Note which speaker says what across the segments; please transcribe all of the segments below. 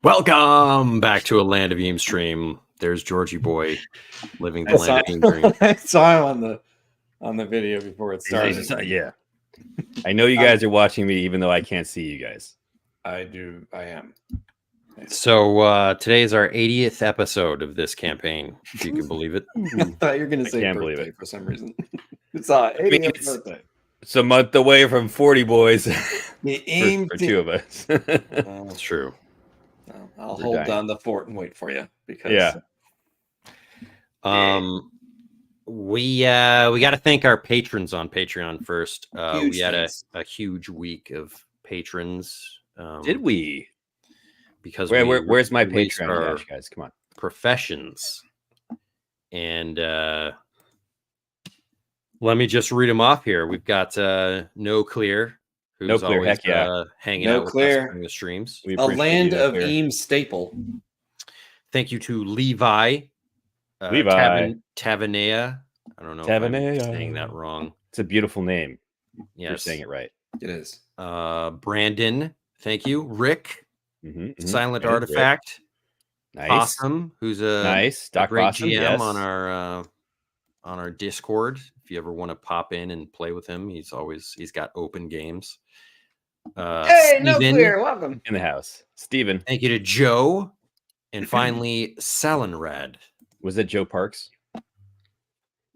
Speaker 1: Welcome back to a Land of Eames stream. There's Georgie Boy living the Land of Eames dream.
Speaker 2: I saw him on the video before it started.
Speaker 3: Yeah. I know you guys are watching me, even though I can't see you guys.
Speaker 2: I am.
Speaker 1: So today is our 80th episode of this campaign, if you can believe it.
Speaker 2: I thought you were going to say
Speaker 3: can't
Speaker 2: birthday
Speaker 3: believe it.
Speaker 2: For some reason. It's 80th birthday.
Speaker 3: It's a month away from 40 boys
Speaker 2: The
Speaker 3: for two of us.
Speaker 1: That's true.
Speaker 2: I'll
Speaker 3: We're
Speaker 2: hold
Speaker 3: dying.
Speaker 2: down the fort and wait for you because
Speaker 1: We got to thank our patrons on Patreon first. We had a huge week of patrons.
Speaker 3: Did we?
Speaker 1: Because
Speaker 3: where's my
Speaker 1: released
Speaker 3: Patreon
Speaker 1: our
Speaker 3: cash, guys? Come on.
Speaker 1: professions, and let me just read them off here. We've got No Clear, who's
Speaker 3: No Clear,
Speaker 1: always
Speaker 3: heck yeah.
Speaker 1: hanging
Speaker 2: No
Speaker 1: out with
Speaker 2: Clear.
Speaker 1: us during the streams.
Speaker 3: We
Speaker 2: a
Speaker 3: appreciate
Speaker 2: land
Speaker 3: you, No
Speaker 2: of
Speaker 3: Clear.
Speaker 2: Eames staple.
Speaker 1: Thank you to Levi. Tavanea. I don't know if
Speaker 3: Tavanea.
Speaker 1: I'm saying that wrong.
Speaker 3: It's a beautiful name.
Speaker 1: Yes.
Speaker 3: You're saying it right.
Speaker 2: It is.
Speaker 1: Brandon, thank you. Rick, Silent
Speaker 3: Hey,
Speaker 1: Artifact.
Speaker 3: Nice.
Speaker 1: Possum, who's
Speaker 3: Nice.
Speaker 1: a
Speaker 3: Doc
Speaker 1: great
Speaker 3: Possum,
Speaker 1: GM
Speaker 3: yes.
Speaker 1: on our Discord. If you ever want to pop in and play with him, he's got open games.
Speaker 2: Hey, No
Speaker 1: Steven,
Speaker 2: Clear, welcome.
Speaker 3: In the house. Steven.
Speaker 1: thank you to Joe, and finally Salenrad.
Speaker 3: Was it Joe Parks?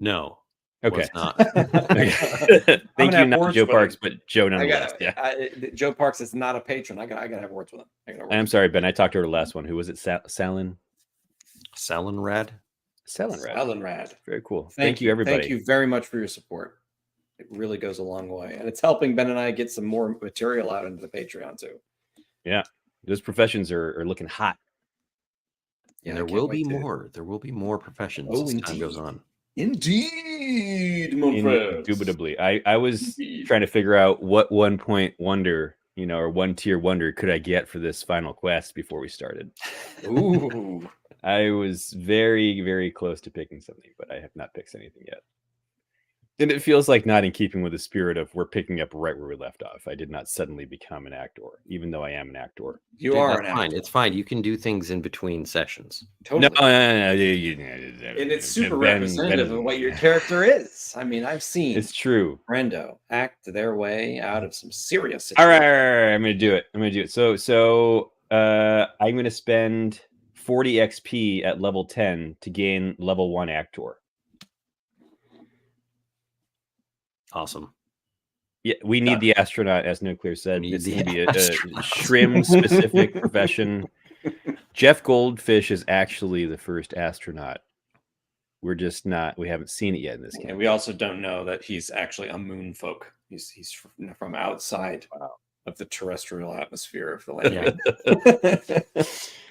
Speaker 1: No,
Speaker 3: Okay.
Speaker 1: was not.
Speaker 3: Thank you,
Speaker 2: have
Speaker 3: not
Speaker 2: words
Speaker 3: Joe
Speaker 2: with
Speaker 3: Parks,
Speaker 2: him.
Speaker 3: but Joe nonetheless.
Speaker 2: Joe Parks is not a patron. I gotta have words with him.
Speaker 3: I'm sorry, Ben. I talked to her last one. Who was it? Salenrad?
Speaker 1: Salenrad.
Speaker 2: Salenrad.
Speaker 3: Very cool. Thank you, everybody.
Speaker 2: Thank you very much for your support. It really goes a long way, and it's helping Ben and I get some more material out into the Patreon too.
Speaker 3: Yeah, those professions are looking hot.
Speaker 2: Yeah,
Speaker 1: And there will be more. There will be more professions as time
Speaker 2: indeed.
Speaker 1: goes on.
Speaker 2: Indeed, mon frère.
Speaker 3: Indubitably. I was trying to figure out what 1-point wonder, or 1-tier wonder could I get for this final quest before we started.
Speaker 2: Ooh.
Speaker 3: I was very, very close to picking something, but I have not picked anything yet. And it feels like not in keeping with the spirit of we're picking up right where we left off. I did not suddenly become an actor, even though I am an actor.
Speaker 2: You
Speaker 1: Dude,
Speaker 2: are
Speaker 1: that's
Speaker 2: an
Speaker 1: fine.
Speaker 2: actor.
Speaker 1: It's fine. You can do things in between sessions.
Speaker 2: Totally.
Speaker 3: No.
Speaker 2: And it's super representative of what your character is. I mean, I've seen
Speaker 3: It's true.
Speaker 2: Brendo act their way out of some serious
Speaker 3: All
Speaker 2: situations.
Speaker 3: right, I'm gonna do it. So I'm gonna spend 40 XP at level 10 to gain level 1 actor.
Speaker 1: Awesome.
Speaker 3: Yeah, we need the astronaut, as Nuclear said.
Speaker 1: Need
Speaker 3: It's
Speaker 1: the
Speaker 3: going to be a
Speaker 1: astronaut.
Speaker 3: shrimp-specific profession. Jeff Goldfish is actually the first astronaut. We're just not. We haven't seen it yet in this game.
Speaker 2: And we also don't know that he's actually a moon folk. He's from outside of the terrestrial atmosphere of the land.
Speaker 1: Yeah.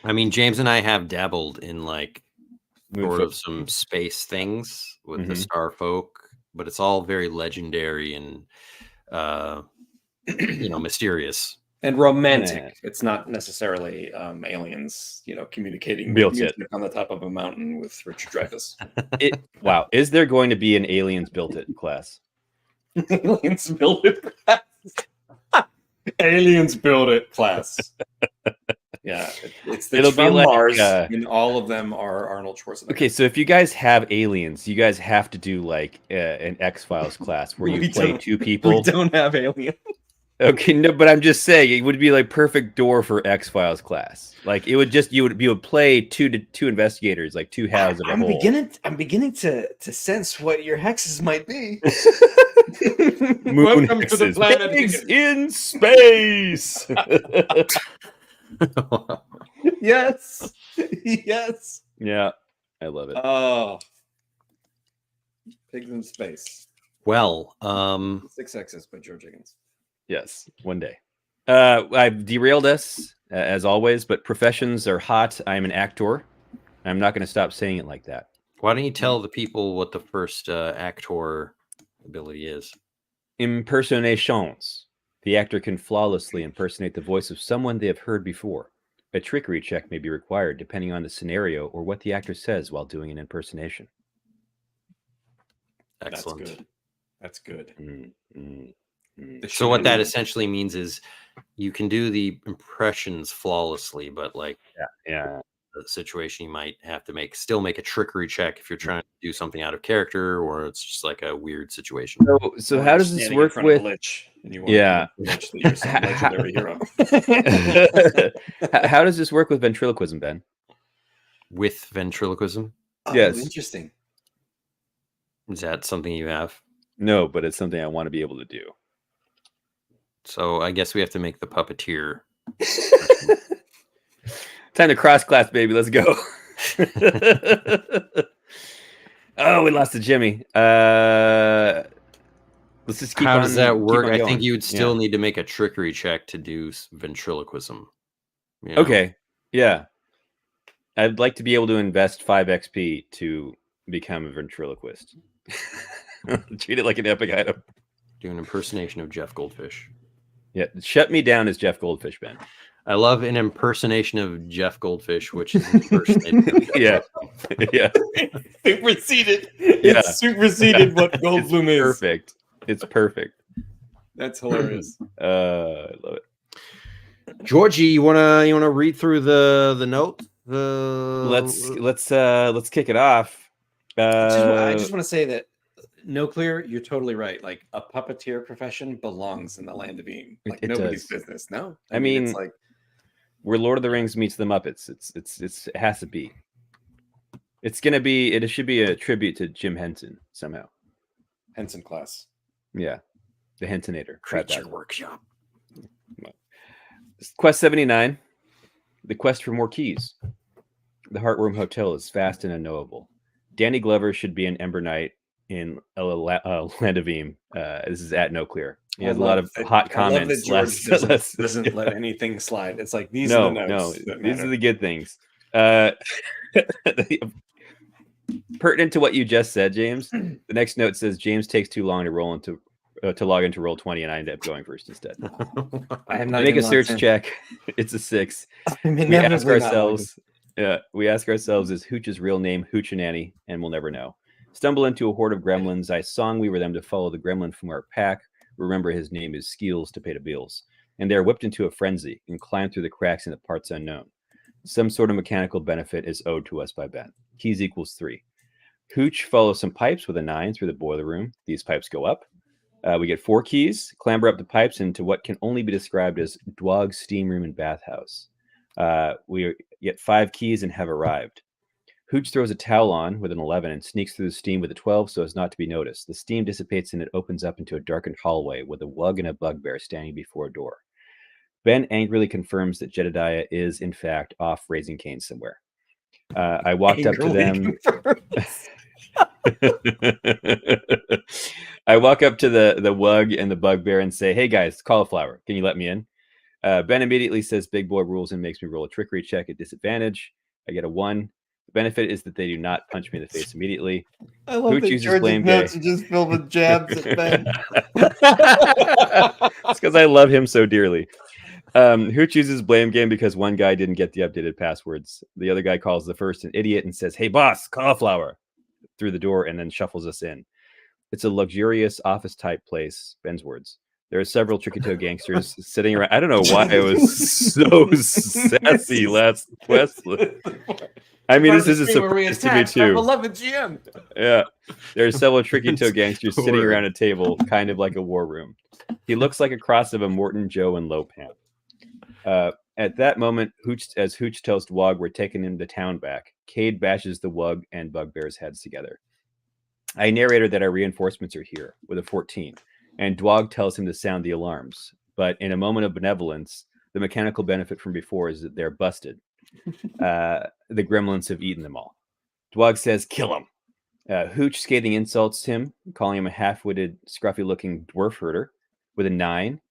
Speaker 1: I mean, James and I have dabbled in like
Speaker 3: Moon
Speaker 1: sort
Speaker 3: folk.
Speaker 1: of some space things with the
Speaker 3: Mhm.
Speaker 1: Star Folk, but it's all very legendary and mysterious.
Speaker 2: And romantic.
Speaker 3: Yeah.
Speaker 2: It's not necessarily aliens, communicating
Speaker 3: Built
Speaker 2: with
Speaker 3: it.
Speaker 2: music on the top of a mountain with Richard Dreyfuss.
Speaker 3: Wow. Is there going to be an Aliens Built It class?
Speaker 2: Aliens build it class. Aliens build it class. Yeah, it's
Speaker 3: It'll be
Speaker 2: from
Speaker 3: like,
Speaker 2: Mars, and all of them are Arnold Schwarzenegger.
Speaker 3: Okay, so if you guys have aliens, you guys have to do like an X-Files class where you
Speaker 2: We
Speaker 3: play
Speaker 2: don't.
Speaker 3: two
Speaker 2: We
Speaker 3: people.
Speaker 2: don't have aliens.
Speaker 3: Okay, no, but I'm just saying it would be like perfect door for X-Files class. Like it would just you would play two investigators, like two halves of a
Speaker 2: I'm
Speaker 3: whole.
Speaker 2: beginning to sense what your hexes might be.
Speaker 3: Moon
Speaker 2: Welcome to the
Speaker 3: hexes.
Speaker 2: planet.
Speaker 3: Pigs in space.
Speaker 2: Yes. Yes.
Speaker 3: Yeah, I love it.
Speaker 2: Oh. Pigs in space.
Speaker 1: Well,
Speaker 2: 6 X's by George Higgins.
Speaker 3: Yes, one day. I've derailed us as always, but professions are hot. I'm an actor. I'm not going to stop saying it like that.
Speaker 1: why don't you tell the people what the first actor ability is?
Speaker 3: Impersonations. The actor can flawlessly impersonate the voice of someone they have heard before. A trickery check may be required depending on the scenario or what the actor says while doing an impersonation.
Speaker 1: Excellent.
Speaker 2: That's good.
Speaker 3: Mm.
Speaker 1: So what that essentially means is you can do the impressions flawlessly, but like
Speaker 3: yeah.
Speaker 1: The situation you might have to still make a trickery check if you're trying to do something out of character, or it's just like a weird situation.
Speaker 3: So how does this work with
Speaker 2: Lich? And you want Lich that you're some legendary hero.
Speaker 3: How does this work with ventriloquism, Ben?
Speaker 1: With ventriloquism?
Speaker 3: Yes.
Speaker 2: Interesting.
Speaker 1: Is that something you have?
Speaker 3: No, but it's something I want to be able to do.
Speaker 1: So I guess we have to make the puppeteer.
Speaker 3: Time to cross class, baby. Let's go. Oh, we lost to Jimmy. Let's just keep
Speaker 1: How does that work? I think you would still need to make a trickery check to do ventriloquism. You know?
Speaker 3: Okay. Yeah. I'd like to be able to invest 5 XP to become a ventriloquist. Treat it like an epic item.
Speaker 1: Do an impersonation of Jeff Goldfish.
Speaker 3: Yeah. Shut me down as Jeff Goldfish, Ben.
Speaker 1: I love an impersonation of Jeff Goldfish, which is
Speaker 3: yeah.
Speaker 2: Superseded. It's superseded what Goldblum is.
Speaker 3: Perfect. It's perfect.
Speaker 2: That's hilarious.
Speaker 3: I love it.
Speaker 1: Georgie, you wanna read through the note?
Speaker 3: Let's kick it off.
Speaker 2: I just want to say that No Clear, you're totally right. Like a puppeteer profession belongs in the land of Eam. Like
Speaker 3: it
Speaker 2: nobody's
Speaker 3: does.
Speaker 2: business. No,
Speaker 3: I mean
Speaker 2: it's like
Speaker 3: where Lord of the Rings meets the Muppets. It has to be. It should be a tribute to Jim Henson somehow.
Speaker 2: Henson class.
Speaker 3: Yeah, the Hensonator.
Speaker 1: Creature Workshop.
Speaker 3: Quest 79. The quest for more keys. The Heartworm Hotel is fast and unknowable. Danny Glover should be an Ember Knight in Land of Eam. This is at No Clear. He has a lot of hot comments.
Speaker 2: I love that George doesn't let anything slide. It's like these are the notes.
Speaker 3: No, these are the good things. Pertinent to what you just said, James. The next note says James takes too long to log into Roll20, and I end up going first instead.
Speaker 2: I have not
Speaker 3: make a search check. It's a 6. We ask ourselves, is Hooch's real name Hoochinanny? And we'll never know. Stumble into a horde of gremlins. I songweaver them to follow the gremlin from our pack. Remember his name is Skeels to pay the bills. And they're whipped into a frenzy and climb through the cracks into parts unknown. Some sort of mechanical benefit is owed to us by Ben. Keys equals 3. Hooch follows some pipes with a 9 through the boiler room. These pipes go up. We get 4 keys, clamber up the pipes into what can only be described as Dwog's steam room and bathhouse. We get 5 keys and have arrived. Hooch throws a towel on with an 11 and sneaks through the steam with a 12 so as not to be noticed. The steam dissipates and it opens up into a darkened hallway with a wug and a bugbear standing before a door. Ben angrily confirms that Jedediah is, in fact, off raising cane somewhere. I walked up to them. I walk up to the wug and the bugbear and say, "Hey guys, cauliflower, can you let me in?" Ben immediately says big boy rules and makes me roll a trickery check at disadvantage. I get a 1. The benefit is that they do not punch me in the face immediately.
Speaker 2: I love
Speaker 3: Hooch
Speaker 2: that
Speaker 3: uses blame
Speaker 2: notes are just filled with jabs at Ben.
Speaker 3: It's because I love him so dearly. Hooch uses blame game because one guy didn't get the updated passwords. The other guy calls the first an idiot and says, "Hey boss, cauliflower," through the door and then shuffles us in. It's a luxurious office type place, Ben's words. There are several Tricky Toe gangsters sitting around. I don't know why I was so sassy last quest. I mean, this is a surprise to me too.
Speaker 2: Beloved GM.
Speaker 3: Yeah, there are several Tricky Toe gangsters sitting around a table, kind of like a war room. He looks like a cross of a Morton, Joe, and Lopan. At that moment, Hooch tells Dwog we're taking him to town back. Cade bashes the wug and bugbear's heads together. I narrated that our reinforcements are here with a 14, and Dwog tells him to sound the alarms. But in a moment of benevolence, the mechanical benefit from before is that they're busted. The gremlins have eaten them all. Dwog says, "Kill him." Hooch scathing insults him, calling him a half-witted, scruffy-looking dwarf herder with a 9.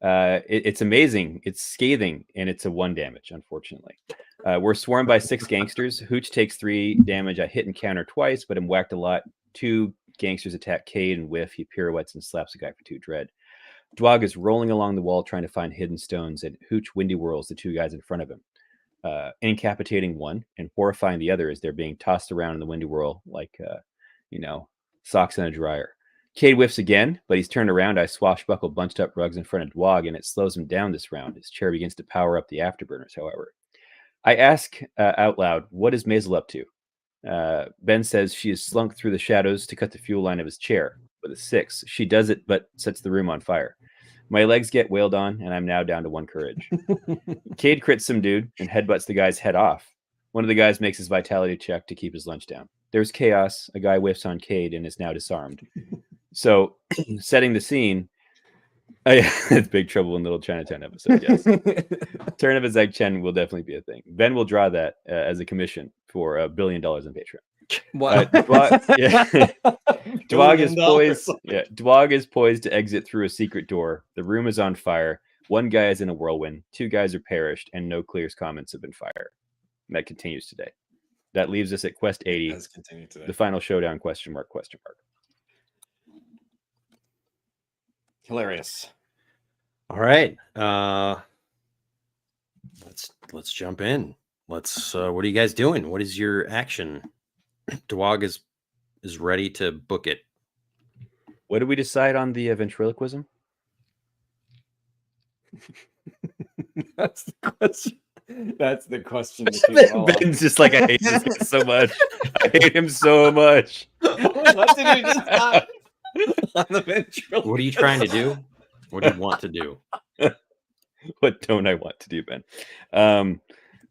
Speaker 3: It's amazing. It's scathing, and it's a 1 damage, unfortunately. We're swarmed by 6 gangsters. Hooch takes 3 damage. I hit and counter twice, but I'm whacked a lot. 2 gangsters attack Cade and whiff. He pirouettes and slaps a guy for 2 dread. Dwog is rolling along the wall trying to find hidden stones, and Hooch windy whirls the 2 guys in front of him, incapacitating one and horrifying the other as they're being tossed around in the windy whirl like, socks in a dryer. Cade whiffs again, but he's turned around. I swashbuckle bunched up rugs in front of Dwog, and it slows him down this round. His chair begins to power up the afterburners, however. I ask out loud, what is Maisel up to? Ben says she has slunk through the shadows to cut the fuel line of his chair with a 6. She does it, but sets the room on fire. My legs get wailed on, and I'm now down to 1 courage. Cade crits some dude and headbutts the guy's head off. One of the guys makes his vitality check to keep his lunch down. There's chaos. A guy whiffs on Cade and is now disarmed. So, setting the scene, it's Big Trouble in Little Chinatown episode, yes. Turn of a Zeg Chen will definitely be a thing. Ben will draw that as a commission for $1 billion in Patreon.
Speaker 4: What?
Speaker 3: Dwog is poised. Yeah, Dwog is poised to exit through a secret door. The room is on fire. 1 guy is in a whirlwind. 2 guys are perished, and no clear comments have been fired. And that continues today. That leaves us at Quest 80. The final showdown? ?
Speaker 2: Hilarious.
Speaker 1: All right. Let's jump in. What are you guys doing? What is your action? Dwog is ready to book it.
Speaker 3: What did we decide on the ventriloquism?
Speaker 4: That's the question. That's the question.
Speaker 3: Ben's just like, I hate this guy so much. I hate him so much.
Speaker 4: What did we decide on the ventriloquism?
Speaker 1: What are you trying to do? What do you want to do?
Speaker 3: What don't I want to do, Ben?
Speaker 4: We're in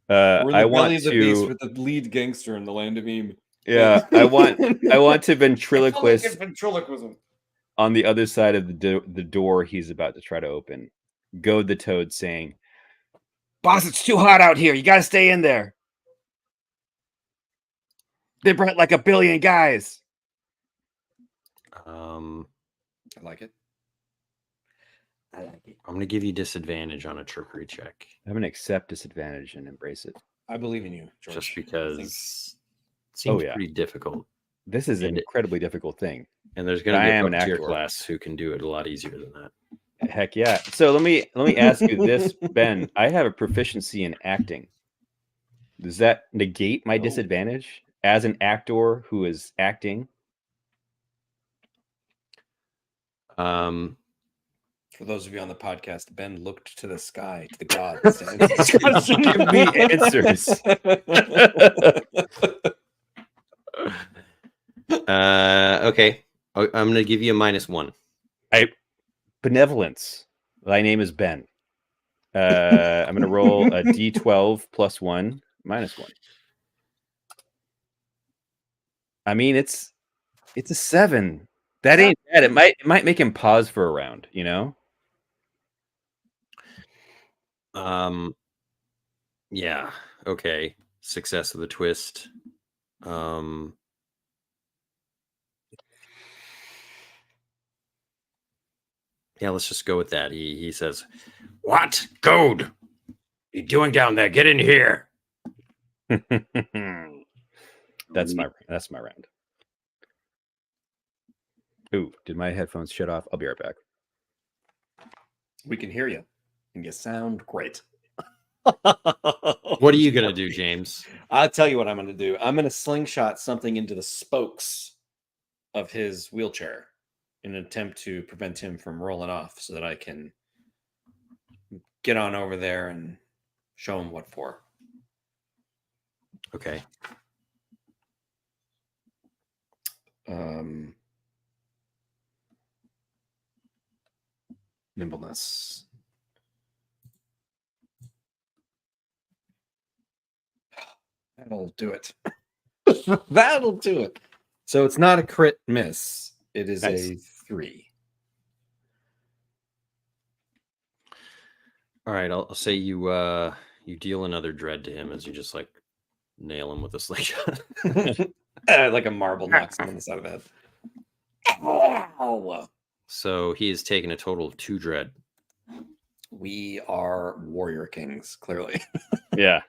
Speaker 4: the
Speaker 3: I want
Speaker 4: belly of the beast
Speaker 3: to.
Speaker 4: with the lead gangster in the land of Eam.
Speaker 3: Yeah, I want to ventriloquist
Speaker 4: ventriloquism.
Speaker 3: on the other side of the door he's about to try to open. Goad the toad, saying, "Boss, it's too hot out here. You got to stay in there. They brought like 1 billion guys."
Speaker 2: I like it.
Speaker 1: I'm going to give you disadvantage on a trickery check.
Speaker 3: I'm going to accept disadvantage and embrace it.
Speaker 2: I believe in you, George.
Speaker 1: Just because it seems pretty difficult.
Speaker 3: This is an incredibly difficult thing.
Speaker 1: And there's going to be a tier class who can do it a lot easier than that.
Speaker 3: Heck yeah. So let me ask you this, Ben. I have a proficiency in acting. Does that negate my disadvantage as an actor who is acting?
Speaker 2: For those of you on the podcast, Ben looked to the sky, to the gods.
Speaker 3: Give me answers.
Speaker 1: Okay. I'm going to give you a -1.
Speaker 3: Benevolence. Thy name is Ben. I'm going to roll a D12 plus 1 minus 1. I mean, it's a 7. That ain't bad. It might make him pause for a round, you know?
Speaker 1: Yeah. Okay. Success of the twist. Yeah, let's just go with that. He says, "What? Goad? What are you doing down there? Get in here."
Speaker 3: That's my round. Ooh, did my headphones shut off? I'll be right back.
Speaker 2: We can hear you, and you sound great.
Speaker 1: What are you gonna do, James?
Speaker 2: I'll tell you what I'm gonna do. I'm gonna slingshot something into the spokes of his wheelchair in an attempt to prevent him from rolling off, so that I can get on over there and show him what for.
Speaker 1: Okay.
Speaker 2: Nimbleness. That'll do it. That'll do it. So it's not a crit miss. It is
Speaker 3: Nice.
Speaker 2: a 3.
Speaker 1: All right. I'll say you deal another dread to him as you just like nail him with a slingshot.
Speaker 2: Like a marble knocks him on the side of the head. Ow.
Speaker 1: So he has taken a total of 2 dread.
Speaker 2: We are warrior kings, clearly.
Speaker 3: Yeah.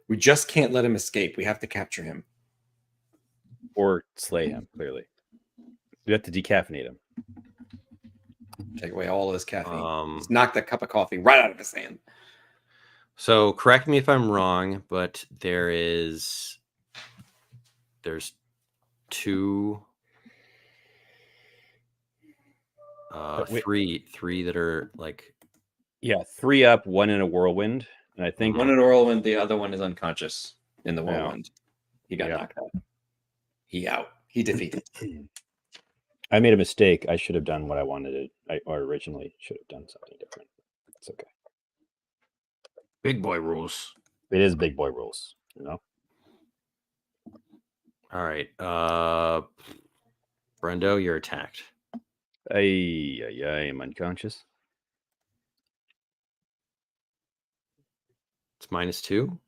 Speaker 2: We just can't let him escape. We have to capture him.
Speaker 3: Or slay him, clearly. We have to decaffeinate him.
Speaker 2: Take away all of his caffeine.
Speaker 1: Just
Speaker 2: knock that cup of coffee right out of his hand.
Speaker 1: So correct me if I'm wrong, but there's 2 Three that are like.
Speaker 3: Yeah, 3 up, 1 in a whirlwind, and I think
Speaker 2: One in a whirlwind, the other one is unconscious in the whirlwind. He got knocked out. He out. He defeated.
Speaker 3: I made a mistake. I should have done what I wanted to. Or originally should have done something different. It's okay.
Speaker 1: Big boy rules.
Speaker 3: It is big boy rules,
Speaker 1: All right. Brendo, you're attacked.
Speaker 3: I am unconscious.
Speaker 1: It's -2.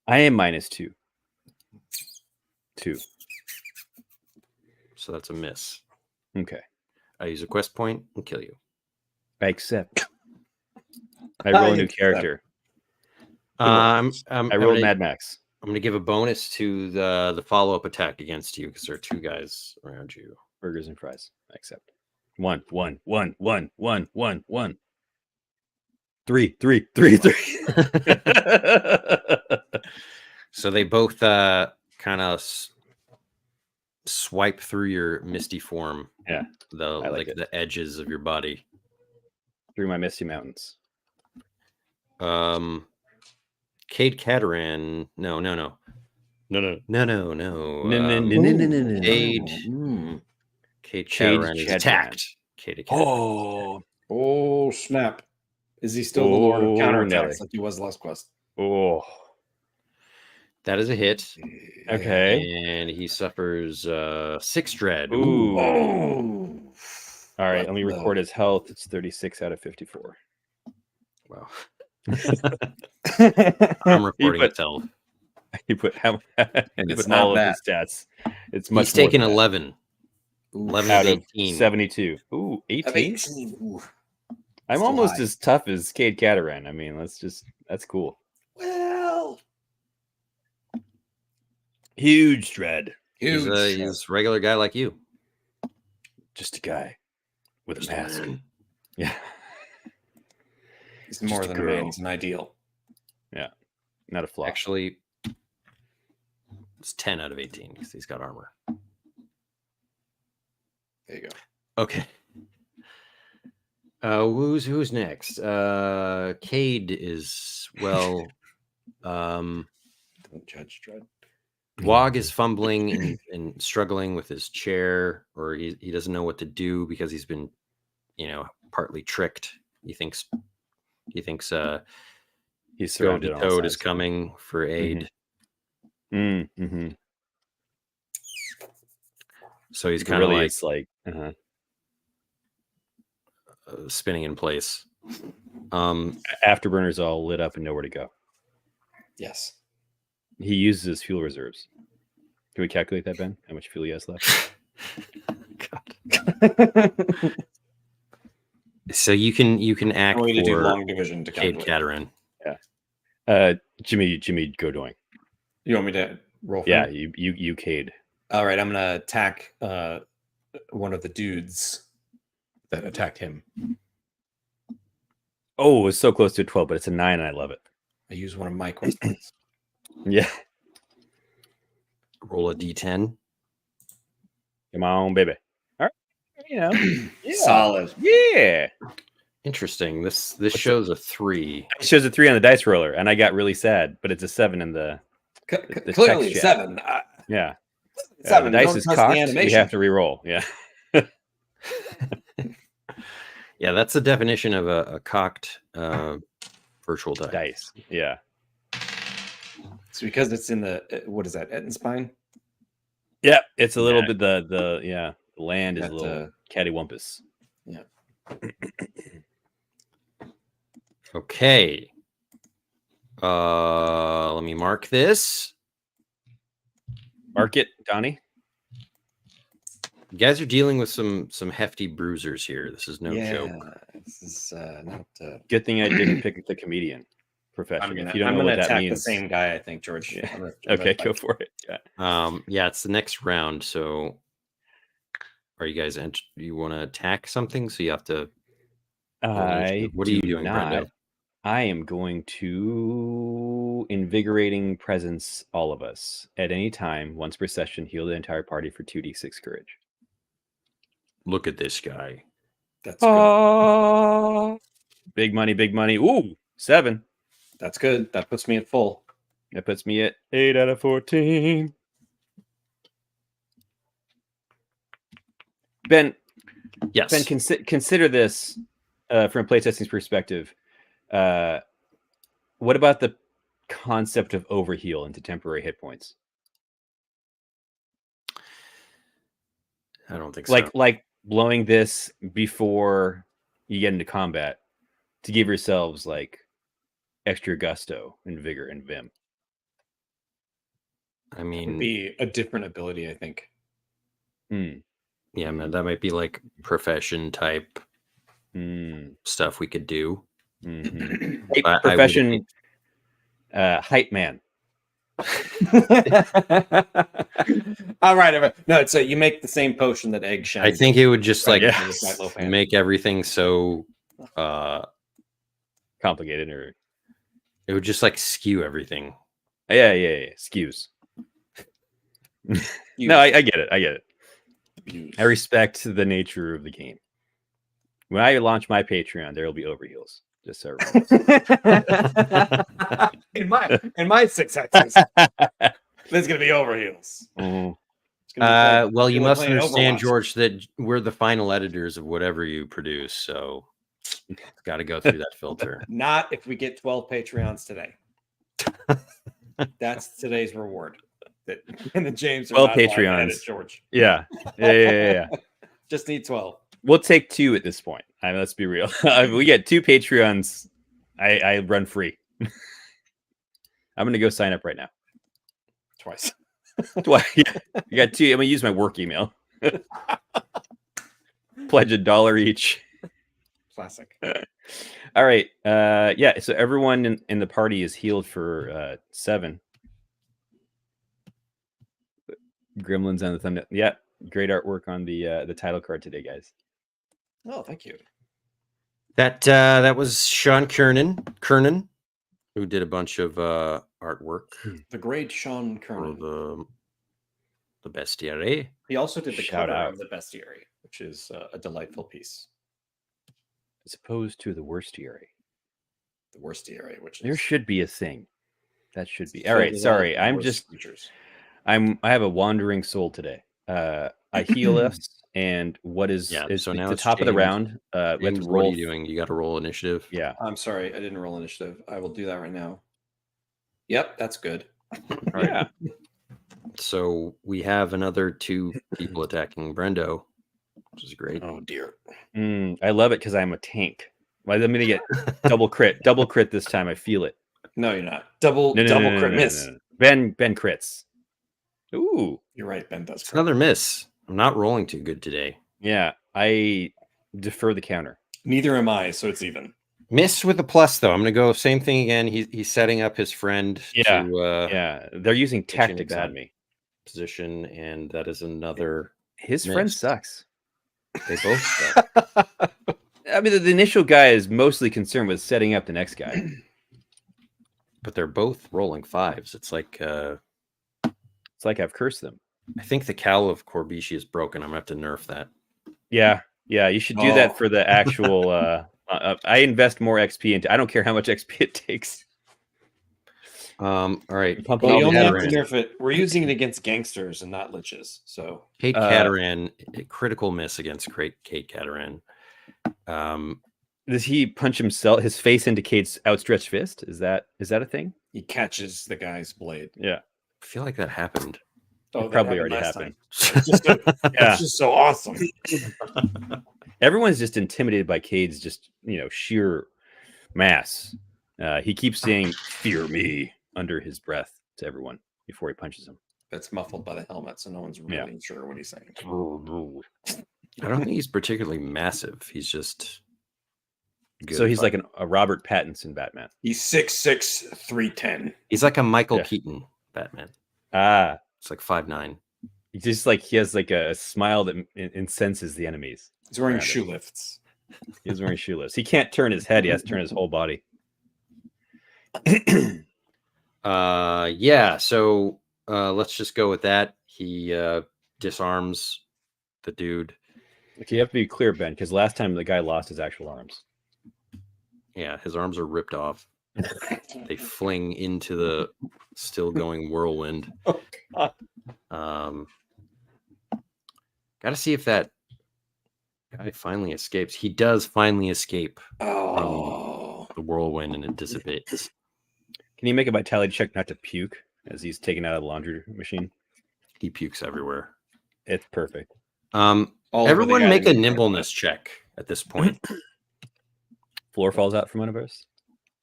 Speaker 3: I am -2. 2.
Speaker 1: So that's a miss.
Speaker 3: Okay.
Speaker 1: I use a quest point and kill you.
Speaker 3: I accept. I roll a new character.
Speaker 1: I
Speaker 3: I rolled Mad Max.
Speaker 1: I'm going to give a bonus to the follow-up attack against you because there are 2 guys around you.
Speaker 3: Burgers and fries. I accept. 1, 1, 1, 1, 1, 1, 1. 3, 3, 3, 3.
Speaker 1: So they both kind of swipe through your misty form.
Speaker 3: Yeah.
Speaker 1: The edges of your body.
Speaker 3: Through my misty mountains.
Speaker 1: Cade Cataran. No. Cade Cataran is attacked. Cade Cataran.
Speaker 2: Oh, snap. Is he still the Lord of Counterattacks like he was last quest?
Speaker 3: Oh.
Speaker 1: That is a hit.
Speaker 3: Okay.
Speaker 1: And he suffers 6 dread.
Speaker 3: Ooh.
Speaker 2: Oh.
Speaker 3: All right, let me record his health. It's 36 out of 54.
Speaker 1: Wow. I'm reporting itself.
Speaker 3: He put how
Speaker 2: And
Speaker 3: he
Speaker 2: it's
Speaker 3: put
Speaker 2: not
Speaker 3: all
Speaker 2: bad.
Speaker 3: of his stats. It's much
Speaker 1: He's
Speaker 3: more
Speaker 1: taken
Speaker 3: than that.
Speaker 1: 11. 11
Speaker 3: out
Speaker 1: of
Speaker 3: of
Speaker 1: 18.
Speaker 3: 72. Ooh, 18. I'm
Speaker 2: Still
Speaker 3: almost
Speaker 2: high.
Speaker 3: as tough as Cade Cataran. I mean, that's cool.
Speaker 2: Well,
Speaker 3: Huge dread.
Speaker 1: He's a regular guy like you.
Speaker 3: Just a guy with a mask. Yeah.
Speaker 2: He's more
Speaker 3: Just a
Speaker 2: than a man.
Speaker 3: girl.
Speaker 2: He's an ideal.
Speaker 3: Yeah. Not a flaw.
Speaker 1: Actually, it's 10 out of 18 because he's got armor.
Speaker 2: There you go.
Speaker 1: Okay. Who's next? Cade is
Speaker 2: Don't judge dread.
Speaker 1: Wog is fumbling and struggling with his chair, or he doesn't know what to do because he's been, partly tricked. He thinks
Speaker 3: He's surrounded on all
Speaker 1: Toad is
Speaker 3: sides.
Speaker 1: coming for aid.
Speaker 3: Mm-hmm.
Speaker 1: So he's kind of
Speaker 3: really
Speaker 1: like
Speaker 3: it's like
Speaker 1: spinning in place.
Speaker 3: Afterburners all lit up and nowhere to go.
Speaker 2: Yes.
Speaker 3: He uses his fuel reserves. Can we calculate that, Ben? How much fuel he has left?
Speaker 1: God. So you can act
Speaker 2: I'm going to do
Speaker 1: for
Speaker 2: long division to
Speaker 1: Cade
Speaker 2: calculate.
Speaker 1: Cataran.
Speaker 3: Yeah. Jimmy Godoing.
Speaker 2: You want me to roll?
Speaker 3: Yeah,
Speaker 2: him?
Speaker 3: you Cade.
Speaker 2: All right, I'm gonna attack one of the dudes that attacked him.
Speaker 3: Oh, it's so close to a 12, but it's a 9, and I love it.
Speaker 2: I use one of my quest points.
Speaker 3: Yeah.
Speaker 1: Roll a d10.
Speaker 3: Come on, baby. All right. Yeah.
Speaker 2: Solid.
Speaker 3: Yeah.
Speaker 1: Interesting. This shows a 3.
Speaker 3: It shows a 3 on the dice roller, and I got really sad, but it's a 7 in the
Speaker 2: Clearly
Speaker 3: text chat.
Speaker 2: 7.
Speaker 3: Yeah.
Speaker 2: 7.
Speaker 3: The dice
Speaker 2: Don't
Speaker 3: is
Speaker 2: trust
Speaker 3: cocked.
Speaker 2: the
Speaker 3: We
Speaker 2: animation.
Speaker 3: have to re-roll. Yeah.
Speaker 1: Yeah, that's the definition of a cocked virtual die.
Speaker 3: Dice. Yeah.
Speaker 2: It's because it's in the what is that? Ettenspine?
Speaker 3: Yeah. It's a little bit the land is
Speaker 2: Got
Speaker 3: a little cattywampus.
Speaker 2: Yeah.
Speaker 1: Okay. Let me mark this.
Speaker 3: Mark it, Donnie.
Speaker 1: You guys are dealing with some hefty bruisers here. This is no joke.
Speaker 2: This is not.
Speaker 3: Good thing I didn't pick the comedian profession. If you don't
Speaker 2: I'm
Speaker 3: know
Speaker 2: gonna
Speaker 3: what that
Speaker 2: attack
Speaker 3: means.
Speaker 2: the same guy. I think George.
Speaker 3: Yeah.
Speaker 2: I'm gonna-
Speaker 3: Okay, go for it. Yeah.
Speaker 1: Yeah, it's the next round. So, are you guys? You want to attack something? So you have to. What are you doing, Brendo?
Speaker 3: I am going to invigorating presence all of us at any time. Once per session, heal the entire party for 2d6 courage.
Speaker 1: Look at this guy.
Speaker 2: That's good.
Speaker 3: Big money, big money. Ooh, 7.
Speaker 2: That's good. That puts me at full.
Speaker 3: That puts me at 8 out of 14. Ben,
Speaker 1: Yes.
Speaker 3: Ben, consider this from a playtesting's perspective. What about the concept of overheal into temporary hit points?
Speaker 1: I don't think so.
Speaker 3: Like blowing this before you get into combat to give yourselves like extra gusto and vigor and vim.
Speaker 1: I
Speaker 2: It would
Speaker 1: mean,
Speaker 2: be a different ability, I think.
Speaker 1: yeah, man, that might be like profession type
Speaker 3: Mm.
Speaker 1: stuff we could do.
Speaker 3: Mm-hmm.
Speaker 1: I would
Speaker 3: Profession, hype man.
Speaker 2: All right. No, so you make the same potion that Egg Shen.
Speaker 1: I think it would just like
Speaker 3: Yes.
Speaker 1: make everything so
Speaker 3: Complicated, or
Speaker 1: it would just like skew everything.
Speaker 3: yeah. Skews. No, I get it. I get it.
Speaker 2: Abuse.
Speaker 3: I respect the nature of the game. When I launch my Patreon, there will be overheals. Just so everyone knows.
Speaker 2: in my 6 X's, there's gonna be overheals.
Speaker 3: Mhm.
Speaker 2: It's gonna be
Speaker 1: Well, you
Speaker 2: like
Speaker 1: must
Speaker 2: playing
Speaker 1: understand,
Speaker 2: Overwatch.
Speaker 1: George, that we're the final editors of whatever you produce, so it's got to go through that filter.
Speaker 2: Not if we get 12 Patreons today. That's today's reward. That and the James are
Speaker 3: 12
Speaker 2: not allowed to
Speaker 3: Patreons.
Speaker 2: edit, George.
Speaker 3: Yeah.
Speaker 2: Just need 12.
Speaker 3: We'll take 2 at this point. I mean, let's be real. If we get 2 Patreons, I run free. I'm gonna go sign up right now.
Speaker 2: Twice.
Speaker 3: Yeah, you got 2. I'm gonna use my work email. Pledge $1 each.
Speaker 2: Classic.
Speaker 3: All right. Yeah. So everyone in the party is healed for 7. Gremlins on the thumbnail. Yeah. Great artwork on the title card today, guys.
Speaker 2: Oh, thank you.
Speaker 1: That was Sean Kernan, who did a bunch of artwork
Speaker 2: The great Sean
Speaker 1: for
Speaker 2: Kernan.
Speaker 1: the Bestiary.
Speaker 2: He also did the
Speaker 3: Shout
Speaker 2: cover
Speaker 3: out.
Speaker 2: of the Bestiary, which is a delightful piece.
Speaker 3: As opposed to the worstiary.
Speaker 2: The Worstiary, which is
Speaker 3: There should be a thing. That should be. All right. Sorry. I'm just.
Speaker 2: creatures.
Speaker 3: I have a wandering soul today. I heal us, and what is
Speaker 1: so now
Speaker 3: the
Speaker 1: it's
Speaker 3: top of the
Speaker 1: James.
Speaker 3: round? Let's
Speaker 1: James, what are
Speaker 3: roll.
Speaker 1: you doing? You got to roll initiative.
Speaker 3: Yeah.
Speaker 2: I'm sorry, I didn't roll initiative. I will do that right now. Yep, that's good.
Speaker 1: All right.
Speaker 3: Yeah.
Speaker 1: So we have another 2 people attacking Brendo, which is great.
Speaker 2: Oh dear.
Speaker 3: I love it because I'm a tank. Well, I'm gonna get double crit this time. I feel it.
Speaker 2: No, you're not. Double
Speaker 3: No,
Speaker 2: crit miss.
Speaker 3: no. Ben crits. Ooh,
Speaker 2: You're right. Ben does.
Speaker 1: It's
Speaker 2: Crit.
Speaker 1: another miss. I'm not rolling too good today.
Speaker 3: yeah. I defer the counter.
Speaker 2: Neither am I, so it's even.
Speaker 1: Miss with a plus, though. I'm going to go same thing again. He's setting up his friend
Speaker 3: Yeah.
Speaker 1: to
Speaker 3: Yeah, they're using
Speaker 1: Get you in a
Speaker 3: tactics
Speaker 1: bad
Speaker 3: on me.
Speaker 1: position, and that is another.
Speaker 3: His friend
Speaker 1: Missed.
Speaker 3: sucks.
Speaker 1: They both suck.
Speaker 3: I mean, the initial guy is mostly concerned with setting up the next guy.
Speaker 1: But they're both rolling 5s. It's like
Speaker 3: It's like I've cursed them.
Speaker 1: I think the cowl of Corbishi is broken. I'm gonna have to nerf that.
Speaker 3: Yeah, you should do that for the actual. I invest more XP into. I don't care how much XP it takes.
Speaker 1: All right.
Speaker 3: Pump
Speaker 2: Well,
Speaker 3: all
Speaker 2: you
Speaker 3: the
Speaker 2: only have to
Speaker 3: Cataran.
Speaker 2: nerf it. We're using it against gangsters and not liches. So
Speaker 1: Kate Cataran, a critical miss against Kate Cataran.
Speaker 3: Does he punch himself? His face indicates outstretched fist. Is that a thing?
Speaker 2: he catches the guy's blade.
Speaker 3: Yeah,
Speaker 1: I feel like that happened.
Speaker 2: Oh, that
Speaker 3: probably already
Speaker 2: last
Speaker 3: happened.
Speaker 2: time. It's just,
Speaker 3: Yeah.
Speaker 2: it's just so awesome.
Speaker 3: Everyone's just intimidated by Cade's just sheer mass. He keeps saying "fear me" under his breath to everyone before he punches him.
Speaker 2: That's muffled by the helmet, so no one's really sure what he's saying.
Speaker 1: I don't think he's particularly massive. He's just good.
Speaker 3: So he's like a Robert Pattinson Batman.
Speaker 2: He's 6'6", 310.
Speaker 1: He's like a Michael
Speaker 3: Yeah.
Speaker 1: Keaton Batman.
Speaker 3: Ah,
Speaker 1: It's like 5'9".
Speaker 3: he's just like he has like a smile that incenses the enemies.
Speaker 2: He's wearing
Speaker 3: Around
Speaker 2: shoe lifts.
Speaker 3: He's wearing shoe lifts. He can't turn his head. He has to turn his whole body.
Speaker 1: Yeah. So let's just go with that. He disarms the dude,
Speaker 3: Okay, you have to be clear, Ben, because last time the guy lost his actual arms.
Speaker 1: Yeah, his arms are ripped off. They fling into the still going whirlwind.
Speaker 2: Oh, God.
Speaker 1: Got to see if that guy finally escapes. He does finally escape
Speaker 2: Oh.
Speaker 1: the whirlwind, and it dissipates.
Speaker 3: Can you make a vitality check not to puke as he's taken out of the laundry machine?
Speaker 1: He pukes everywhere.
Speaker 3: It's perfect.
Speaker 2: All over the
Speaker 1: Everyone
Speaker 2: guy
Speaker 1: make
Speaker 2: that
Speaker 1: a
Speaker 2: you care
Speaker 1: nimbleness check at this point.
Speaker 3: Floor falls out from under us.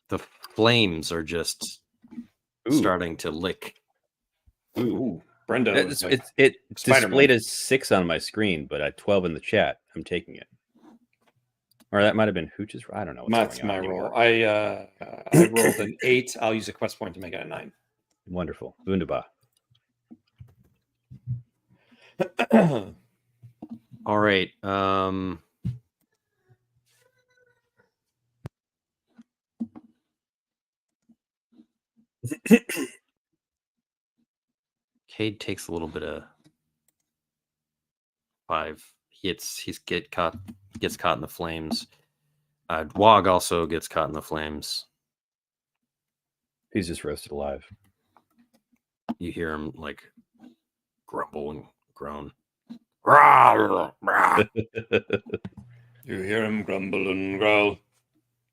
Speaker 1: The flames are just
Speaker 3: Ooh.
Speaker 1: starting to lick.
Speaker 2: Ooh. Brenda.
Speaker 3: It's,
Speaker 2: was like,
Speaker 3: it
Speaker 2: Spider-Man.
Speaker 3: displayed as 6 on my screen, but at 12 in the chat, I'm taking it. Or that might have been Hooch's. I don't know.
Speaker 2: That's
Speaker 3: going
Speaker 2: my
Speaker 3: on
Speaker 2: roll.
Speaker 3: anymore.
Speaker 2: I rolled an 8. I'll use a quest point to make it a 9.
Speaker 3: Wonderful. Wunderbar.
Speaker 1: All right. Cade takes a little bit of 5. He gets caught in the flames. Dwog also gets caught in the flames.
Speaker 3: He's just roasted alive.
Speaker 1: You hear him like grumble and groan.
Speaker 2: You hear him grumble and growl.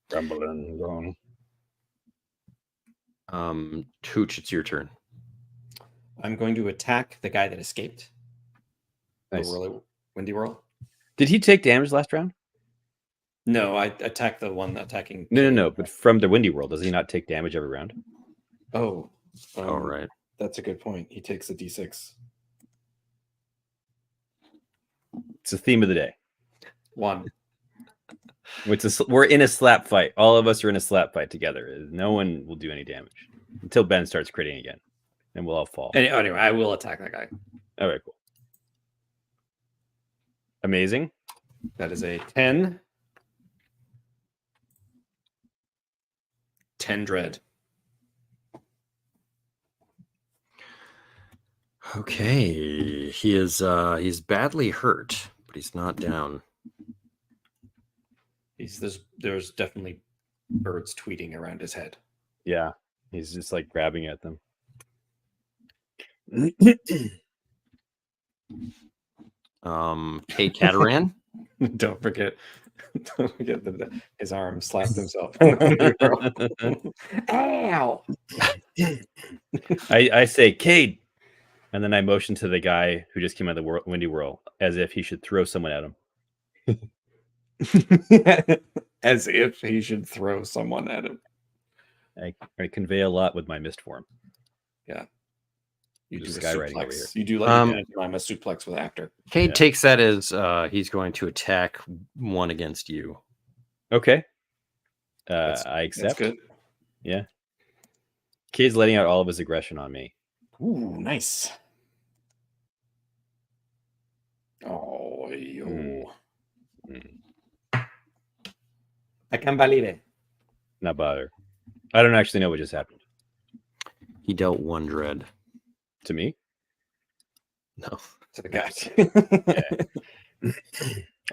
Speaker 3: Grumbling, groan.
Speaker 1: Tooch, it's your turn.
Speaker 2: I'm going to attack the guy that escaped.
Speaker 3: Nice.
Speaker 2: The really windy whirl.
Speaker 3: Did he take damage last round?
Speaker 2: No, I attacked the one attacking.
Speaker 3: No. But from the windy world, does he not take damage every round?
Speaker 2: Oh.
Speaker 1: All right.
Speaker 2: That's a good point. He takes a d6.
Speaker 3: It's the theme of the day.
Speaker 2: 1.
Speaker 3: We're in a slap fight. All of us are in a slap fight together. No one will do any damage until Ben starts critting again, and we'll all fall.
Speaker 2: Anyway, I will attack that guy.
Speaker 3: All right, cool. Amazing.
Speaker 2: That is a 10. 10 dread.
Speaker 1: Okay. He's badly hurt, but he's not down.
Speaker 2: There's definitely birds tweeting around his head.
Speaker 3: Yeah, he's just like grabbing at them.
Speaker 1: Kate Cataran.
Speaker 2: Don't forget that his arm slapped himself. Ow!
Speaker 3: I say, Cade, and then I motion to the guy who just came out of the windy whirl as if he should throw someone at him.
Speaker 2: As if he should throw someone at him.
Speaker 3: I convey a lot with my mist form.
Speaker 2: Yeah. You do
Speaker 3: Just
Speaker 2: a
Speaker 3: skywriting over here.
Speaker 2: suplex. You do like I'm a suplex with actor.
Speaker 1: Cade
Speaker 3: Yeah.
Speaker 1: takes that as he's going to attack one against you.
Speaker 3: Okay.
Speaker 2: That's-
Speaker 3: I
Speaker 2: That's
Speaker 3: accept.
Speaker 2: good.
Speaker 3: Yeah. Cade's letting out all of his aggression on me.
Speaker 2: Ooh, nice. Oh, yo. I can't believe it.
Speaker 3: Not bother. I don't actually know what just happened.
Speaker 1: He dealt 1 dread.
Speaker 3: To me?
Speaker 1: No.
Speaker 2: To the guy.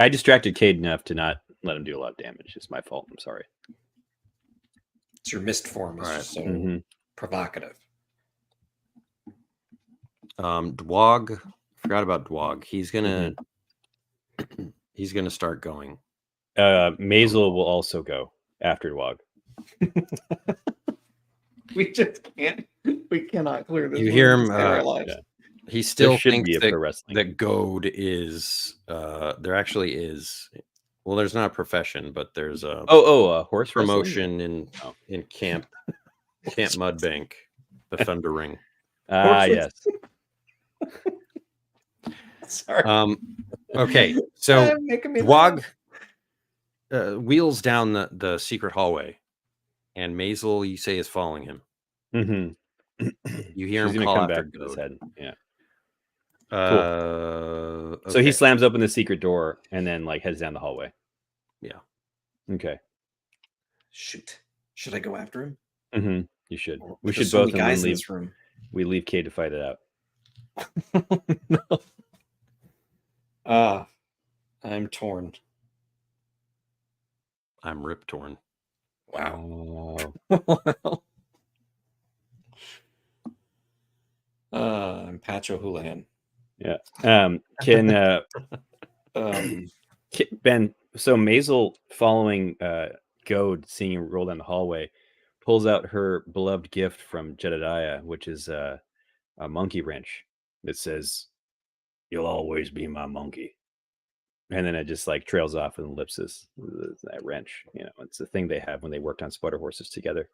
Speaker 3: I distracted Cade enough to not let him do a lot of damage. It's my fault. I'm sorry.
Speaker 2: It's your mist form is
Speaker 1: All right.
Speaker 2: just so
Speaker 3: Mhm.
Speaker 2: provocative.
Speaker 1: Dwog. Forgot about Dwog. He's gonna start going.
Speaker 3: Maisel will also go after Dwog.
Speaker 2: We just can't. We cannot clear this.
Speaker 1: You hear him,
Speaker 2: Our lives.
Speaker 3: yeah.
Speaker 1: He still
Speaker 3: There should
Speaker 1: thinks
Speaker 3: be a pro wrestling.
Speaker 1: that goad is there actually is. Well, there's not a profession, but there's a
Speaker 3: horse wrestling?
Speaker 1: promotion
Speaker 3: Oh.
Speaker 1: in Camp Mudbank, the Thunder Ring.
Speaker 3: Ah, yes.
Speaker 2: Sorry.
Speaker 1: Okay, so
Speaker 2: Making me
Speaker 1: Dwog wheels down the secret hallway, and Maisel, you say, is following him.
Speaker 3: Mm-hmm.
Speaker 1: You hear
Speaker 3: She's
Speaker 1: him
Speaker 3: gonna
Speaker 1: call
Speaker 3: come
Speaker 1: after
Speaker 3: back to his
Speaker 1: goad.
Speaker 3: head. Yeah.
Speaker 1: So
Speaker 3: So he slams open the secret door and then like heads down the hallway.
Speaker 1: Yeah.
Speaker 3: Okay.
Speaker 2: Shoot. Should I go after him?
Speaker 3: Mm-hmm. You should. We
Speaker 2: There's
Speaker 3: should
Speaker 2: so
Speaker 3: both
Speaker 2: many
Speaker 3: and
Speaker 2: guys in
Speaker 3: leave.
Speaker 2: this room.
Speaker 3: We leave Cade to fight it out.
Speaker 2: No. I'm torn.
Speaker 1: I'm rip torn.
Speaker 2: Wow. I'm Pacho Houlihan.
Speaker 3: Yeah. Ben, so Maisel, following Goad, seeing him roll down the hallway, pulls out her beloved gift from Jedediah, which is a monkey wrench that says, "You'll always be my monkey." And then it just like trails off with ellipsis. That wrench, it's the thing they have when they worked on Sputter Horses together.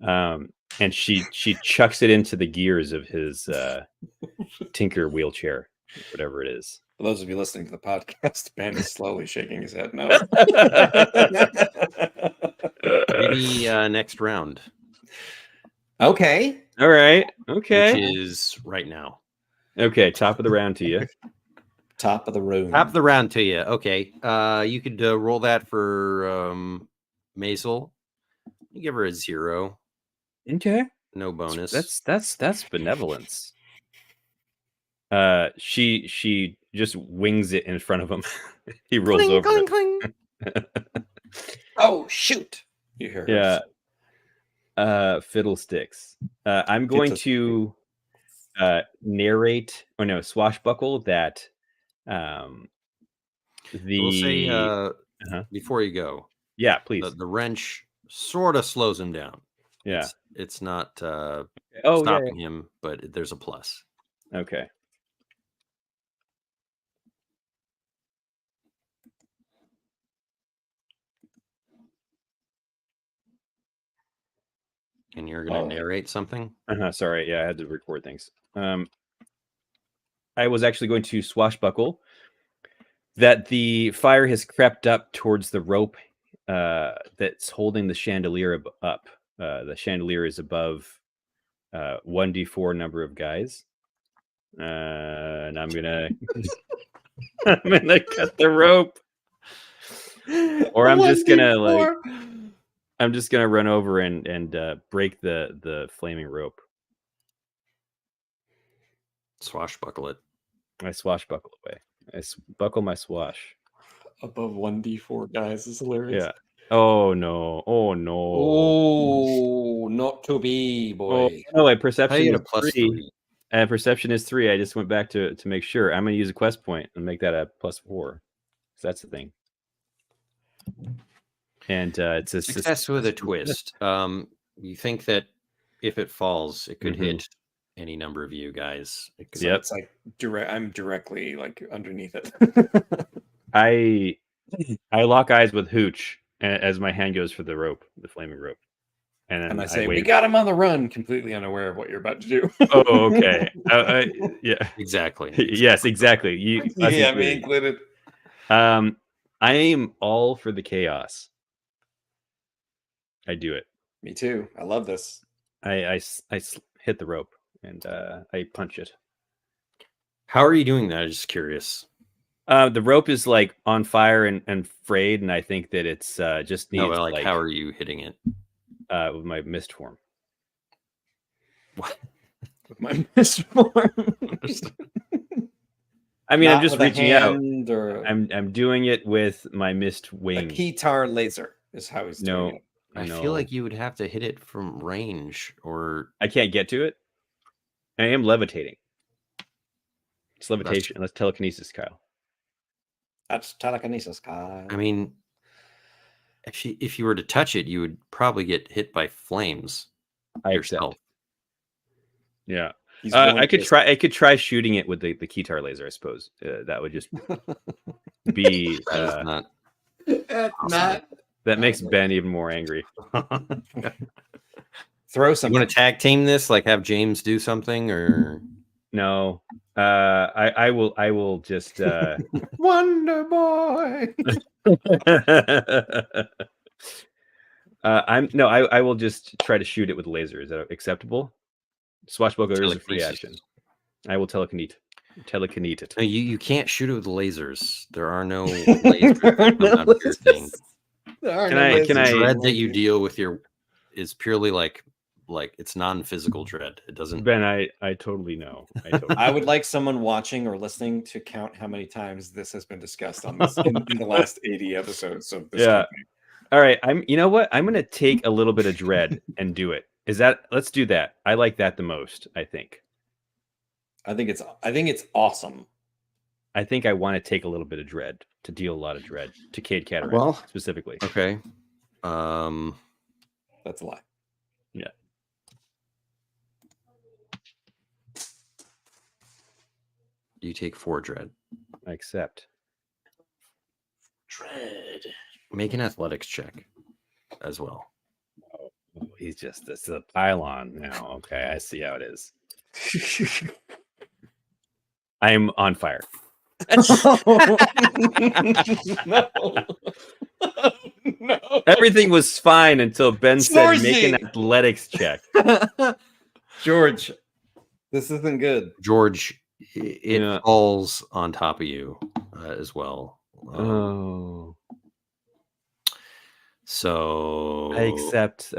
Speaker 3: And she chucks it into the gears of his Tinker wheelchair, whatever it is.
Speaker 2: For those of you listening to the podcast, Ben is slowly shaking his head. No.
Speaker 1: Maybe next round.
Speaker 2: Okay.
Speaker 3: All right. Okay.
Speaker 1: Which is right now.
Speaker 3: Okay. Top of the round to you.
Speaker 2: Top of the room.
Speaker 1: Top of the round to you. Okay. You could roll that for Maisel. You give her a 0.
Speaker 3: Okay.
Speaker 1: No bonus.
Speaker 3: That's benevolence. She just wings it in front of him. He rolls
Speaker 1: cling,
Speaker 3: over.
Speaker 1: Cling.
Speaker 2: Oh shoot! You hear?
Speaker 3: Yeah. Fiddlesticks. I'm going to narrate, or no, swashbuckle that.
Speaker 1: We'll say before you go.
Speaker 3: Yeah, please.
Speaker 1: The wrench sort of slows him down.
Speaker 3: Yeah.
Speaker 1: It's not
Speaker 3: stopping
Speaker 1: him, but there's a plus.
Speaker 3: Okay.
Speaker 1: And you're going to narrate something?
Speaker 3: Sorry. Yeah, I had to record things. I was actually going to swashbuckle that the fire has crept up towards the rope that's holding the chandelier up. The chandelier is above 1d4 number of guys. And I'm gonna cut the rope. Or I'm just gonna run over and break the flaming rope.
Speaker 1: Swashbuckle it.
Speaker 3: I swashbuckle away. I buckle my swash.
Speaker 2: Above 1d4 guys is hilarious.
Speaker 3: Yeah. Oh no. Oh no.
Speaker 2: Oh, not to be, boy.
Speaker 3: Oh, no, my perception
Speaker 1: How
Speaker 3: is
Speaker 1: a plus
Speaker 3: 3.
Speaker 1: 3.
Speaker 3: Perception is 3. I just went back to make sure. I'm going to use a quest point and make that a +4. So that's the thing. And it's a
Speaker 1: success with a twist. You think that if it falls, it could hit any number of you guys.
Speaker 2: So it's like I'm directly like underneath it.
Speaker 3: I lock eyes with Hooch as my hand goes for the rope, the flaming rope. And
Speaker 2: I say, we got him on the run, completely unaware of what you're about to do.
Speaker 3: Oh, okay. Yeah.
Speaker 1: Exactly.
Speaker 3: Yes, exactly.
Speaker 2: Yeah, me included.
Speaker 3: I am all for the chaos. I do it.
Speaker 2: Me too. I love this.
Speaker 3: I hit the rope and I punch it.
Speaker 1: How are you doing that? I'm just curious.
Speaker 3: The rope is like on fire and frayed, and I think that it's just needs.
Speaker 1: No, like how are you hitting it?
Speaker 3: With my mist form.
Speaker 1: What?
Speaker 2: With my mist form.
Speaker 3: I mean, I'm just reaching out.
Speaker 2: Or...
Speaker 3: I'm doing it with my mist wing.
Speaker 2: A keytar laser is how he's doing it.
Speaker 1: I feel like you would have to hit it from range, or
Speaker 3: I can't get to it. I am levitating. It's levitation. That's telekinesis, Kyle.
Speaker 2: That's telekinesis, Kyle.
Speaker 1: I mean, if you were to touch it, you would probably get hit by flames yourself.
Speaker 3: Yeah. I could try shooting it with the keytar laser, I suppose. That would just be that makes Ben even more angry.
Speaker 2: Throw something.
Speaker 1: You want to tag team this? Like have James do something, or
Speaker 3: no? I will just
Speaker 2: Wonder Boy.
Speaker 3: I will just try to shoot it with laser. Is that acceptable? Swashbuckler is a free action. I will telekinete it.
Speaker 1: No, you can't shoot it with lasers. There are no lasers.
Speaker 3: Can I
Speaker 1: dread that you deal with is purely like like it's non-physical dread. It doesn't.
Speaker 3: Ben, I totally know.
Speaker 2: I would like someone watching or listening to count how many times this has been discussed on this in the last 80 episodes of this company.
Speaker 3: All right. You know what? I'm gonna take a little bit of dread and do it. Let's do that. I like that the most, I think.
Speaker 2: I think it's awesome.
Speaker 3: I think I want to take a little bit of dread to deal a lot of dread to Cade Cataract specifically.
Speaker 1: Okay.
Speaker 2: That's a lie.
Speaker 3: Yeah.
Speaker 1: You take 4 dread.
Speaker 3: I accept.
Speaker 2: Dread.
Speaker 1: Make an athletics check as well.
Speaker 3: Oh, he's just this is a pylon now. Okay, I see how it is. I'm on fire.
Speaker 2: No. No.
Speaker 3: Everything was fine until Ben said make an athletics check.
Speaker 2: George, this isn't good.
Speaker 1: George, it falls on top of you as well. So
Speaker 3: I accept.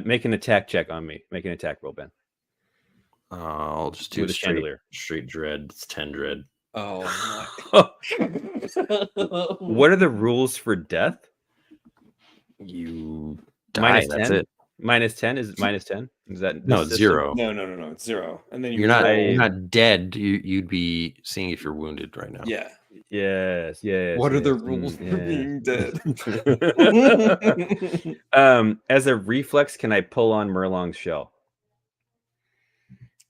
Speaker 3: Make an attack check on me. Make an attack roll, Ben.
Speaker 1: I'll just do
Speaker 3: With a chandelier.
Speaker 1: Straight dread. It's 10 dread.
Speaker 2: Oh my.
Speaker 3: What are the rules for death?
Speaker 1: You die.
Speaker 3: Minus
Speaker 1: That's
Speaker 3: 10?
Speaker 1: it.
Speaker 3: Minus 10 is minus 10. Is that
Speaker 1: No, it's 0.
Speaker 2: No, it's 0. And then
Speaker 1: You're not dead. You'd be seeing if you're wounded right now.
Speaker 2: Yeah.
Speaker 3: Yes.
Speaker 2: What are the rules for being dead?
Speaker 3: As a reflex, can I pull on Murlong's shell?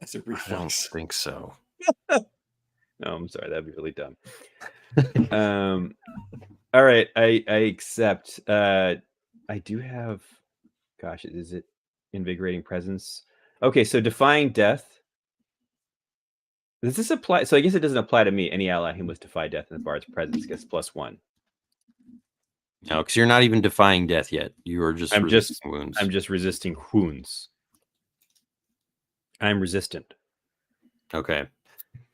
Speaker 2: As a
Speaker 1: I don't
Speaker 2: reflex.
Speaker 1: think so.
Speaker 3: No, I'm sorry. That'd be really dumb. All right. I accept. I do have. Gosh, is it invigorating presence? Okay, so defying death. Does this apply? So I guess it doesn't apply to me. Any ally who must defy death in the bard's presence gets +1.
Speaker 1: No, because you're not even defying death yet. You are just resisting wounds.
Speaker 3: I'm just resisting wounds. I'm resistant.
Speaker 1: Okay.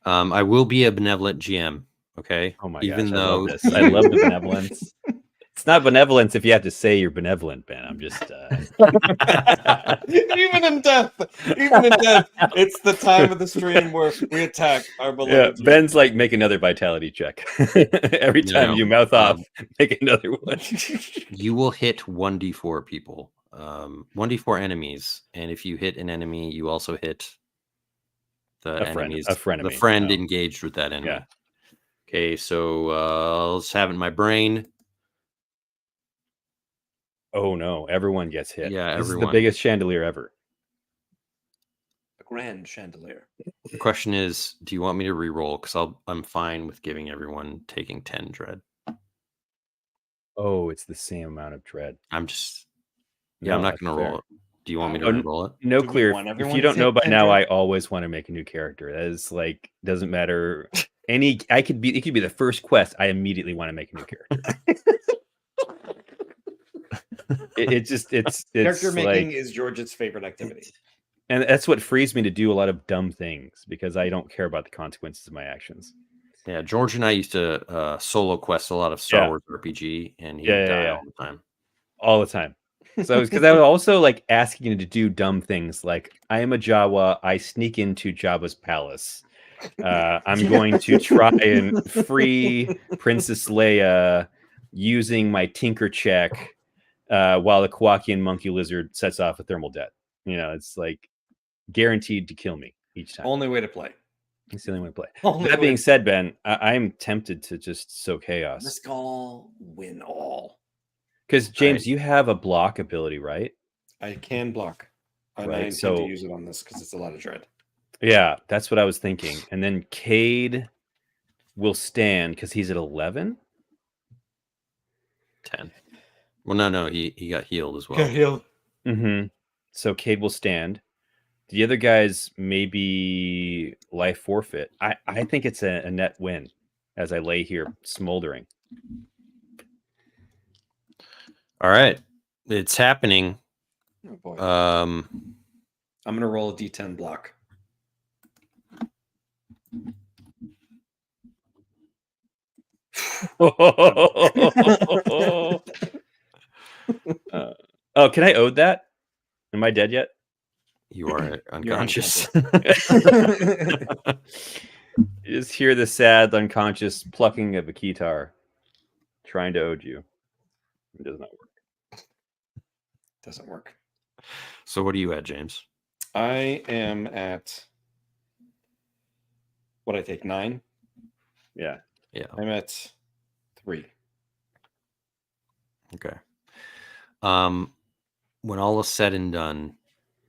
Speaker 1: I will be a benevolent GM. Okay.
Speaker 3: Oh my
Speaker 1: Even
Speaker 3: gosh,
Speaker 1: though
Speaker 3: I love this. I love the benevolence. It's not benevolence if you have to say you're benevolent, Ben. I'm just
Speaker 2: Even in death, it's the time of the stream where we attack our beloved.
Speaker 3: Ben's like, make another vitality check. Every time you mouth off, make another one.
Speaker 1: You will hit 1d4 people, 1d4 enemies, and if you hit an enemy, you also hit the friend engaged with that enemy.
Speaker 3: Yeah.
Speaker 1: Okay, so let's have it in my brain.
Speaker 3: Oh no, everyone gets hit.
Speaker 1: Yeah,
Speaker 3: this is the biggest chandelier ever.
Speaker 2: A grand chandelier.
Speaker 1: The question is, do you want me to re-roll? Because I'm fine with giving everyone taking 10 dread.
Speaker 3: Oh, it's the same amount of dread.
Speaker 1: I'm not going to roll it. Do you want me to re-roll it?
Speaker 3: No, clear. If you don't know by now, I always want to make a new character. That is like, doesn't matter. It could be the first quest. I immediately want to make a new character. It's
Speaker 2: character making is George's favorite activity,
Speaker 3: and that's what frees me to do a lot of dumb things because I don't care about the consequences of my actions.
Speaker 1: Yeah, George and I used to solo quest a lot of Star Wars RPG, and he would die all the time. So because I was also like asking him to do dumb things, like I am a Jawa, I sneak into Jabba's palace. I'm going to try and free Princess Leia using my Tinker check. While the Kowakian monkey lizard sets off a thermal jet. It's like guaranteed to kill me each time.
Speaker 2: Only way to play.
Speaker 3: It's the only way to play. That being said, Ben, I'm tempted to just sow chaos.
Speaker 2: Risk all, win all.
Speaker 3: Because James, you have a block ability, right?
Speaker 2: I can block. And I intend to use it on this because it's a lot of dread.
Speaker 3: Yeah, that's what I was thinking. And then Cade will stand because he's at 11?
Speaker 1: 10. Well, no, he got healed as well.
Speaker 2: Got healed.
Speaker 3: Mm-hmm. So Cade will stand. The other guys maybe life forfeit. I think it's a net win as I lay here smoldering.
Speaker 1: All right. It's happening.
Speaker 2: Oh boy.
Speaker 1: I'm
Speaker 2: going to roll a D10 block.
Speaker 3: Oh, can I ode that? Am I dead yet?
Speaker 1: You are unconscious.
Speaker 3: You just hear the sad, unconscious plucking of a guitar, trying to ode you. It does not work.
Speaker 2: Doesn't work.
Speaker 1: So what are you at, James?
Speaker 2: I am at what I take 9.
Speaker 3: Yeah.
Speaker 2: I'm at 3.
Speaker 1: Okay. When all is said and done,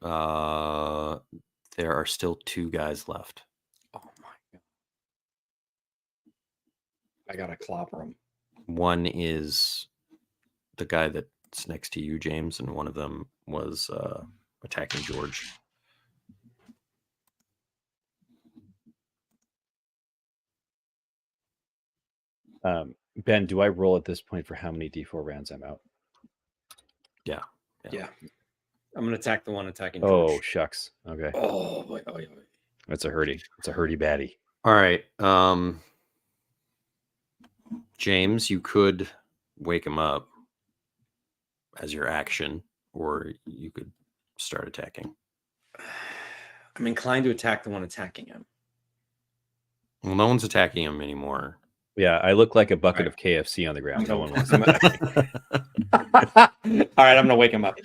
Speaker 1: there are still 2 guys left.
Speaker 2: Oh my god! I gotta clobber him.
Speaker 1: One is the guy that's next to you, James, and one of them was attacking George.
Speaker 3: Ben, do I roll at this point for how many D4 rounds I'm out?
Speaker 2: Yeah. I'm gonna attack the one attacking.
Speaker 3: Oh,
Speaker 2: George.
Speaker 3: shucks. Okay.
Speaker 2: Oh boy.
Speaker 3: That's a hurdy. It's a hurdy baddie.
Speaker 1: All right. James, you could wake him up as your action, or you could start attacking.
Speaker 2: I'm inclined to attack the one attacking him.
Speaker 1: Well, no one's attacking him anymore.
Speaker 3: Yeah, I look like a bucket of KFC on the ground. No one wants to.
Speaker 2: All right, I'm gonna wake him up.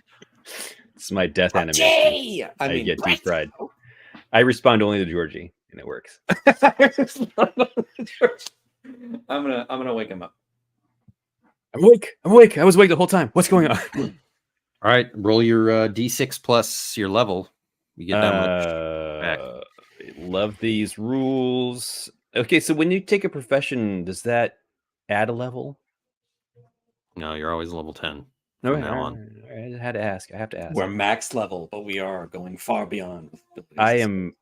Speaker 3: It's my death animation. I get deep fried. I respond only to Georgie, and it works.
Speaker 2: I'm gonna wake him up.
Speaker 3: I'm awake. I was awake the whole time. What's going on?
Speaker 1: All right, roll your D6 plus your level. You get that much back.
Speaker 3: Love these rules. Okay, so when you take a profession, does that add a level?
Speaker 1: No, you're always level 10
Speaker 3: No,
Speaker 1: from now on.
Speaker 3: I had to ask. I have to ask.
Speaker 2: We're max level, but we are going far beyond.
Speaker 3: I am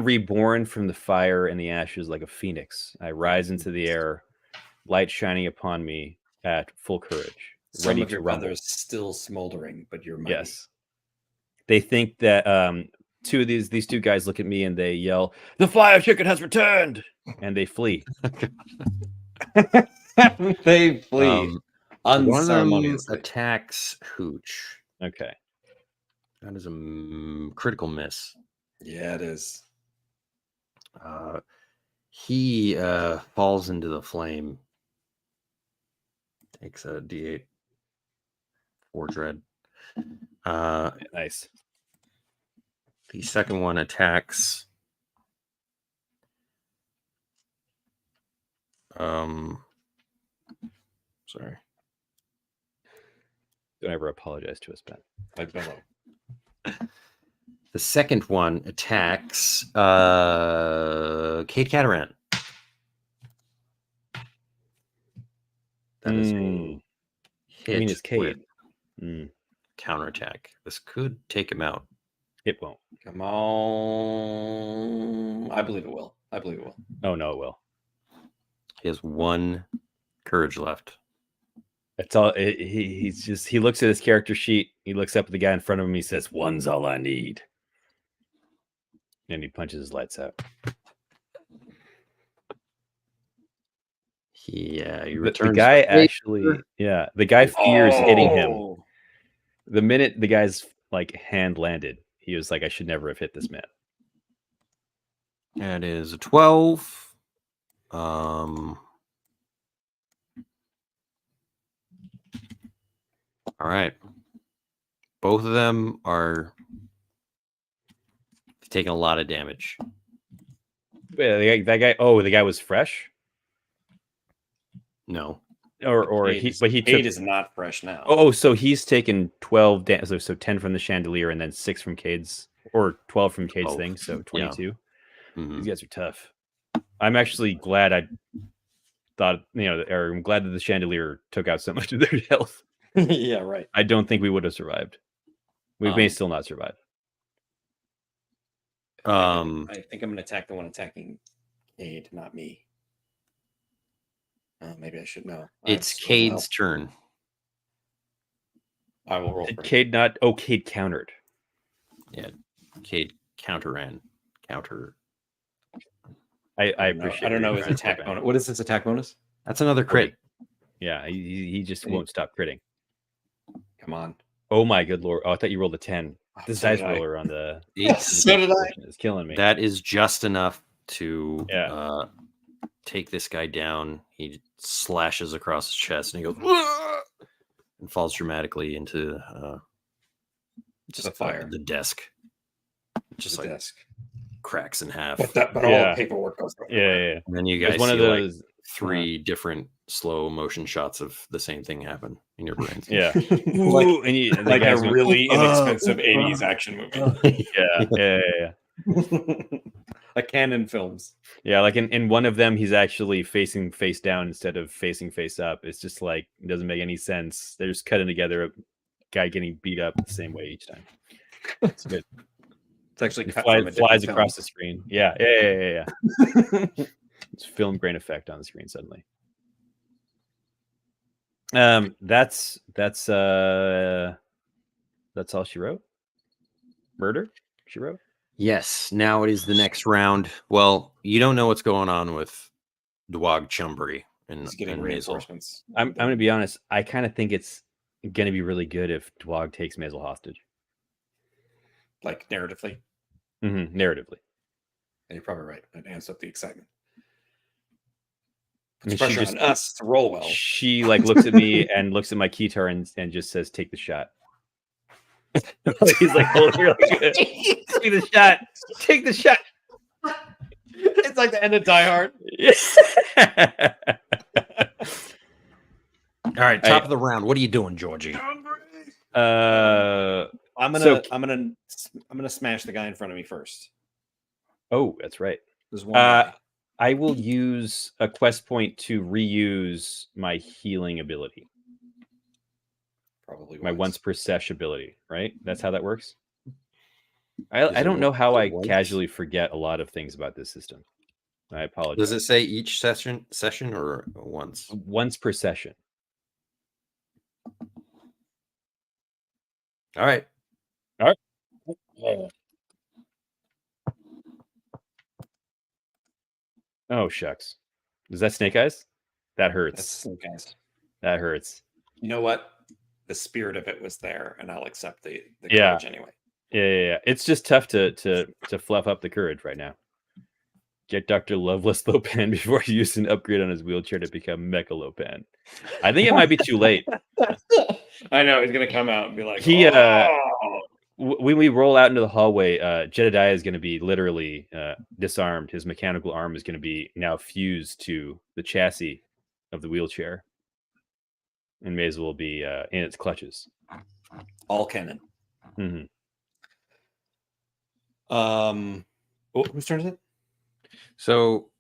Speaker 3: reborn from the fire and the ashes like a phoenix. I rise into the air, light shining upon me at full courage,
Speaker 2: Some of your brothers still smoldering, but you're mighty.
Speaker 3: Yes. They think that these 2 guys look at me and they yell, "The fire chicken has returned!" and they flee.
Speaker 2: They flee.
Speaker 1: One of them attacks Hooch.
Speaker 3: Okay.
Speaker 1: That is a critical miss.
Speaker 2: Yeah, it is.
Speaker 1: He falls into the flame. Takes a D8 for dread.
Speaker 3: Nice.
Speaker 1: The second one attacks. Sorry.
Speaker 3: Don't ever apologize to us, Ben.
Speaker 2: I bellow.
Speaker 1: The second one attacks Kate Cataran. That is a hit.
Speaker 3: I mean, it's Kate.
Speaker 1: Counterattack. This could take him out.
Speaker 3: It won't.
Speaker 2: Come on. I believe it will.
Speaker 3: Oh, no, it will.
Speaker 1: He has 1 courage left.
Speaker 3: That's all. He looks at his character sheet. He looks up at the guy in front of him. He says, "One's all I need." And he punches his lights out.
Speaker 1: He returns.
Speaker 3: The guy the guy fears hitting him. The minute the guy's hand landed, he was like, "I should never have hit this man."
Speaker 1: That is a 12. All right. Both of them are taking a lot of damage.
Speaker 3: Yeah, the guy was fresh.
Speaker 1: No.
Speaker 2: Kate is not fresh now.
Speaker 3: Oh, so he's taken 12 damage. So 10 from the chandelier and then 6 from Cade's, or 12 from Cade's thing. So 22. Yeah.
Speaker 1: Mm-hmm.
Speaker 3: These guys are tough. I'm actually glad I'm glad that the chandelier took out so much of their health.
Speaker 2: Yeah, right.
Speaker 3: I don't think we would have survived. We may still not survive.
Speaker 2: I think I'm going to attack the one attacking Cade, not me. Maybe I should know.
Speaker 1: It's Cade's turn.
Speaker 2: I will roll.
Speaker 3: Did Cade not? Oh, Cade countered.
Speaker 1: Yeah, Cade counter.
Speaker 3: I appreciate.
Speaker 2: I don't know his attack bonus. What is his attack bonus?
Speaker 1: That's another crit.
Speaker 3: Yeah, he just won't stop critting.
Speaker 2: Come on.
Speaker 3: Oh my good lord! Oh, I thought you rolled a 10. This dice roller on the
Speaker 2: so did I.
Speaker 3: is killing me.
Speaker 1: That is just enough to take this guy down. He slashes across his chest and he goes and falls dramatically into
Speaker 2: just the fire.
Speaker 1: The desk. Just
Speaker 2: the desk
Speaker 1: cracks in half.
Speaker 2: But all the paperwork goes over.
Speaker 3: Yeah.
Speaker 1: And then you guys
Speaker 3: one
Speaker 1: see
Speaker 3: of those
Speaker 1: 3 different slow motion shots of the same thing happen in your brains.
Speaker 3: Yeah.
Speaker 2: like a really inexpensive 80s action movie.
Speaker 3: Yeah.
Speaker 2: Like Canon films.
Speaker 3: Yeah, like in one of them, he's actually facing face down instead of facing face up. It's just like, it doesn't make any sense. They're just cutting together a guy getting beat up the same way each time. It's good.
Speaker 2: It's actually
Speaker 3: flies across the screen. Yeah. It's film grain effect on the screen suddenly. That's all she wrote. Murder, she wrote.
Speaker 1: Yes. Now it is the next round. Well, you don't know what's going on with Dwag Chumbry and
Speaker 2: reinforcements.
Speaker 3: I'm going to be honest. I kind of think it's going to be really good if Dwag takes Maisel hostage.
Speaker 2: Like narratively.
Speaker 3: Narratively.
Speaker 2: And you're probably right. It amps up the excitement.
Speaker 3: Puts
Speaker 2: pressure on us to roll well.
Speaker 3: She looks at me and looks at my keytar and just says, "Take the shot." He's like, "Hold really good. Take the shot. Take the shot."
Speaker 2: It's like the end of Die Hard.
Speaker 1: All right, top of the round. What are you doing, Georgie?
Speaker 2: I'm gonna smash the guy in front of me first.
Speaker 3: Oh, that's right.
Speaker 2: There's one.
Speaker 3: I will use a quest point to reuse my healing ability.
Speaker 2: Probably
Speaker 3: my once per sesh ability, right? That's how that works. I don't know how I casually forget a lot of things about this system. I apologize.
Speaker 1: Does it say each session or once?
Speaker 3: Once per session.
Speaker 1: All right.
Speaker 3: Oh, shucks. Is that Snake Eyes? That hurts.
Speaker 2: That's Snake Eyes.
Speaker 3: That hurts.
Speaker 2: You know what? The spirit of it was there, and I'll accept the courage anyway.
Speaker 3: Yeah. It's just tough to fluff up the courage right now. Get Dr. Loveless Lopan before he used an upgrade on his wheelchair to become Mecha Lopan. I think it might be too late.
Speaker 2: I know he's gonna come out and be like,
Speaker 3: when we roll out into the hallway, Jedediah is going to be literally disarmed. His mechanical arm is going to be now fused to the chassis of the wheelchair. And Maisel will be in its clutches.
Speaker 2: All cannon. Whose turn is it?
Speaker 1: So,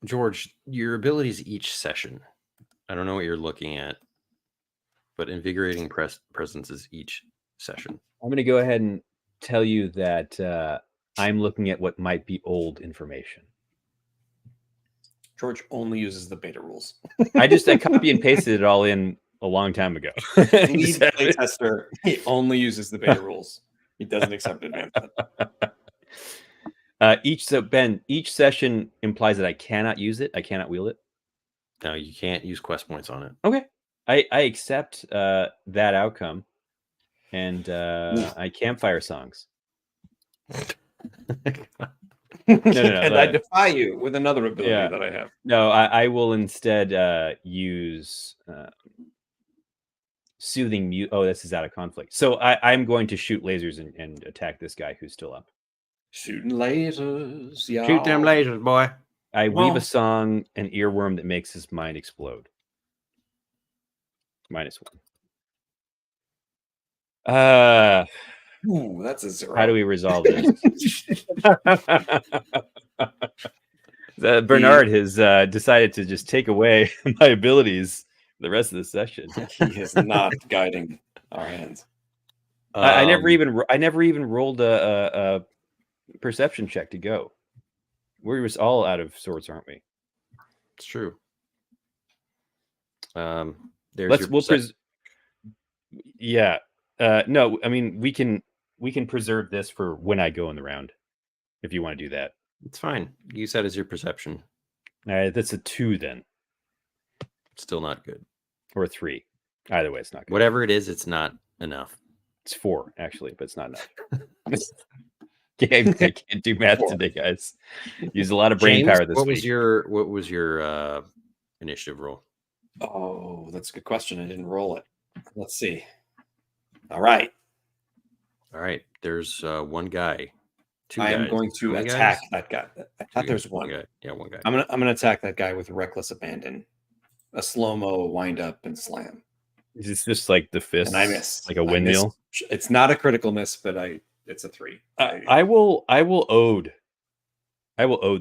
Speaker 1: George, your abilities each session. I don't know what you're looking at, but invigorating presence is each session.
Speaker 3: I'm going to go ahead and tell you that I'm looking at what might be old information.
Speaker 2: George only uses the beta rules.
Speaker 3: I copy and pasted it all in a long time ago.
Speaker 2: Lead playtester, he only uses the beta rules. He doesn't accept advancement.
Speaker 3: Each session implies that I cannot use it. I cannot wield it.
Speaker 1: No, you can't use quest points on it.
Speaker 3: Okay. I accept that outcome. And I campfire songs. No,
Speaker 2: and I defy you with another ability that I have.
Speaker 3: No, I will instead use soothing mute. Oh, this is out of conflict. So I'm going to shoot lasers and attack this guy who's still up.
Speaker 2: Shooting lasers, yeah.
Speaker 1: Shoot them lasers, boy.
Speaker 3: I weave a song, an earworm that makes his mind explode. -1.
Speaker 2: Ooh, that's a 0.
Speaker 3: How do we resolve this? Bernard has decided to just take away my abilities the rest of the session.
Speaker 2: He is not guiding our hands.
Speaker 3: I never even rolled a perception check to go. We're just all out of sorts, aren't we?
Speaker 1: It's true.
Speaker 3: No, I mean we can preserve this for when I go in the round, if you want to do that.
Speaker 1: It's fine. Use that as your perception.
Speaker 3: That's a 2 then.
Speaker 1: Still not good.
Speaker 3: Or a 3. Either way, it's not good.
Speaker 1: Whatever it is, it's not enough.
Speaker 3: It's 4 actually, but it's not enough. I can't do math today, guys. Use a lot of brain power this week.
Speaker 1: What was your initiative roll?
Speaker 2: Oh, that's a good question. I didn't roll it. Let's see. All right.
Speaker 1: There's one guy.
Speaker 2: I am going to attack that guy. I thought there's one.
Speaker 1: Guy. Yeah, one guy.
Speaker 2: I'm gonna attack that guy with reckless abandon. A slow-mo wind up and slam.
Speaker 3: Is this just like the fist?
Speaker 2: And I miss.
Speaker 3: Like a windmill?
Speaker 2: It's not a critical miss, but it's a 3.
Speaker 3: I will ode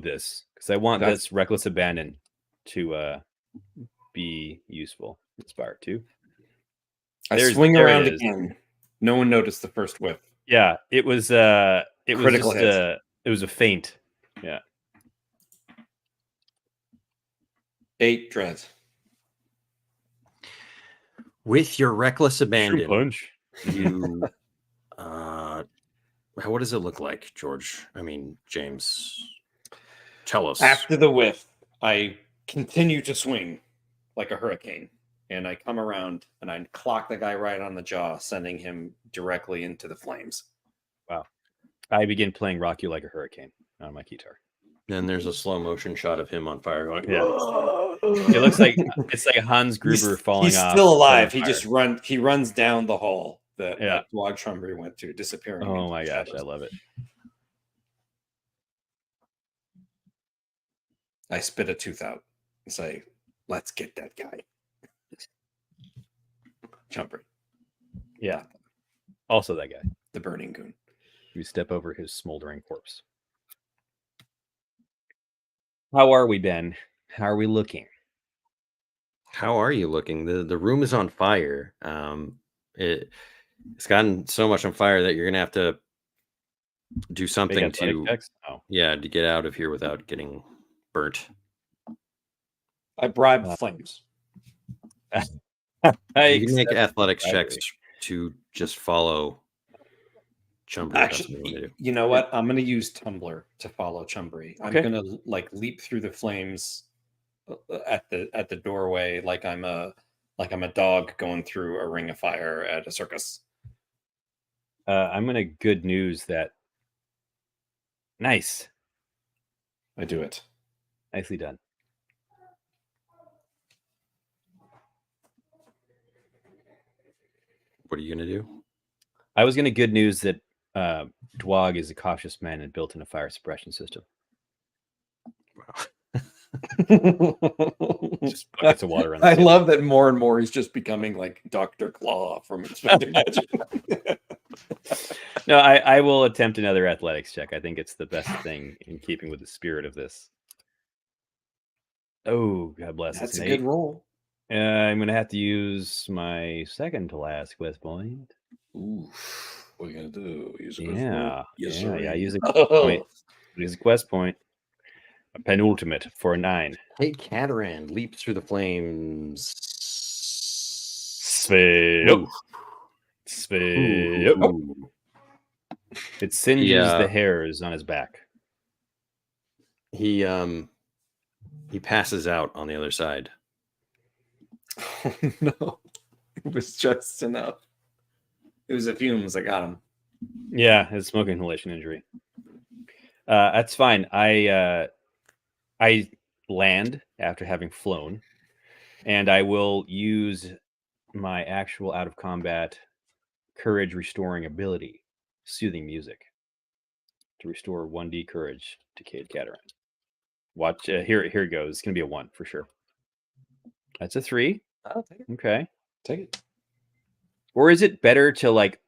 Speaker 3: this because I want this reckless abandon to be useful. Inspire 2.
Speaker 2: I swing around again. No one noticed the first whiff.
Speaker 3: Yeah, it was
Speaker 2: critical hit.
Speaker 3: It was a feint. Yeah.
Speaker 2: 8 dread.
Speaker 1: With your reckless abandon,
Speaker 3: True punch.
Speaker 1: You what does it look like, George? I mean, James, tell us.
Speaker 2: After the whiff, I continue to swing like a hurricane, and I come around and I clock the guy right on the jaw, sending him directly into the flames.
Speaker 3: Wow. I begin playing Rock You Like a Hurricane on my guitar.
Speaker 1: Then there's a slow motion shot of him on fire going.
Speaker 3: Yeah. It looks like it's like Hans Gruber falling off.
Speaker 2: He's still alive. He runs down the hall that Dwag Chumbry went to, disappearing.
Speaker 3: Oh my gosh, I love it.
Speaker 2: I spit a tooth out and say, "Let's get that guy." Chumbry.
Speaker 3: Yeah. Also that guy.
Speaker 2: The burning goon.
Speaker 3: You step over his smoldering corpse. How are we, Ben? How are we looking?
Speaker 1: How are you looking? The room is on fire. It's gotten so much on fire that you're gonna have to do something to to get out of here without getting burnt.
Speaker 2: I bribe the flames.
Speaker 1: You can make athletics checks to just follow Chumbry.
Speaker 2: Actually, you know what? I'm going to use Tumbler to follow Chumbry. I'm going to leap through the flames at the doorway like I'm a dog going through a ring of fire at a circus.
Speaker 3: I'm going to good news that. Nice.
Speaker 2: I do it.
Speaker 3: Nicely done.
Speaker 1: What are you going to do?
Speaker 3: I was going to good news that Dwag is a cautious man and built in a fire suppression system.
Speaker 1: Wow.
Speaker 3: Just buckets of water on the
Speaker 2: I
Speaker 3: table.
Speaker 2: love that more and more he's just becoming like Dr. Claw from Inspector Gadget.
Speaker 3: No, I will attempt another athletics check. I think it's the best thing in keeping with the spirit of this. Oh, God bless.
Speaker 2: That's a good roll.
Speaker 3: I'm going to have to use my second to last quest point.
Speaker 2: Ooh, what are you going to do? Use a quest
Speaker 3: point?
Speaker 2: Yes,
Speaker 3: use a quest point. Use a quest point. A penultimate for a 9.
Speaker 1: Hey, Cataran, leap through the flames.
Speaker 3: It singes the hairs on his back.
Speaker 1: He passes out on the other side.
Speaker 2: Oh, no, it was just enough. It was the fumes that got him.
Speaker 3: Yeah, it's smoke inhalation injury. That's fine. I land after having flown, and I will use my actual out of combat courage restoring ability, soothing music, to restore 1d courage to Cade Cataran. Watch here it goes. It's gonna be a 1 for sure. That's a 3.
Speaker 2: I'll take it.
Speaker 3: Okay.
Speaker 2: Take it.
Speaker 3: Or is it better to like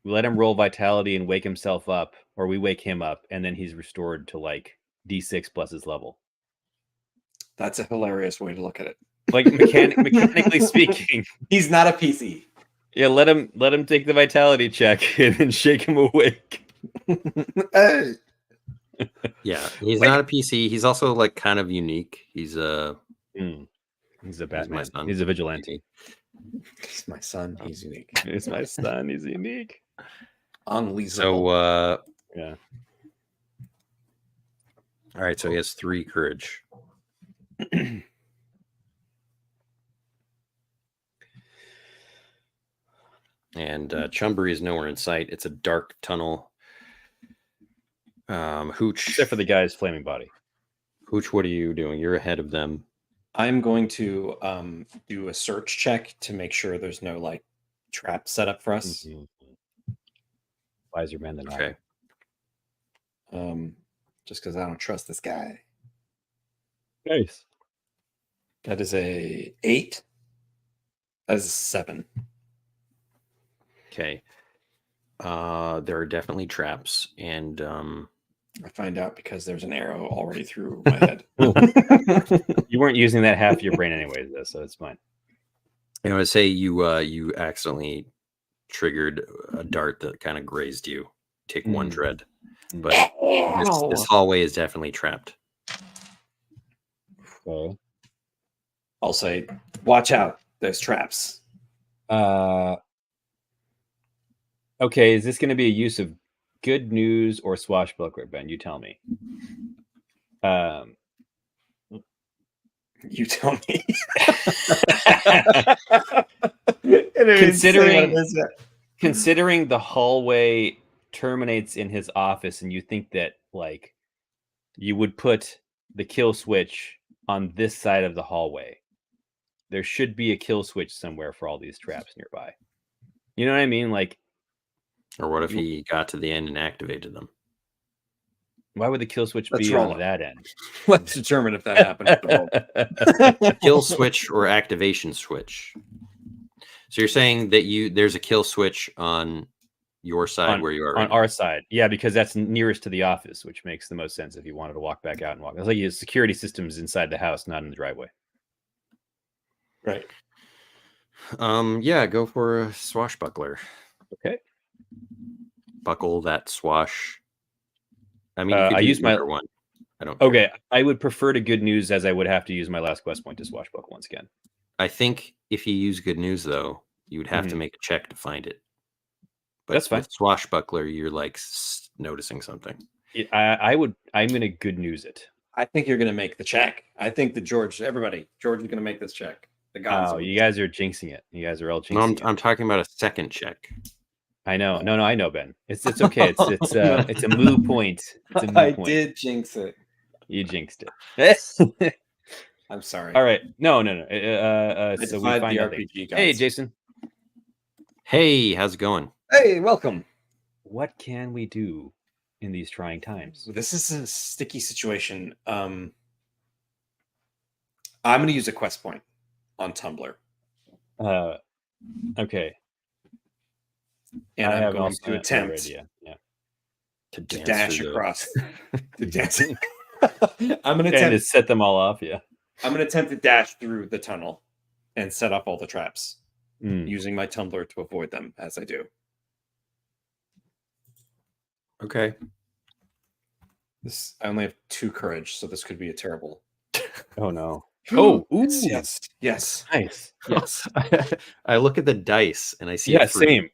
Speaker 3: let him roll vitality and wake himself up, or we wake him up and then he's restored to like D6 plus his level?
Speaker 2: That's a hilarious way to look at it.
Speaker 3: Like mechanically speaking,
Speaker 2: he's not a PC.
Speaker 3: Yeah, let him take the vitality check and then shake him awake.
Speaker 2: Hey.
Speaker 1: Yeah, he's not a PC. He's also like kind of unique. He's a
Speaker 3: he's a Batman. He's a vigilante.
Speaker 2: He's my son. He's unique.
Speaker 3: He's my son. He's unique.
Speaker 2: Unleasable.
Speaker 1: So
Speaker 3: yeah.
Speaker 1: All right, so he has 3 courage. And Chumbry is nowhere in sight. It's a dark tunnel. Hooch,
Speaker 3: except for the guy's flaming body.
Speaker 1: Hooch, what are you doing? You're ahead of them.
Speaker 2: I'm going to do a search check to make sure there's no like trap set up for us.
Speaker 3: Wiser man than
Speaker 1: Okay.
Speaker 2: Just because I don't trust this guy.
Speaker 3: Nice.
Speaker 2: That is a 8. That is a 7.
Speaker 1: Okay. There are definitely traps, and
Speaker 2: I find out because there's an arrow already through my head.
Speaker 3: You weren't using that half of your brain anyways, though, so it's fine.
Speaker 1: I would say you accidentally triggered a dart that kind of grazed you. Take 1 dread, but this hallway is definitely trapped.
Speaker 3: Okay.
Speaker 2: I'll say, watch out, there's traps.
Speaker 3: Okay, is this going to be a use of good news or swashbuckler, Ben? You tell me.
Speaker 2: You tell me.
Speaker 3: Considering the hallway terminates in his office, and you think that like you would put the kill switch on this side of the hallway, there should be a kill switch somewhere for all these traps nearby. You know what I mean? Like,
Speaker 1: or what if he got to the end and activated them?
Speaker 3: Why would the kill switch be on that end?
Speaker 2: Let's determine if that happened.
Speaker 1: Kill switch or activation switch. So you're saying that there's a kill switch on your side where you are
Speaker 3: on our side, yeah, because that's nearest to the office, which makes the most sense if you wanted to walk back out and walk. It's like your security systems inside the house, not in the driveway.
Speaker 2: Right.
Speaker 1: Yeah, go for a swashbuckler.
Speaker 3: Okay.
Speaker 1: Buckle that swash. I mean,
Speaker 3: I use my
Speaker 1: one. I don't.
Speaker 3: Okay, I would prefer to good news, as I would have to use my last quest point to swashbuckle once again.
Speaker 1: I think if you use good news, though, you would have to make a check to find it. But
Speaker 3: that's fine.
Speaker 1: With swashbuckler, you're like noticing something.
Speaker 3: I'm gonna good news it.
Speaker 2: I think you're gonna make the check. I think that George is gonna make this check.
Speaker 3: Oh, you guys are jinxing it. You guys are all jinxing
Speaker 1: it. I'm talking about a second check.
Speaker 3: I know. No, I know, Ben. It's okay. It's a moo point. It's a moo point.
Speaker 2: Did jinx it.
Speaker 3: You jinxed it.
Speaker 2: I'm sorry.
Speaker 3: All right. No.
Speaker 2: So we find the RPG guys.
Speaker 3: Hey, Jason.
Speaker 1: Hey, how's it going?
Speaker 2: Hey, welcome.
Speaker 3: What can we do in these trying times?
Speaker 2: This is a sticky situation. I'm going to use a quest point on Tumblr.
Speaker 3: Okay.
Speaker 2: And I'm going to attempt to dash across. To dance. I'm going to attempt
Speaker 3: to set them all off. Yeah.
Speaker 2: I'm going to attempt to dash through the tunnel and set up all the traps using my tumbler to avoid them as I do.
Speaker 1: Okay.
Speaker 2: I only have 2 courage, so this could be a terrible.
Speaker 3: Oh no. Oh, ooh.
Speaker 2: Yes.
Speaker 3: Nice.
Speaker 1: Yes. I look at the dice and I see.
Speaker 3: Yeah, same.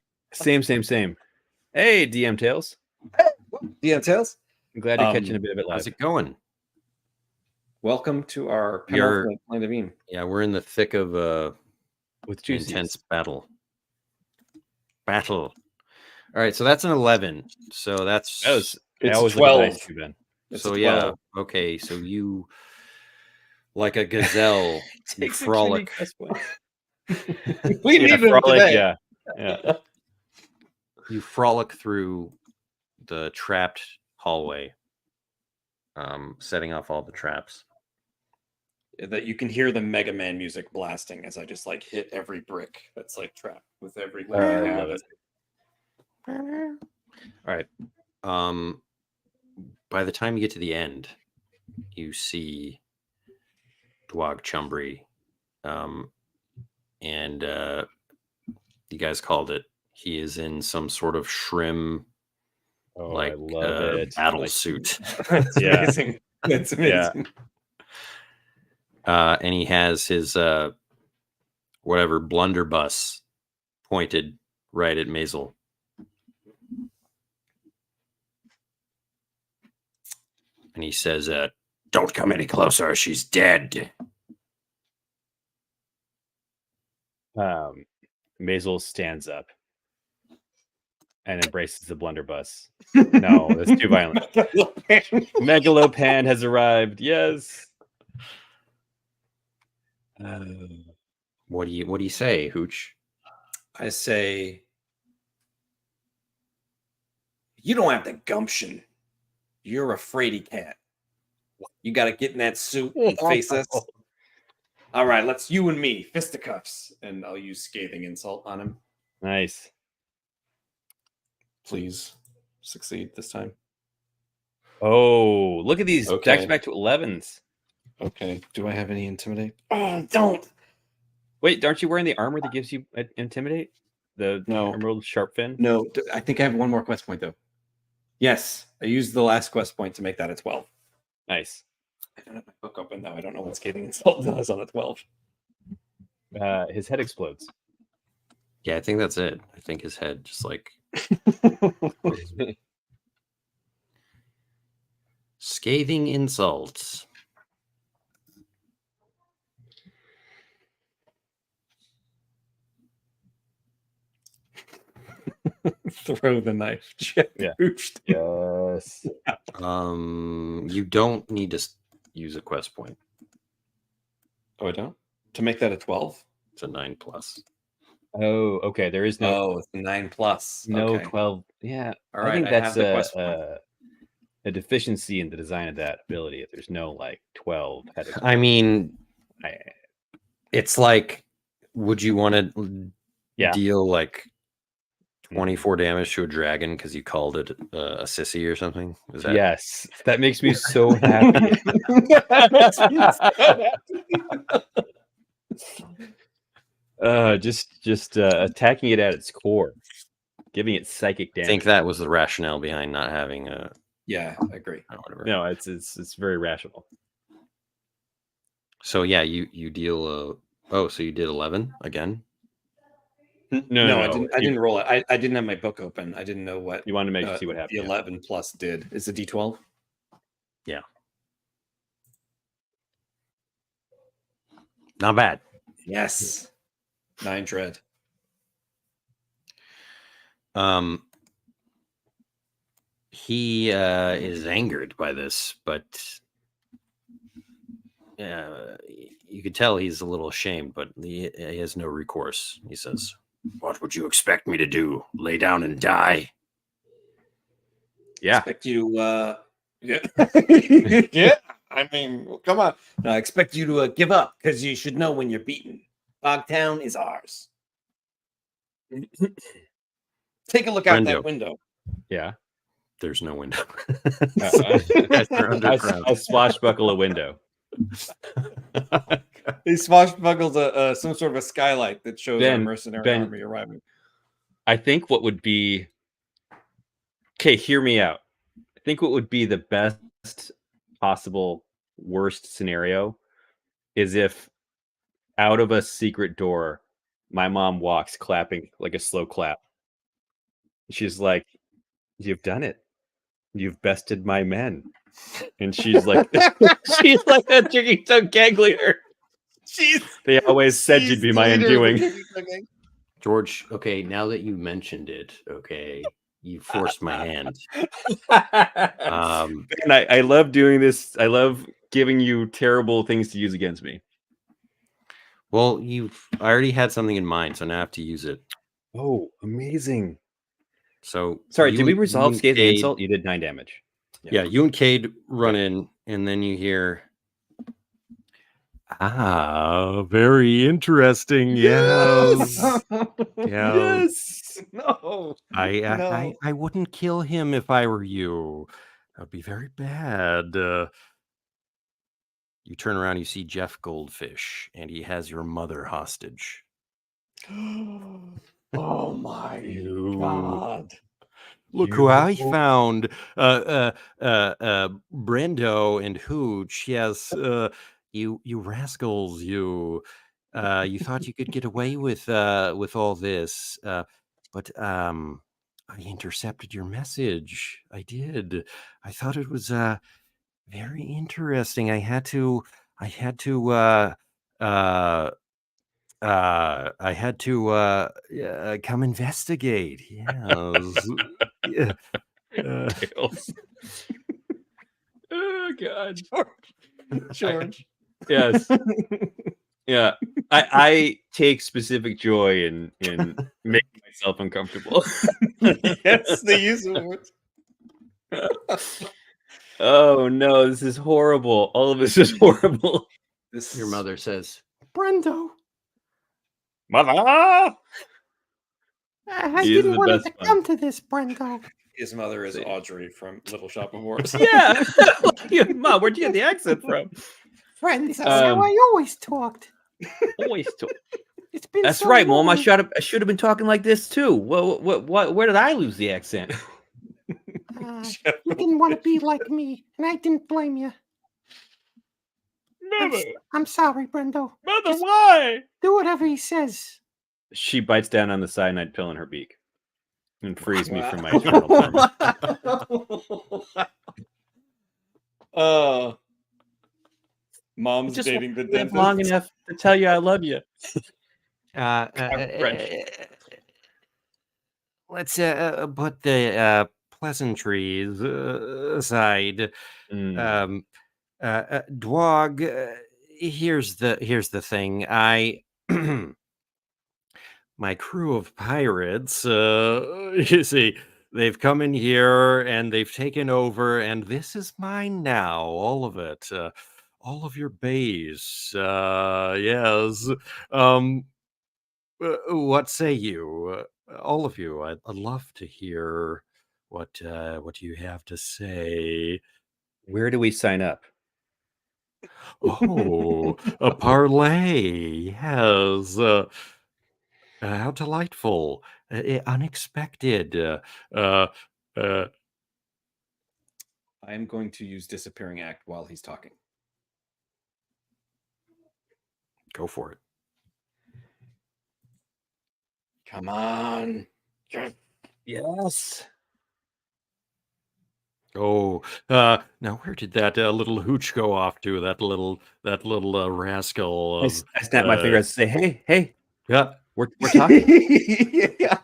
Speaker 3: Hey, DM Tails.
Speaker 2: Hey, DM Tails.
Speaker 3: I'm glad you're catching a bit of it live.
Speaker 1: How's it going?
Speaker 2: Welcome to our penultimate Plane of Eden.
Speaker 1: Yeah, we're in the thick of
Speaker 3: with
Speaker 1: intense battle. All right, so that's an 11. So it's
Speaker 2: 12.
Speaker 1: So yeah, okay. So you, like a gazelle, you frolic.
Speaker 2: We need them today.
Speaker 3: Yeah.
Speaker 1: You frolic through the trapped hallway, setting off all the traps.
Speaker 2: That you can hear the Mega Man music blasting as I just like hit every brick that's like trapped with every.
Speaker 3: I love it.
Speaker 1: All right. By the time you get to the end, you see Dwag Chumbry, and you guys called it. He is in some sort of shrimp, battle suit.
Speaker 2: That's amazing. That's amazing.
Speaker 1: And he has his blunderbuss pointed right at Maisel. And he says, "Don't come any closer. She's dead."
Speaker 3: Maisel stands up and embraces the blunderbuss. No, that's too violent. Megalopan has arrived. Yes.
Speaker 1: What do you say, Hooch?
Speaker 2: I say, you don't have the gumption. You're a fraidy cat. You got to get in that suit and face us. All right, let's you and me, fisticuffs. And I'll use scathing insult on him.
Speaker 3: Nice.
Speaker 2: Please succeed this time.
Speaker 3: Oh, look at these
Speaker 2: Okay.
Speaker 3: back to 11s.
Speaker 2: Okay. Do I have any intimidate? Oh, don't.
Speaker 3: Wait, aren't you wearing the armor that gives you intimidate? The
Speaker 2: No.
Speaker 3: emerald sharp fin?
Speaker 2: No, I think I have one more quest point, though. Yes, I used the last quest point to make that a 12.
Speaker 3: Nice.
Speaker 2: I don't have my book open, though. I don't know what scathing insult does on a 12.
Speaker 3: His head explodes.
Speaker 1: Yeah, I think that's it. I think his head just like scathing insults.
Speaker 2: Throw the knife. Check.
Speaker 3: Yeah. Yes.
Speaker 1: You don't need to use a quest point.
Speaker 2: Oh, I don't? To make that a 12?
Speaker 1: It's a 9+.
Speaker 3: Oh, okay. There is no.
Speaker 2: Oh, it's a 9+.
Speaker 3: No
Speaker 2: Okay.
Speaker 3: 12. Yeah.
Speaker 2: All
Speaker 3: I think
Speaker 2: right, I
Speaker 3: that's
Speaker 2: have the quest point.
Speaker 3: a deficiency in the design of that ability. If there's no like 12 head explodes.
Speaker 1: I mean, it's like, would you want to deal like 24 damage to a dragon because you called it a sissy or something? Is that...
Speaker 3: Yes, that makes me so happy. Just attacking it at its core, giving it psychic damage.
Speaker 1: I think that was the rationale behind not having a.
Speaker 2: Yeah, I agree.
Speaker 1: Whatever.
Speaker 3: No, it's very rational.
Speaker 1: So yeah, you deal. Oh, so you did 11 again?
Speaker 3: No,
Speaker 2: I didn't roll it. I didn't have my book open. I didn't know what
Speaker 3: you wanted to see what happened.
Speaker 2: The 11 plus did. Is it D12?
Speaker 1: Yeah. Not bad.
Speaker 2: Yes. 9 dread.
Speaker 1: He is angered by this, but you could tell he's a little ashamed, but he has no recourse. He says, "What would you expect me to do? Lay down and die?"
Speaker 3: Yeah.
Speaker 2: Expect you yeah. Yeah. I mean, come on. No, I expect you to give up because you should know when you're beaten. Bogtown is ours. Take a look out that window.
Speaker 3: Yeah.
Speaker 1: There's no window.
Speaker 3: I swashbuckle a window.
Speaker 2: He swashbuckles some sort of a skylight that shows our mercenary army arriving.
Speaker 3: I think what would be... Okay, hear me out. I think what would be the best possible worst scenario is if out of a secret door my mom walks clapping like a slow clap. She's like, "You've done it. You've bested my men." And she's like she's like a chicken tongue ganglier. They always said you'd be my undoing.
Speaker 1: George, okay, now that you mentioned it, okay, you forced my hand.
Speaker 3: And I love doing this. I love giving you terrible things to use against me.
Speaker 1: Well, I already had something in mind, so now I have to use it.
Speaker 3: Oh, amazing.
Speaker 1: So
Speaker 3: sorry, did we resolve scathing insult? You did 9 damage.
Speaker 1: Yeah, you and Cade run in, and then you hear, very interesting. Yes.
Speaker 3: Yes.
Speaker 2: No.
Speaker 1: I wouldn't kill him if I were you. That would be very bad. You turn around, you see Jeff Goldfish, and he has your mother hostage.
Speaker 2: Oh my God.
Speaker 1: Look who I found. Brendo and Hooch. Yes, you rascals, you thought you could get away with all this. But I intercepted your message. I did. I thought it was very interesting. I had to I had to come investigate. Yes. Yeah.
Speaker 3: Oh God,
Speaker 2: George.
Speaker 3: Yes. Yeah. I take specific joy in making myself uncomfortable.
Speaker 2: Yes, the use of words.
Speaker 3: Oh no, this is horrible. All of this is horrible.
Speaker 1: Your mother says, Brendo.
Speaker 3: Mother!
Speaker 1: I didn't want to come to this, Brendo.
Speaker 2: His mother is Audrey from Little Shop of Horrors.
Speaker 3: Yeah. Mom, where'd you get the accent from?
Speaker 1: Friends, that's how I always talked.
Speaker 3: Always talk.
Speaker 1: It's been
Speaker 3: That's
Speaker 1: so
Speaker 3: right,
Speaker 1: long.
Speaker 3: Mom. I should have been talking like this too. Where did I lose the accent?
Speaker 1: You didn't want to be like me, and I didn't blame you. I'm sorry, Brendo.
Speaker 3: Mother, why?
Speaker 1: Do whatever he says. She bites down on the cyanide pill in her beak and frees me from my eternal torment.
Speaker 2: Mom's
Speaker 3: Just
Speaker 2: dating the
Speaker 3: live
Speaker 2: dentist.
Speaker 3: long enough to tell you I love you.
Speaker 1: Let's put the pleasantries aside. Dwog, here's the thing. My crew of pirates, you see, they've come in here and they've taken over, and this is mine now, all of it, all of your bays. Yes. What say you, all of you? I'd love to hear what you have to say.
Speaker 3: Where do we sign up?
Speaker 1: Oh, a parlay. Yes. How delightful. Unexpected.
Speaker 2: I am going to use Disappearing Act while he's talking.
Speaker 1: Go for it.
Speaker 2: Come on.
Speaker 3: Yes.
Speaker 1: Oh, now where did that little hooch go off to? That little rascal.
Speaker 3: I snap my fingers and say, "Hey,
Speaker 1: yeah,
Speaker 3: we're talking."
Speaker 2: Yeah.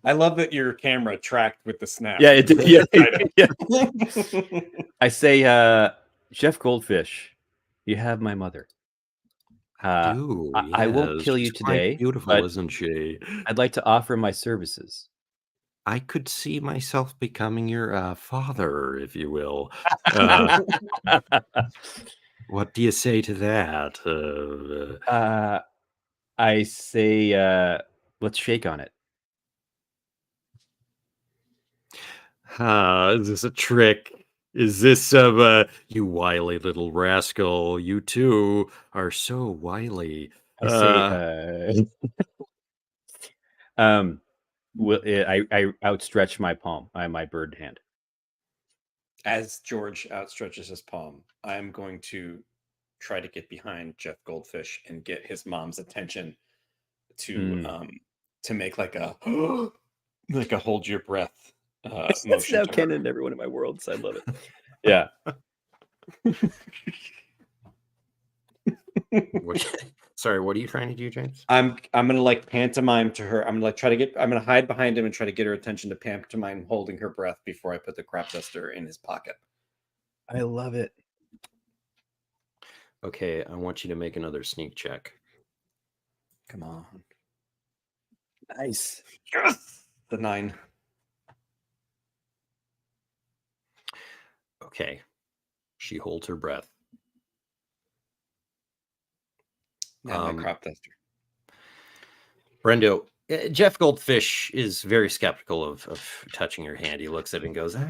Speaker 2: I love that your camera tracked with the snap.
Speaker 3: Yeah, it did. Yeah. I say, Jeff Goldfish, you have my mother. I won't kill you today.
Speaker 1: Beautiful, isn't she?
Speaker 3: I'd like to offer my services.
Speaker 1: I could see myself becoming your father, if you will. What do you say to that?
Speaker 3: I say, let's shake on it.
Speaker 1: Is this a trick? Is this you wily little rascal? You two are so wily.
Speaker 3: I say, I outstretch my palm, my bird hand.
Speaker 2: As George outstretches his palm, I am going to try to get behind Jeff Goldfish and get his mom's attention to make like a hold your breath.
Speaker 3: That's now canon in every one of my worlds. I love it. Yeah.
Speaker 1: Sorry, what are you trying to do, James?
Speaker 2: I'm gonna like pantomime to her. I'm gonna hide behind him and try to get her attention to pantomime holding her breath before I put the crop duster in his pocket.
Speaker 3: I love it.
Speaker 1: Okay, I want you to make another sneak check.
Speaker 2: Come on.
Speaker 3: Nice.
Speaker 2: Yes! The 9.
Speaker 1: Okay. She holds her breath.
Speaker 2: Now my crop duster.
Speaker 1: Brendo, Jeff Goldfish is very skeptical of touching your hand. He looks at it and goes,
Speaker 3: Do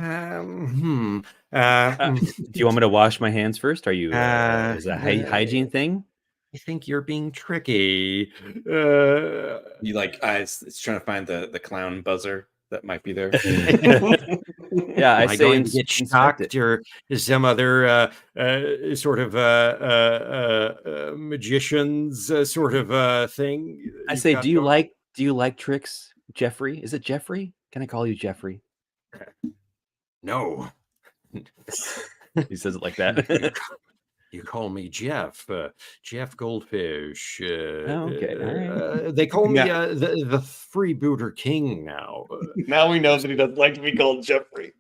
Speaker 3: you want me to wash my hands first? Are you is a hygiene thing?
Speaker 1: I think you're being tricky.
Speaker 2: You like it's trying to find the clown buzzer that might be there.
Speaker 3: Yeah, I
Speaker 1: Am I
Speaker 3: say
Speaker 1: going to get shocked, or is some other sort of magician's sort of thing?
Speaker 3: I say, do you like tricks, Jeffrey? Is it Jeffrey? Can I call you Jeffrey?
Speaker 1: No.
Speaker 3: He says it like that.
Speaker 1: You call me Jeff, Jeff Goldfish.
Speaker 3: Okay, all right.
Speaker 1: They call me the Freebooter King now.
Speaker 2: Now we know that he doesn't like to be called Jeffrey.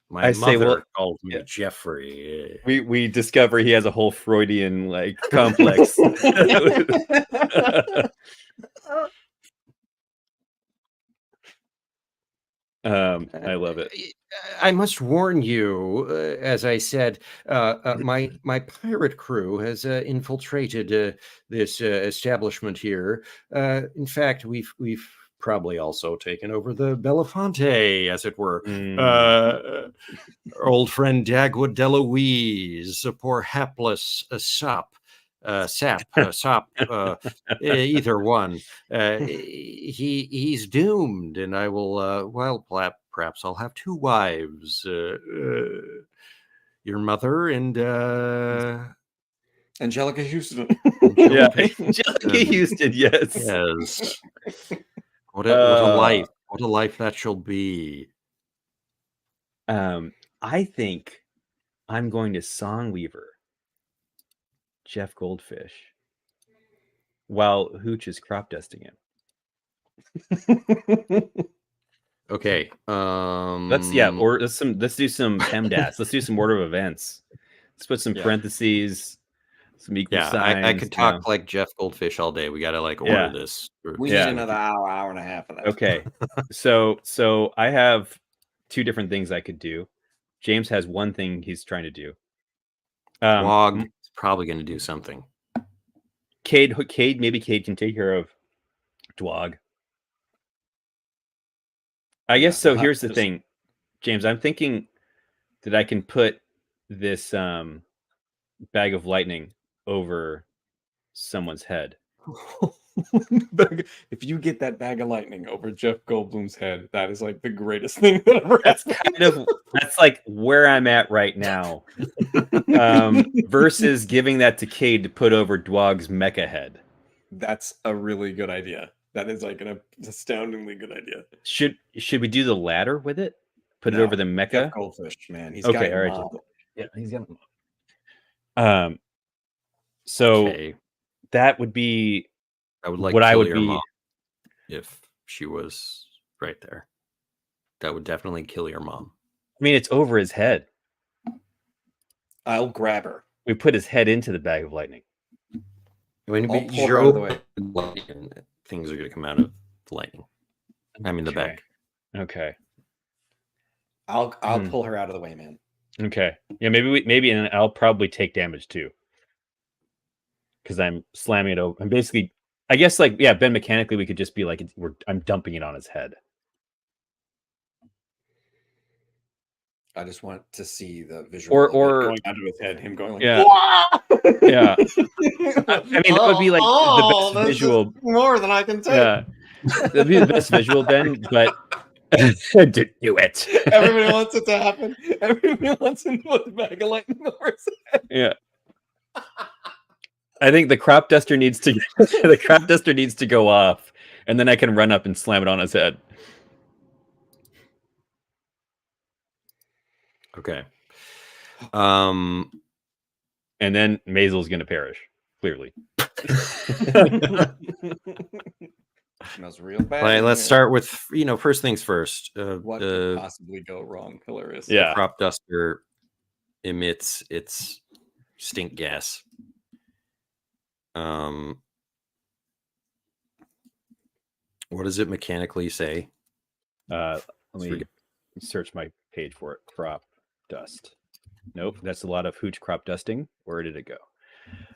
Speaker 1: My mother called me Jeffrey.
Speaker 3: We discover he has a whole Freudian like complex. I love it.
Speaker 1: I must warn you, as I said, my pirate crew has infiltrated this establishment here. In fact, we've probably also taken over the Belafonte, as it were. Old friend Dagwood Deloise, a poor hapless sap, either one. He's doomed, and I will. Perhaps I'll have two wives. Your mother and
Speaker 2: Angelica Houston.
Speaker 3: Angelica Houston.
Speaker 1: Yes. What a life! What a life that shall be.
Speaker 3: I think I'm going to Songweaver Jeff Goldfish while Hooch is crop dusting him.
Speaker 1: Okay.
Speaker 3: Let's do some PEMDAS. Let's do some order of events. Let's put some parentheses, some equal signs.
Speaker 1: I could talk like Jeff Goldfish all day. We gotta order this.
Speaker 2: We need another hour and a half of that.
Speaker 3: Okay. So I have two different things I could do. James has one thing he's trying to do.
Speaker 1: Wog is probably going to do something.
Speaker 3: Maybe Cade can take care of Dwog. I guess so. Here's the thing, James. I'm thinking that I can put this bag of lightning over someone's head.
Speaker 2: If you get that bag of lightning over Jeff Goldblum's head, that is like the greatest thing that ever happened.
Speaker 3: That's like where I'm at right now. Versus giving that to Cade to put over Dwog's mecha head.
Speaker 2: That's a really good idea. That is like an astoundingly good idea.
Speaker 3: Should we do the latter with it? Put it over the mecha?
Speaker 2: Jeff Goldfish, man. He's
Speaker 3: okay,
Speaker 2: got
Speaker 3: all right.
Speaker 2: mom.
Speaker 3: Yeah, he's got mom. So that would be
Speaker 1: I would like
Speaker 3: what I would
Speaker 1: your
Speaker 3: be
Speaker 1: mom if she was right there. That would definitely kill your mom.
Speaker 3: I mean, it's over his head.
Speaker 2: I'll grab her.
Speaker 3: We put his head into the bag of lightning.
Speaker 1: When
Speaker 2: I'll pull her out of the way.
Speaker 1: Things are going to come out of the lightning. I mean, the bag.
Speaker 3: Okay.
Speaker 2: I'll pull her out of the way, man.
Speaker 3: Okay. Yeah, maybe, and I'll probably take damage too, because I'm slamming it over. I'm basically, I guess, Ben. Mechanically, we could just be like, I'm dumping it on his head.
Speaker 2: I just want to see the visual
Speaker 3: or
Speaker 2: going onto his head, him going like,
Speaker 3: yeah. I mean, that would be like the best visual.
Speaker 2: More than I can take.
Speaker 3: Yeah, that'd be the best visual, Ben. But do it.
Speaker 2: Everybody wants it to happen. Everybody wants to put the bag of lightning over his head.
Speaker 3: Yeah. I think the crop duster needs to go off, and then I can run up and slam it on his head.
Speaker 1: Okay.
Speaker 3: And then Maisel's going to perish, clearly.
Speaker 2: Smells real bad.
Speaker 1: Right, let's start with, first things first.
Speaker 2: What could possibly go wrong? Hilarious.
Speaker 3: Yeah.
Speaker 1: The crop duster emits its stink gas. What does it mechanically say?
Speaker 3: Let me search my page for it. Crop dust. Nope, that's a lot of hooch crop dusting. Where did it go?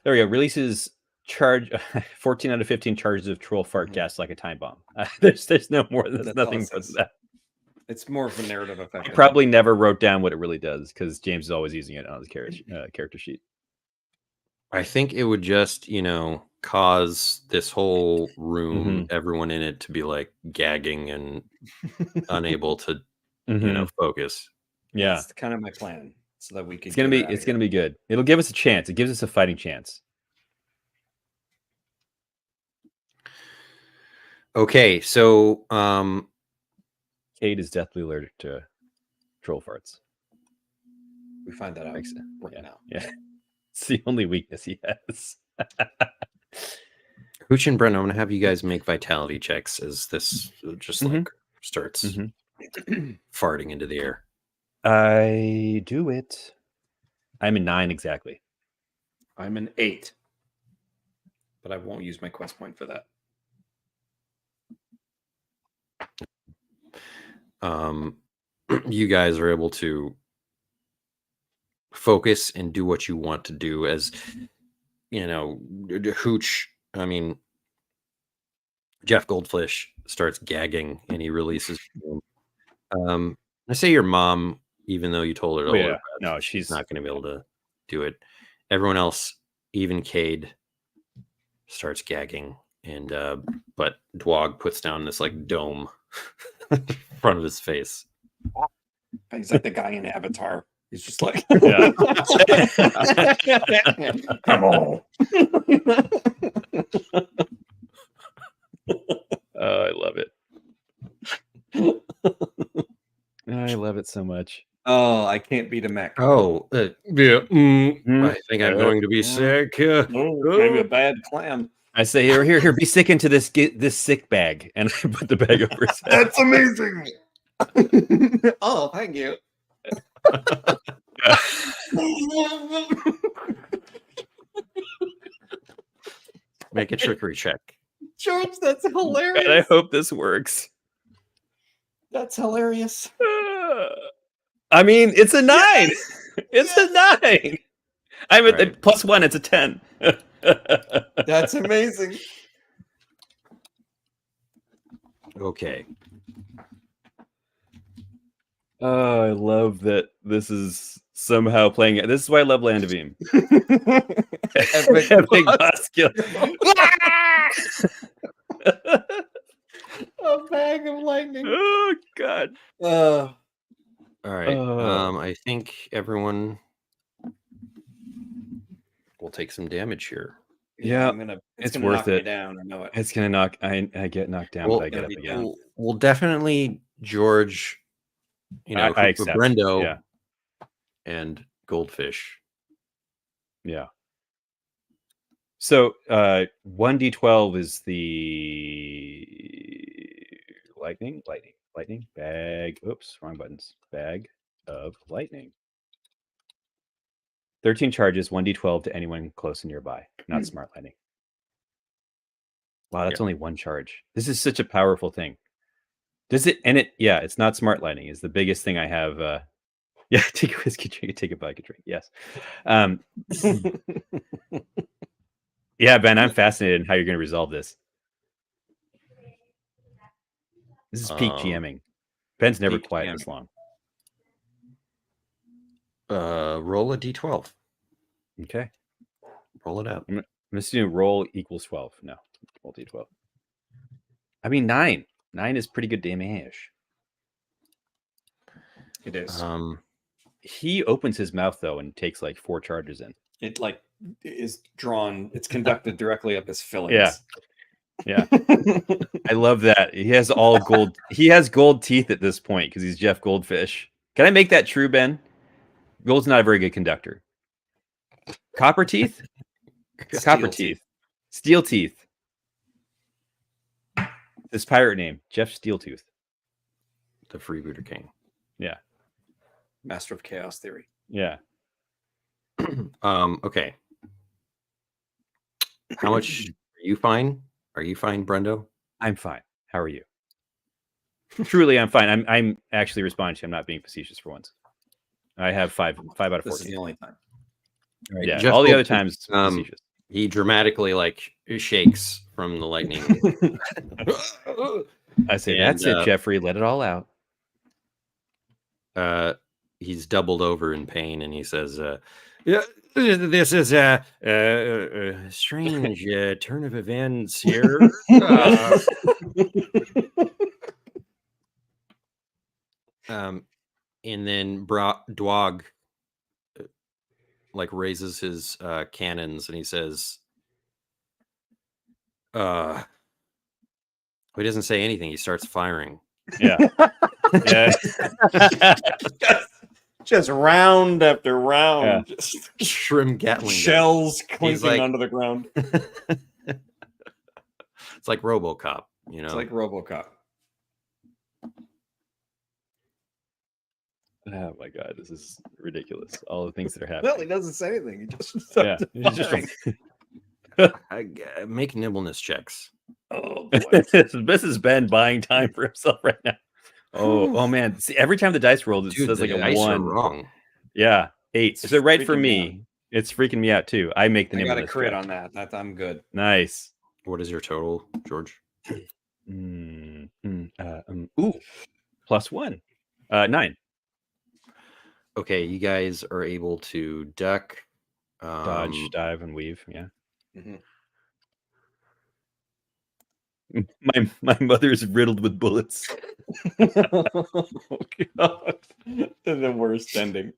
Speaker 3: There we go. Releases charge 14 out of 15 charges of troll fart gas like a time bomb. There's no more. There's nothing but that.
Speaker 2: It's more of a narrative effect.
Speaker 3: I probably never wrote down what it really does because James is always using it on his character sheet.
Speaker 1: I think it would just, cause this whole room, everyone in it, to be like gagging and unable to, focus.
Speaker 3: Yeah,
Speaker 2: that's kind of my plan, so that we can.
Speaker 3: It's gonna be good. It'll give us a chance. It gives us a fighting chance.
Speaker 1: Okay, so
Speaker 3: Cade is deathly allergic to troll farts.
Speaker 2: We find that out right now.
Speaker 3: Yeah. It's the only weakness he has.
Speaker 1: Hooch and Brent, I'm going to have you guys make vitality checks as this just like starts farting into the air.
Speaker 3: I do it. I'm a 9 exactly.
Speaker 2: I'm an 8. But I won't use my quest point for that.
Speaker 1: You guys are able to focus and do what you want to do as, you know, Hooch, I mean, Jeff Goldfish starts gagging and he releases. I say your mom, even though you told her to hold her breath,
Speaker 3: no, she's
Speaker 1: not going to be able to do it. Everyone else, even Cade, starts gagging, and but Dwog puts down this like dome in front of his face.
Speaker 2: He's like the guy in Avatar. He's just like,
Speaker 4: come on.
Speaker 3: Oh, I love it. I love it so much.
Speaker 2: oh, I can't beat a mech.
Speaker 1: Oh, I think I'm going to be sick.
Speaker 2: Maybe a bad clam.
Speaker 3: I say, here, be sick into this sick bag, and I put the bag over his head.
Speaker 4: That's amazing.
Speaker 2: Oh, thank you.
Speaker 1: Make a trickery check.
Speaker 2: George, that's hilarious.
Speaker 3: And I hope this works.
Speaker 2: That's hilarious.
Speaker 3: I mean, it's a 9. It's a 9. I'm at
Speaker 1: Right.
Speaker 3: +1. It's a 10.
Speaker 2: That's amazing.
Speaker 1: Okay.
Speaker 3: Oh, I love that this is somehow playing it. This is why I love Land of Beam. Epic boss kill.
Speaker 2: A bag of lightning.
Speaker 3: Oh God.
Speaker 1: All right. I think everyone will take some damage here.
Speaker 3: Yeah,
Speaker 2: it's
Speaker 3: it's
Speaker 2: gonna
Speaker 3: worth
Speaker 2: knock me
Speaker 3: it.
Speaker 2: down. I know it.
Speaker 3: It's gonna knock. I get knocked down,
Speaker 1: Well,
Speaker 3: but I get up again.
Speaker 1: We'll definitely George, you know,
Speaker 3: I accept.
Speaker 1: Brendo,
Speaker 3: Yeah.
Speaker 1: and Goldfish.
Speaker 3: Yeah. So 1d12 is the lightning bag. Oops, wrong buttons. Bag of lightning. 13 charges, 1d12 to anyone close and nearby. Not smart lightning. Wow, that's only one charge. This is such a powerful thing. Does it? And it, yeah, it's not smart lightning. Is the biggest thing I have. Yeah, take a whiskey drink, take a vodka drink. Yes. Yeah, Ben, I'm fascinated in how you're going to resolve this. This is peak GMing. Ben's never quiet this long.
Speaker 1: Roll a d12.
Speaker 3: Okay.
Speaker 1: Roll it out.
Speaker 3: I'm assuming roll equals 12. No, roll d12. I mean, 9. 9 is pretty good damage.
Speaker 2: It is.
Speaker 3: He opens his mouth though and takes like 4 charges in.
Speaker 2: It like is drawn. It's conducted directly up his fillings.
Speaker 3: Yeah. Yeah. I love that. He has all gold. He has gold teeth at this point because he's Jeff Goldfish. Can I make that true, Ben? Gold's not a very good conductor. Copper teeth? Copper teeth. Steel teeth. This pirate name, Jeff Steeltooth.
Speaker 1: The Freebooter King.
Speaker 3: Yeah.
Speaker 2: Master of Chaos Theory.
Speaker 3: Yeah.
Speaker 1: Okay. How much are you fine? Are you fine, Brendo?
Speaker 3: I'm fine. How are you? Truly, I'm fine. I'm actually responding to you. I'm not being facetious for once. I have 5 out of 14.
Speaker 2: This is the only time.
Speaker 1: Right.
Speaker 3: Yeah,
Speaker 1: Jeff
Speaker 3: all the other
Speaker 1: Goldfish,
Speaker 3: times facetious.
Speaker 1: He dramatically like shakes from the lightning.
Speaker 3: I say, that's it, Jeffrey. Let it all out.
Speaker 1: He's doubled over in pain, and he says, "Yeah, this is a strange turn of events here." And then Dwog like raises his cannons, and he says, he doesn't say anything. He starts firing.
Speaker 3: Yeah. Yeah.
Speaker 2: Just round after round.
Speaker 3: Yeah.
Speaker 2: Just
Speaker 1: Shrimp Gatling
Speaker 2: shells clinking
Speaker 1: like-
Speaker 2: under the ground.
Speaker 1: It's like RoboCop, you know.
Speaker 2: It's like RoboCop.
Speaker 3: Oh my god, this is ridiculous. All the things that are happening.
Speaker 2: Well, he doesn't say anything. He just
Speaker 3: He's just
Speaker 1: Make nimbleness checks.
Speaker 2: oh boy.
Speaker 3: this is Ben buying time for himself right now. Oh man. See, every time the dice rolled, it
Speaker 1: Dude,
Speaker 3: says like
Speaker 1: the
Speaker 3: a
Speaker 1: dice are
Speaker 3: 1.
Speaker 1: wrong.
Speaker 3: Yeah, 8.
Speaker 2: It's
Speaker 3: So right for
Speaker 2: freaking
Speaker 3: me.
Speaker 2: me
Speaker 3: It's freaking me out too. I make the
Speaker 2: I got a
Speaker 3: nimbleness
Speaker 2: crit
Speaker 3: check.
Speaker 2: on that. I'm good.
Speaker 3: Nice.
Speaker 1: What is your total, George?
Speaker 3: Ooh, +1. 9.
Speaker 1: Okay, you guys are able to duck,
Speaker 3: Dodge, dive, and weave. Yeah.
Speaker 2: Mhm.
Speaker 3: My mother's riddled with bullets.
Speaker 2: Oh god. The worst ending.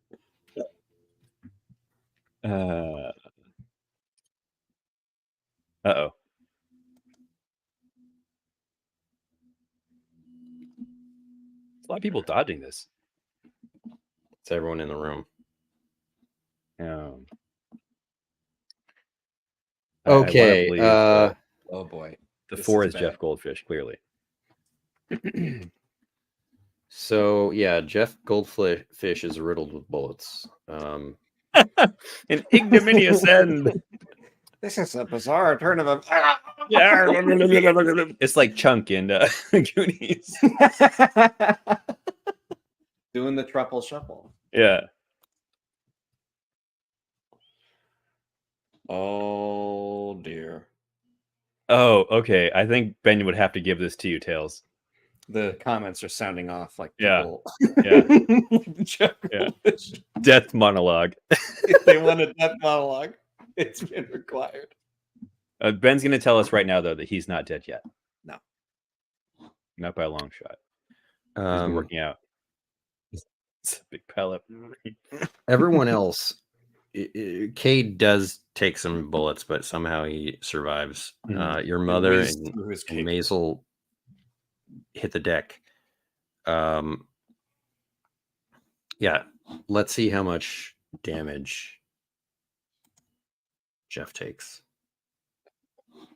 Speaker 3: Uh-oh. There's a lot of people dodging this.
Speaker 1: It's everyone in the room. Okay.
Speaker 2: Oh boy.
Speaker 3: The
Speaker 2: This
Speaker 3: 4
Speaker 2: is
Speaker 3: is
Speaker 2: bad.
Speaker 3: Jeff Goldfish, clearly.
Speaker 1: So yeah, Jeff Goldfish is riddled with bullets.
Speaker 3: An ignominious end.
Speaker 2: This is a bizarre turn of events.
Speaker 3: Yeah. It's like Chunk in Goonies.
Speaker 2: Doing the truffle shuffle.
Speaker 3: Yeah.
Speaker 2: Oh dear.
Speaker 3: Oh, okay. I think Ben would have to give this to you, Tails.
Speaker 2: The comments are sounding off like
Speaker 3: Yeah.
Speaker 2: people.
Speaker 3: Yeah. Yeah. Death monologue.
Speaker 2: If they want a death monologue, it's been required.
Speaker 3: Ben's going to tell us right now, though, that he's not dead yet.
Speaker 2: No.
Speaker 3: Not by a long shot. He's been working out. It's a big pellet.
Speaker 1: Everyone else, Cade does take some bullets, but somehow he survives. Your mother and Maisel hit the deck. Yeah, let's see how much damage Jeff takes.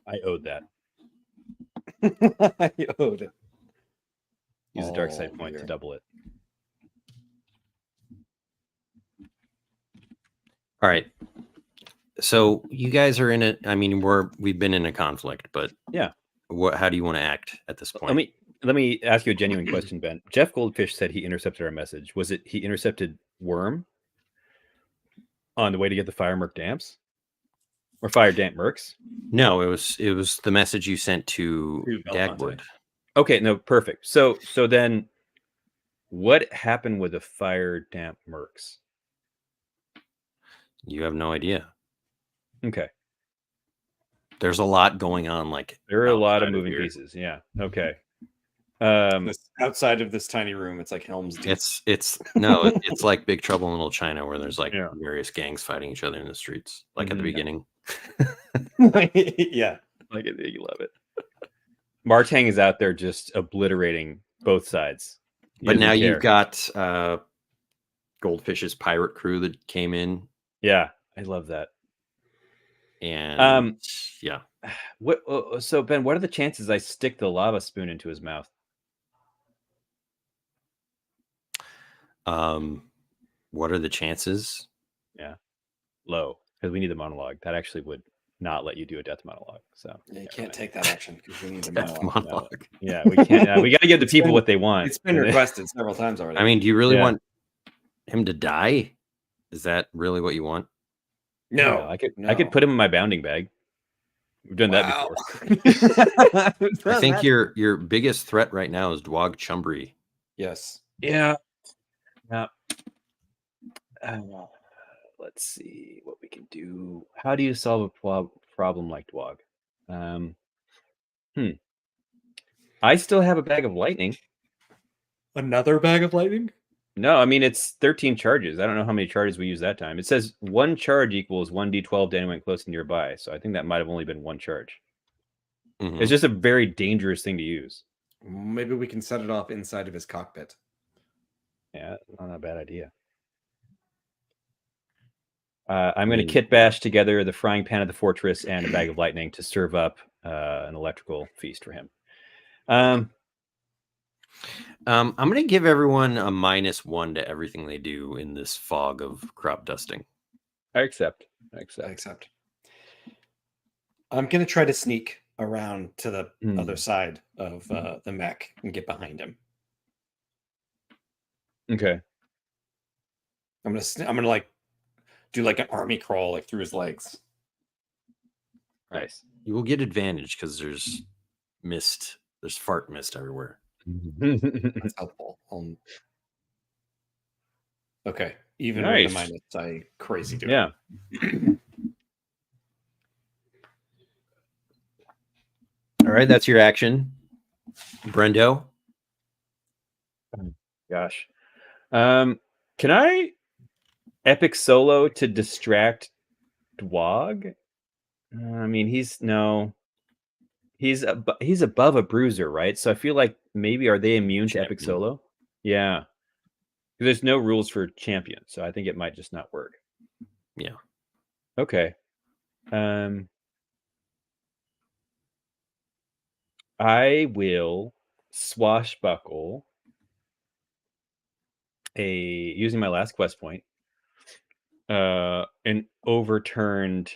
Speaker 3: I owed that.
Speaker 2: I owed it.
Speaker 3: Use a dark side point to double it.
Speaker 1: All right. So you guys are in it. I mean, we've been in a conflict, but
Speaker 3: yeah.
Speaker 1: How do you want to act at this point?
Speaker 3: Let me ask you a genuine question, Ben. Jeff Goldfish said he intercepted our message. Was it he intercepted Worm on the way to get the fire merc damps? Or fire damp mercs?
Speaker 1: No, it was the message you sent to Dagwood.
Speaker 3: Okay, no, perfect. So then what happened with the fire damp mercs?
Speaker 1: You have no idea.
Speaker 3: Okay.
Speaker 1: There's a lot going on. Like
Speaker 3: there are a lot of moving pieces. Yeah. Okay.
Speaker 2: Outside of this tiny room, it's like Helm's Deep.
Speaker 1: It's like Big Trouble in Little China, where there's like various gangs fighting each other in the streets, like at the beginning.
Speaker 2: Yeah,
Speaker 3: like you love it. Martang is out there just obliterating both sides.
Speaker 1: But now you've got Goldfish's pirate crew that came in.
Speaker 3: Yeah, I love that.
Speaker 1: And yeah.
Speaker 3: So Ben, what are the chances I stick the lava spoon into his mouth?
Speaker 1: What are the chances?
Speaker 3: Yeah, low, because we need the monologue. That actually would not let you do a death monologue. So
Speaker 2: you can't take that action because we need the
Speaker 1: monologue.
Speaker 3: No. Yeah, we can't. We got to give the people what they want.
Speaker 2: It's been requested several times already.
Speaker 1: I mean, do you really want him to die? Is that really what you want?
Speaker 3: No, I could put him in my bounding bag. We've done that before.
Speaker 1: I think your biggest threat right now is Dwog Chumbry.
Speaker 2: Yes.
Speaker 3: Yeah. Yeah. Let's see what we can do. How do you solve a problem like Dwog? I still have a bag of lightning.
Speaker 2: Another bag of lightning?
Speaker 3: No, I mean it's 13 charges. I don't know how many charges we use that time. It says 1 charge equals 1d12 to anyone close and nearby. So I think that might have only been 1 charge. Mm-hmm. It's just a very dangerous thing to use.
Speaker 2: Maybe we can set it off inside of his cockpit.
Speaker 3: Yeah, not a bad idea. I'm going to kit bash together the frying pan of the fortress and a bag of lightning to serve up an electrical feast for him.
Speaker 1: I'm going to give everyone a -1 to everything they do in this fog of crop dusting.
Speaker 3: I accept.
Speaker 2: I'm going to try to sneak around to the other side of the mech and get behind him.
Speaker 3: Okay.
Speaker 2: I'm gonna like do like an army crawl like through his legs.
Speaker 3: Nice.
Speaker 1: You will get advantage because there's mist. There's fart mist everywhere.
Speaker 2: That's helpful. Okay. Even with the minus, I crazy do.
Speaker 3: Yeah.
Speaker 1: All right, that's your action, Brendo.
Speaker 3: Gosh. Can I epic solo to distract Dwog? I mean, he's above a bruiser, right? So I feel like maybe are they immune to epic solo? Yeah. There's no rules for champion, so I think it might just not work.
Speaker 1: Yeah.
Speaker 3: Okay. I will swashbuckle using my last quest point, an overturned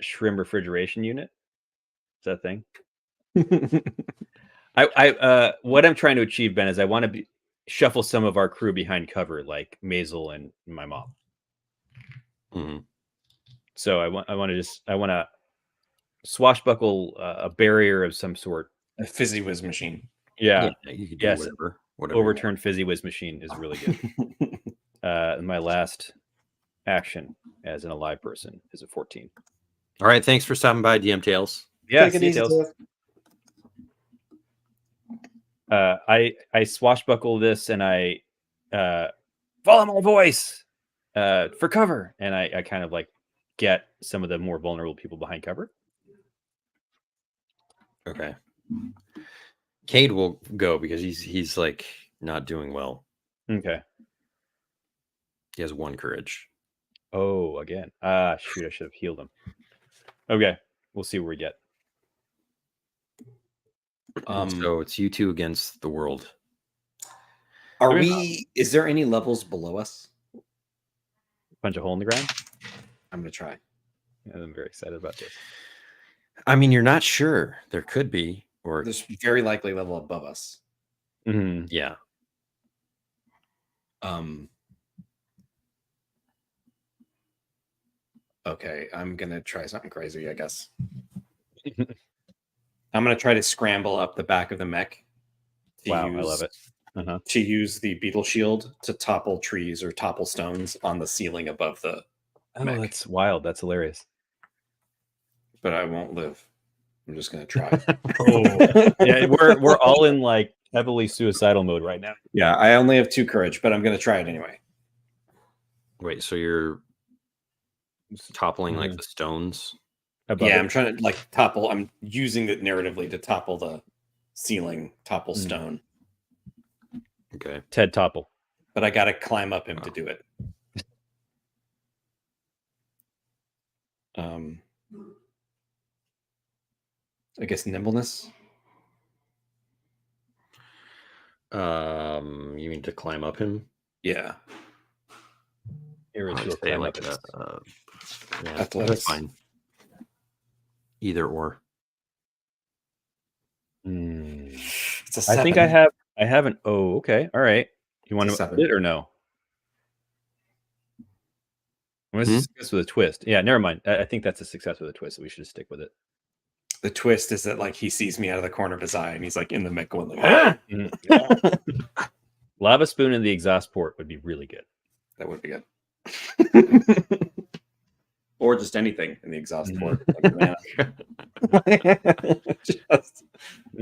Speaker 3: shrimp refrigeration unit. Is that a thing? What I'm trying to achieve, Ben, is I want to shuffle some of our crew behind cover, like Maisel and my mom.
Speaker 1: Mm-hmm.
Speaker 3: So I want to swashbuckle a barrier of some sort.
Speaker 2: A fizzy whiz machine.
Speaker 3: Yeah.
Speaker 1: You can do whatever.
Speaker 3: Overturned fizzy whiz machine is really good. My last action as an alive person is a 14.
Speaker 1: All right, thanks for stopping by, DM Tales.
Speaker 3: Yeah, Tales. I swashbuckle this and I follow my voice for cover, and I kind of like get some of the more vulnerable people behind cover.
Speaker 1: Okay. Cade will go because he's like not doing well.
Speaker 3: Okay.
Speaker 1: He has 1 courage.
Speaker 3: Oh, again. Shoot, I should have healed him. Okay. We'll see where we get.
Speaker 1: So it's you two against the world.
Speaker 2: Is there any levels below us?
Speaker 3: Punch a hole in the ground?
Speaker 2: I'm going to try.
Speaker 3: Yeah, I'm very excited about this.
Speaker 1: I mean, you're not sure. There could be. Or
Speaker 2: there's very likely level above us.
Speaker 3: Mm-hmm.
Speaker 1: Yeah.
Speaker 2: Okay, I'm gonna try something crazy, I guess. I'm gonna try to scramble up the back of the mech.
Speaker 3: Wow, I love it.
Speaker 2: To use the beetle shield to topple trees or topple stones on the ceiling above the mech.
Speaker 3: That's wild. That's hilarious.
Speaker 2: But I won't live. I'm just gonna try.
Speaker 3: Yeah, we're all in like heavily suicidal mode right now.
Speaker 2: Yeah, I only have 2 courage, but I'm gonna try it anyway.
Speaker 1: Wait, so you're toppling like the stones?
Speaker 2: Yeah, I'm trying to like topple. I'm using it narratively to topple the ceiling, topple stone.
Speaker 1: Okay.
Speaker 3: Ted topple.
Speaker 2: But I got to climb up him to do it. I guess nimbleness.
Speaker 1: You mean to climb up him?
Speaker 2: Yeah.
Speaker 1: Like that's fine. Either or.
Speaker 2: It's a
Speaker 3: I think I have an okay. All right. You want to put it or no? Well, this is a success with a twist. Yeah, never mind. I think that's a success with a twist, so we should just stick with it.
Speaker 2: The twist is that like he sees me out of the corner of his eye and he's like in the mech going like
Speaker 3: Lava spoon in the exhaust port would be really good.
Speaker 2: That would be good. Or just anything in the exhaust port. Like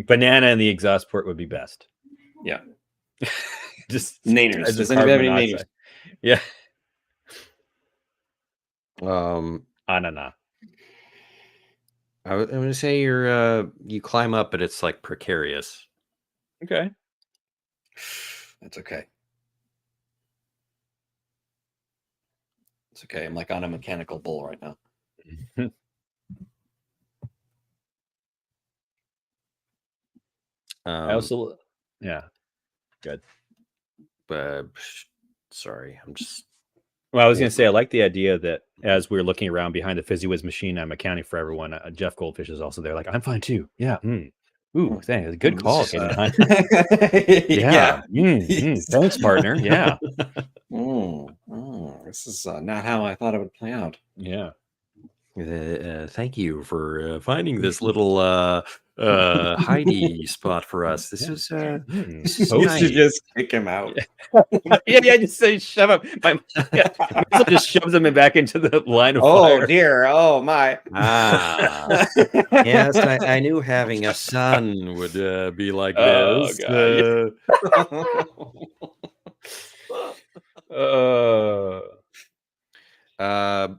Speaker 3: banana in the exhaust port would be best.
Speaker 2: Yeah.
Speaker 3: Just
Speaker 2: naners. Does anybody have any naners?
Speaker 3: Yeah.
Speaker 1: Anana. I'm gonna say you climb up, but it's like precarious.
Speaker 3: Okay.
Speaker 2: That's okay. It's okay. I'm like on a mechanical bull right now.
Speaker 3: I also, yeah, good.
Speaker 1: But sorry, I'm just.
Speaker 3: Well, I was going to say, I like the idea that as we're looking around behind the FYSIWHIZ machine, I'm accounting for everyone. Jeff Goldfish is also there. Like, I'm fine too. Yeah. Ooh, thanks. Good call.
Speaker 2: Yeah.
Speaker 3: Thanks, partner. Yeah.
Speaker 2: This is not how I thought it would play out.
Speaker 3: Yeah.
Speaker 1: Thank you for finding this little Heidi spot for us. This is
Speaker 2: You should just kick him out.
Speaker 3: Yeah, just say shove up. Just shoves him back into the line of fire.
Speaker 2: Oh dear! Oh my!
Speaker 1: Yes, I knew having a son would be like this.
Speaker 3: God.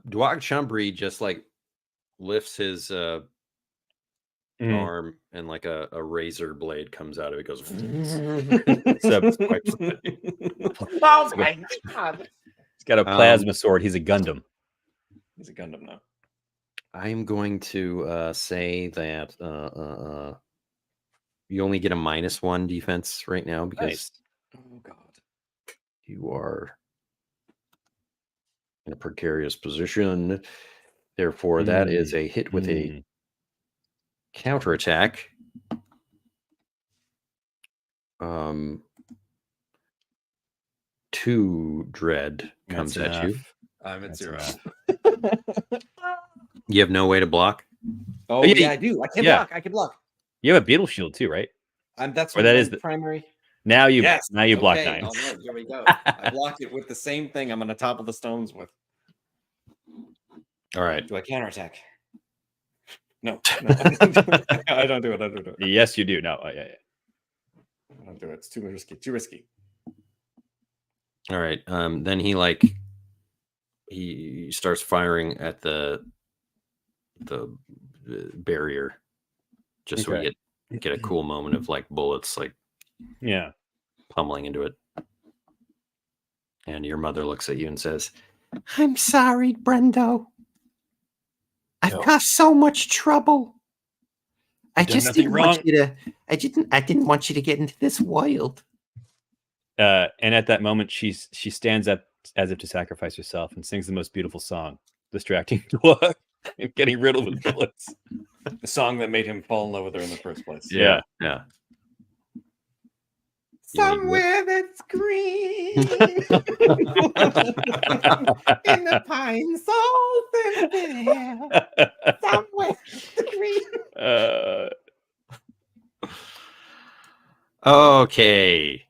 Speaker 1: Dwag Chumbry just like lifts his arm and like a razor blade comes out of it. Goes.
Speaker 2: Oh my god!
Speaker 3: He's got a plasma sword. He's a Gundam.
Speaker 2: He's a Gundam now.
Speaker 1: I'm going to say that you only get a -1 defense right now because
Speaker 2: oh god,
Speaker 1: you are in a precarious position. Therefore, that is a hit with a counterattack. 2 dread comes at you.
Speaker 2: I'm at 0.
Speaker 1: You have no way to block?
Speaker 2: Oh yeah, I do. I can block. I can block.
Speaker 3: You have a beetle shield too, right?
Speaker 2: That's
Speaker 3: or that is the
Speaker 2: primary.
Speaker 3: Now you block 9.
Speaker 2: All right, here we go. I blocked it with the same thing I'm on the top of the stones with.
Speaker 1: All right.
Speaker 2: Do I counterattack? No. I don't do it. I don't do it.
Speaker 3: Yes, you do. No. Yeah.
Speaker 2: I don't do it. It's too risky. Too risky.
Speaker 1: All right. Then he starts firing at the barrier, just so we get a cool moment of like bullets like pummeling into it. And your mother looks at you and says, "I'm sorry, Brendo. I've caused so much trouble. I just didn't want you to. I didn't want you to get into this wild."
Speaker 3: And at that moment, she stands up as if to sacrifice herself and sings the most beautiful song, distracting Dwag and getting riddled with bullets.
Speaker 2: The song that made him fall in love with her in the first place.
Speaker 3: Yeah.
Speaker 2: Somewhere that's green in the pines, all there. Somewhere green.
Speaker 1: Okay.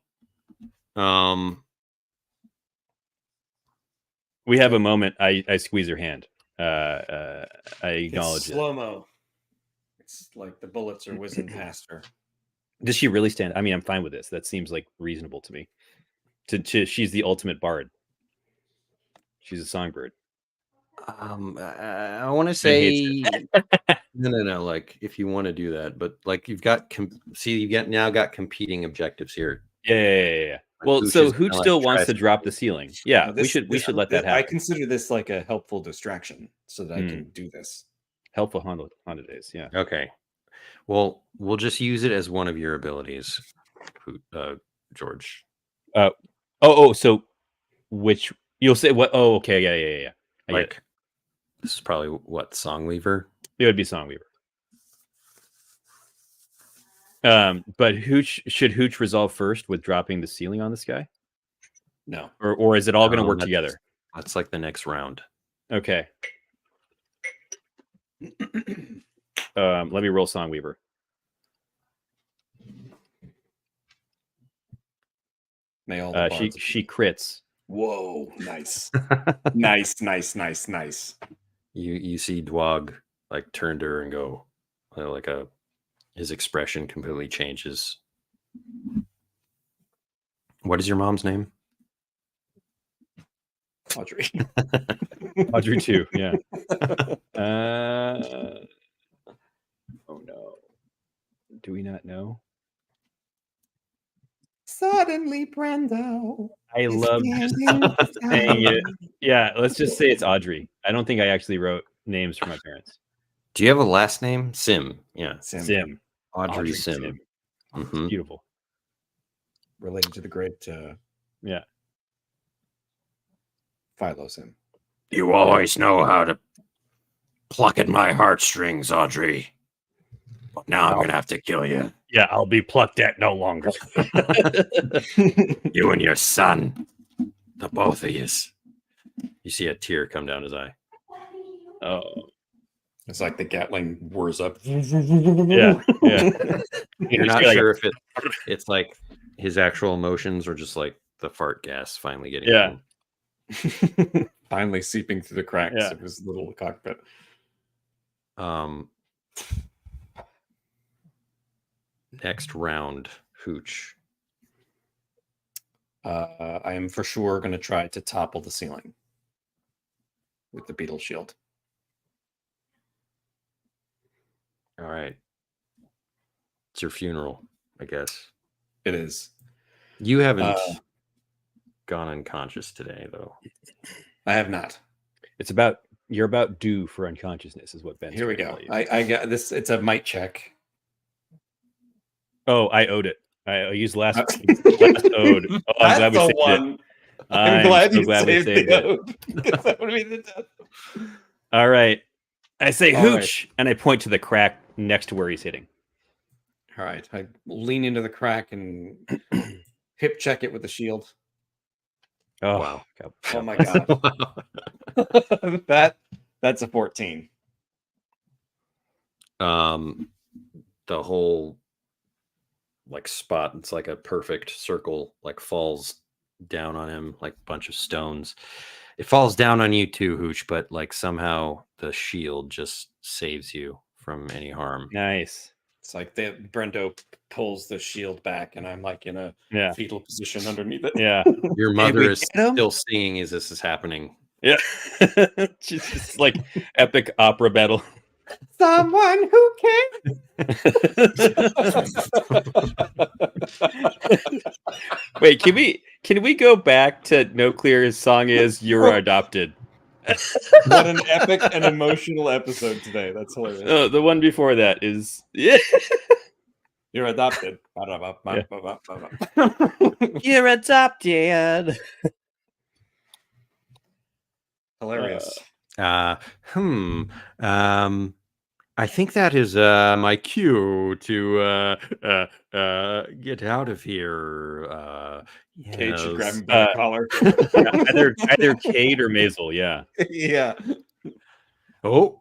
Speaker 3: We have a moment. I squeeze her hand. I acknowledge it.
Speaker 2: Slow-mo. It's like the bullets are whizzing past her.
Speaker 3: Does she really stand? I mean, I'm fine with this. That seems like reasonable to me. She's the ultimate bard. She's a songbird.
Speaker 1: I want to say no. Like, if you want to do that, but like you've got now got competing objectives here.
Speaker 3: Yeah. Well,
Speaker 1: Hooch
Speaker 3: so Hooch still wants to drop the ceiling. Yeah, we should let that happen.
Speaker 2: I consider this like a helpful distraction so that I can do this.
Speaker 3: Helpful Honda days. Yeah.
Speaker 1: Okay. Well, we'll just use it as one of your abilities, George.
Speaker 3: So which you'll say what? Oh, okay. Yeah.
Speaker 1: Like, this is probably what, Songweaver?
Speaker 3: It would be Songweaver. But should Hooch resolve first with dropping the ceiling on this guy?
Speaker 2: No.
Speaker 3: Or is it all going to work together?
Speaker 1: That's like the next round.
Speaker 3: Okay. Let me roll Songweaver. She crits.
Speaker 2: Whoa, nice. nice.
Speaker 1: You see Dwag like turn to her and go his expression completely changes. What is your mom's name?
Speaker 2: Audrey.
Speaker 3: Audrey too, yeah. Oh no. Do we not know?
Speaker 2: Suddenly, Brando.
Speaker 3: I love just saying it. Yeah, let's just say it's Audrey. I don't think I actually wrote names for my parents.
Speaker 1: Do you have a last name? Sim. Yeah.
Speaker 3: Sim.
Speaker 1: Audrey Sim.
Speaker 3: Mm-hmm. Beautiful.
Speaker 2: Related to the great Philo Sim.
Speaker 1: You always know how to pluck at my heartstrings, Audrey. But now I'm going to have to kill you.
Speaker 3: Yeah, I'll be plucked at no longer.
Speaker 1: You and your son. The both of you. You see a tear come down his eye.
Speaker 3: Oh.
Speaker 2: It's like the Gatling whirs up.
Speaker 3: Yeah.
Speaker 1: You're not sure if it's like his actual emotions or just like the fart gas finally getting in.
Speaker 2: Finally seeping through the cracks of his little cockpit.
Speaker 1: Next round, Hooch.
Speaker 2: I am for sure going to try to topple the ceiling with the beetle shield.
Speaker 1: All right. It's your funeral, I guess.
Speaker 2: It is.
Speaker 1: You haven't gone unconscious today, though.
Speaker 2: I have not.
Speaker 3: You're about due for unconsciousness, is what Ben's
Speaker 2: Here we go. I got this. It's a might check.
Speaker 3: Oh, I owed it. I used last ode. Oh, I'm glad we saved it.
Speaker 2: I'm glad you saved it. That would be the death.
Speaker 3: All right. I say Hooch, and I point to the crack next to where he's hitting.
Speaker 2: All right. I lean into the crack and hip check it with the shield.
Speaker 3: Oh,
Speaker 1: wow.
Speaker 2: Oh my God. That's a 14.
Speaker 1: The whole like spot, it's like a perfect circle, like falls down on him like a bunch of stones. It falls down on you too, Hooch, but like somehow the shield just saves you from any harm.
Speaker 3: Nice.
Speaker 2: It's like Brendo pulls the shield back, and I'm like in a fetal position underneath it.
Speaker 3: Yeah.
Speaker 1: Your mother is still singing as this is happening.
Speaker 3: Yeah. She's just like epic opera battle.
Speaker 2: Someone who can.
Speaker 3: Wait, can we go back to No Clear's song is "You're Adopted"?
Speaker 2: What an epic and emotional episode today. That's hilarious.
Speaker 3: The one before that is
Speaker 2: You're adopted.
Speaker 3: You're adopted.
Speaker 2: Hilarious.
Speaker 1: I think that is my cue to get out of here.
Speaker 2: Cade should grab him by the collar.
Speaker 3: Either Cade or Maisel, yeah.
Speaker 2: Yeah.
Speaker 1: Oh.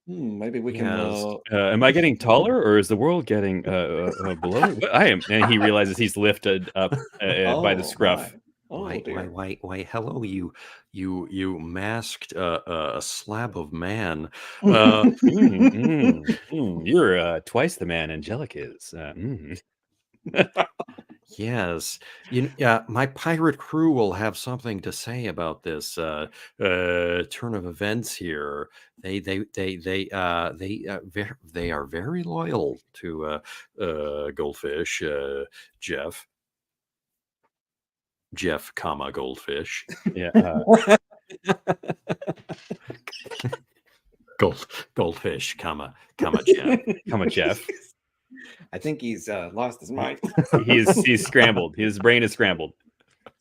Speaker 2: Maybe we can.
Speaker 3: Am I getting taller, or is the world getting below? I am, and he realizes he's lifted up by the scruff.
Speaker 1: Why, hello, you masked a slab of man.
Speaker 3: You're twice the man Angelic is.
Speaker 1: Yes, my pirate crew will have something to say about this turn of events here. They are very loyal to Goldfish, Jeff, Goldfish.
Speaker 3: Yeah.
Speaker 1: Goldfish, Jeff.
Speaker 2: I think he's lost his mind.
Speaker 3: He's scrambled. His brain is scrambled.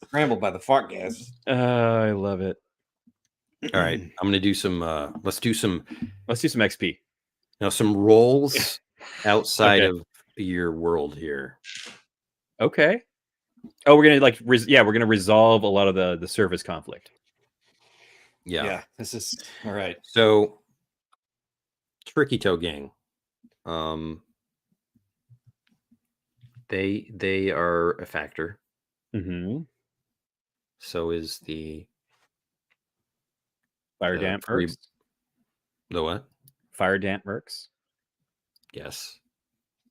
Speaker 2: Scrambled by the fart gas.
Speaker 3: I love it.
Speaker 1: All right, I'm gonna do some. Let's do some
Speaker 3: XP.
Speaker 1: Now, some rolls outside of your world here.
Speaker 3: Okay. Oh, we're gonna we're gonna resolve a lot of the surface conflict.
Speaker 2: Yeah. This is all right.
Speaker 1: So, Tricky Toe Gang, they are a factor.
Speaker 3: Mm-hmm.
Speaker 1: So is the
Speaker 3: Fire Damp Mercs.
Speaker 1: The what?
Speaker 3: Fire Damp Mercs.
Speaker 1: Yes,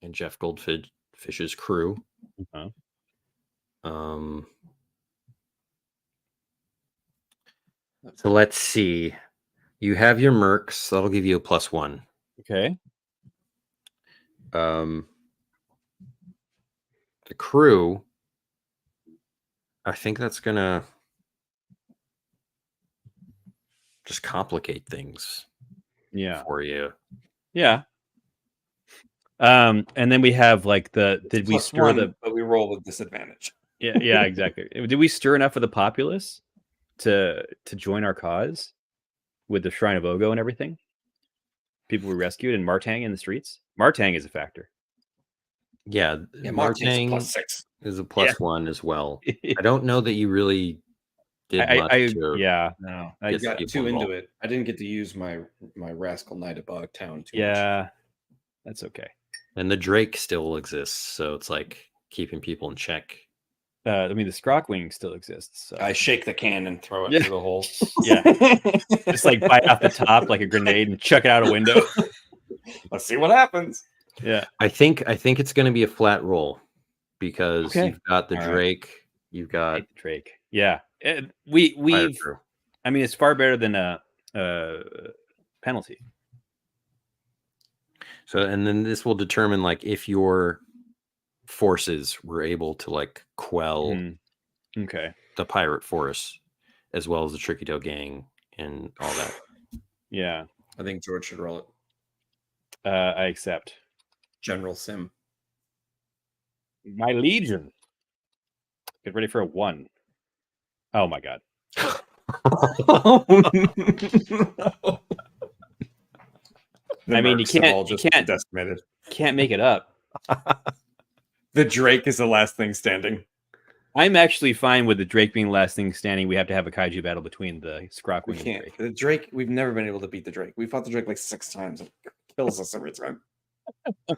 Speaker 1: and Jeff Goldfish's crew.
Speaker 3: Uh-huh.
Speaker 1: So let's see. You have your mercs. That'll give you a +1.
Speaker 3: Okay.
Speaker 1: the crew, I think that's gonna just complicate things.
Speaker 3: Yeah.
Speaker 1: For you.
Speaker 3: Yeah. And then we have like did we stir
Speaker 2: +1, but we roll with disadvantage.
Speaker 3: Yeah, exactly. Did we stir enough of the populace to join our cause with the Shrine of Ogo and everything? People we rescued and Martang in the streets. Martang is a factor.
Speaker 1: Yeah,
Speaker 2: Martang +6
Speaker 1: is a +1 as well. I don't know that you really did much to.
Speaker 3: Yeah,
Speaker 2: no, I got too into it. I didn't get to use my rascal knight of Bogtown too much.
Speaker 3: Yeah, that's okay.
Speaker 1: And the Drake still exists, so it's like keeping people in check.
Speaker 3: I mean, the Scrockwing still exists. So.
Speaker 2: I shake the can and throw it through the hole.
Speaker 3: Yeah, just like bite off the top like a grenade and chuck it out a window.
Speaker 2: Let's see what happens.
Speaker 3: Yeah,
Speaker 1: I think it's going to be a flat roll because you've got the Drake. Right. You've got
Speaker 3: the Drake. Yeah, we've. I mean, it's far better than a penalty.
Speaker 1: So, and then this will determine like if your forces were able to like quell the pirate force as well as the Tricky Toe gang and all that.
Speaker 3: Yeah,
Speaker 2: I think George should roll it.
Speaker 3: I accept.
Speaker 2: General Sim.
Speaker 3: My legion. Get ready for a 1. Oh my god.
Speaker 2: Oh, no.
Speaker 3: I mean, you can't make it up.
Speaker 2: The Drake is the last thing standing.
Speaker 3: I'm actually fine with the Drake being the last thing standing. We have to have a kaiju battle between the Scrockwing and the Drake.
Speaker 2: The Drake, we've never been able to beat the Drake. We fought the Drake like 6 times. It kills us every time.
Speaker 1: All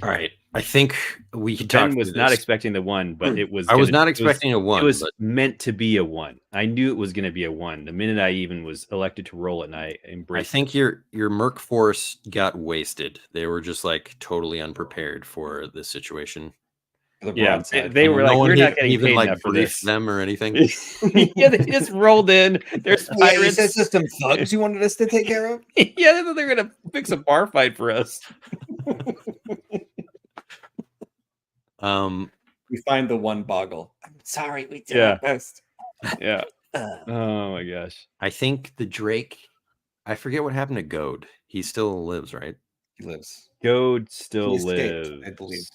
Speaker 1: right. I think we could
Speaker 3: talk. Ben was not expecting the 1, but it was.
Speaker 1: I was not expecting a 1.
Speaker 3: It was meant to be a 1. I knew it was going to be a 1 the minute I even was elected to roll it, and I embraced.
Speaker 1: I think your Merc force got wasted. They were just like totally unprepared for this situation.
Speaker 3: Yeah, they were like, "We're not getting
Speaker 1: even
Speaker 3: paid
Speaker 1: like
Speaker 3: enough for
Speaker 1: brief them or anything."
Speaker 3: Yeah, they just rolled in. There's pirates.
Speaker 2: There's just some thugs you wanted us to take care of.
Speaker 3: Yeah, they're gonna fix a bar fight for us.
Speaker 2: We find the 1 boggle. I'm sorry, we did our best.
Speaker 3: Yeah. Oh my gosh.
Speaker 1: I think the Drake. I forget what happened to Goad. He still lives, right?
Speaker 2: He lives.
Speaker 3: Goad still lives,
Speaker 2: I believe.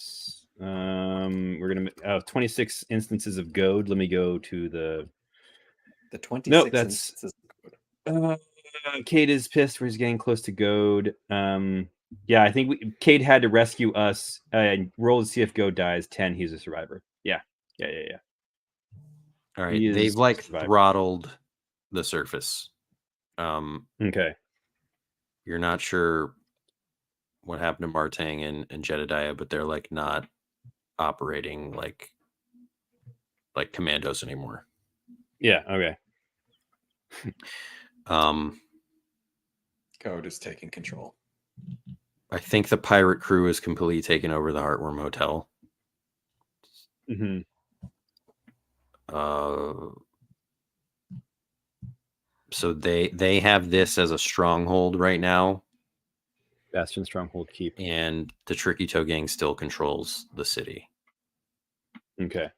Speaker 3: We're gonna 26 instances of Goad. Let me go to the
Speaker 2: 26.
Speaker 3: No, that's Cade is pissed for he's getting close to Goad. Yeah, I think Cade had to rescue us. Roll to see if Goad dies. 10, he's a survivor. Yeah.
Speaker 1: All right, they've like throttled the surface.
Speaker 3: Okay.
Speaker 1: You're not sure what happened to Martang and Jedediah, but they're like not operating like commandos anymore.
Speaker 3: Yeah, okay.
Speaker 2: Code is taking control.
Speaker 1: I think the pirate crew is completely taken over the Heartworm Hotel.
Speaker 3: Mm-hmm.
Speaker 1: So they have this as a stronghold right now.
Speaker 3: Bastion Stronghold Keep.
Speaker 1: And the Tricky Toe gang still controls the city.
Speaker 3: Okay.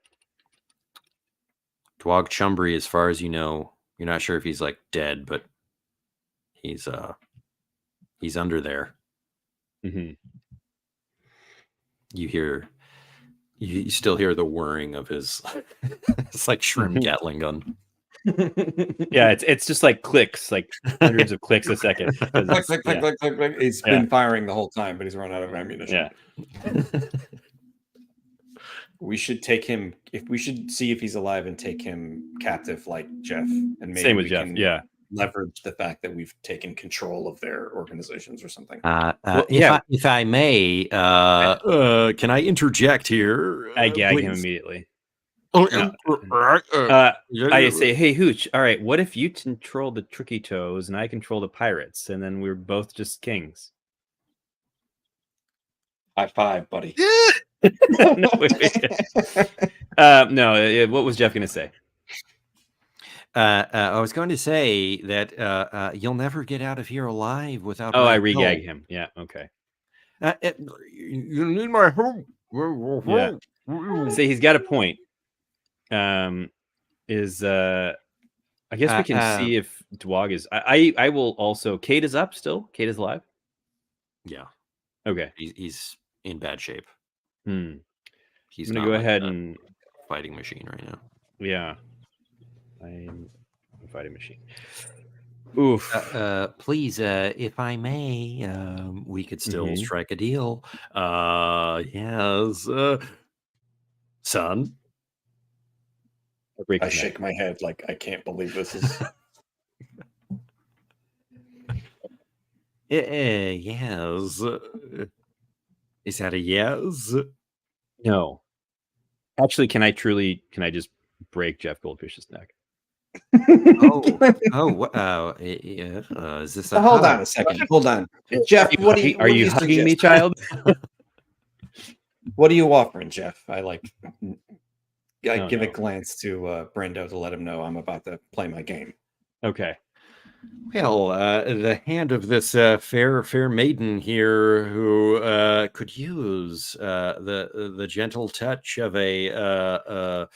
Speaker 1: Dwog Chumbry, as far as you know, you're not sure if he's like dead, but he's under there.
Speaker 3: Mm-hmm.
Speaker 1: You still hear the whirring of his it's like shrimp Gatling gun.
Speaker 3: Yeah, it's just like clicks, like hundreds of clicks a second.
Speaker 2: Click. He's been firing the whole time, but he's run out of ammunition.
Speaker 3: Yeah.
Speaker 2: We should take him. We should see if he's alive and take him captive, like Jeff. And maybe
Speaker 3: same with Jeff. Yeah.
Speaker 2: Leverage the fact that we've taken control of their organizations or something.
Speaker 1: If I may, can I interject here?
Speaker 3: I gag him immediately. I say, hey, Hooch, all right, what if you control the Tricky Toes and I control the pirates, and then we're both just kings?
Speaker 2: High five, buddy.
Speaker 3: No, what was Jeff going to say?
Speaker 1: I was going to say that you'll never get out of here alive without.
Speaker 3: I re-gag him. Yeah, okay.
Speaker 1: You need my help.
Speaker 3: Yeah. Say he's got a point. I guess we can see if Dwog is. I will also. Kate is up still. Kate is alive.
Speaker 1: Yeah.
Speaker 3: Okay.
Speaker 1: He's in bad shape.
Speaker 3: He's gonna go ahead and
Speaker 1: fighting machine right now.
Speaker 3: Yeah. I'm a fighting machine. Oof.
Speaker 1: Please, if I may, we could still strike a deal. Yes, son.
Speaker 2: I shake my head like I can't believe this is.
Speaker 1: Yes. Is that a yes?
Speaker 3: No. Actually, can I just break Jeff Goldfish's neck?
Speaker 1: Is this
Speaker 2: a hold on a second? Hold on, Jeff. Are
Speaker 3: you hugging me, child?
Speaker 2: What are you offering, Jeff? I give a glance to Brendo to let him know I'm about to play my game.
Speaker 3: Okay.
Speaker 1: Well, the hand of this fair maiden here, who could use the gentle touch of a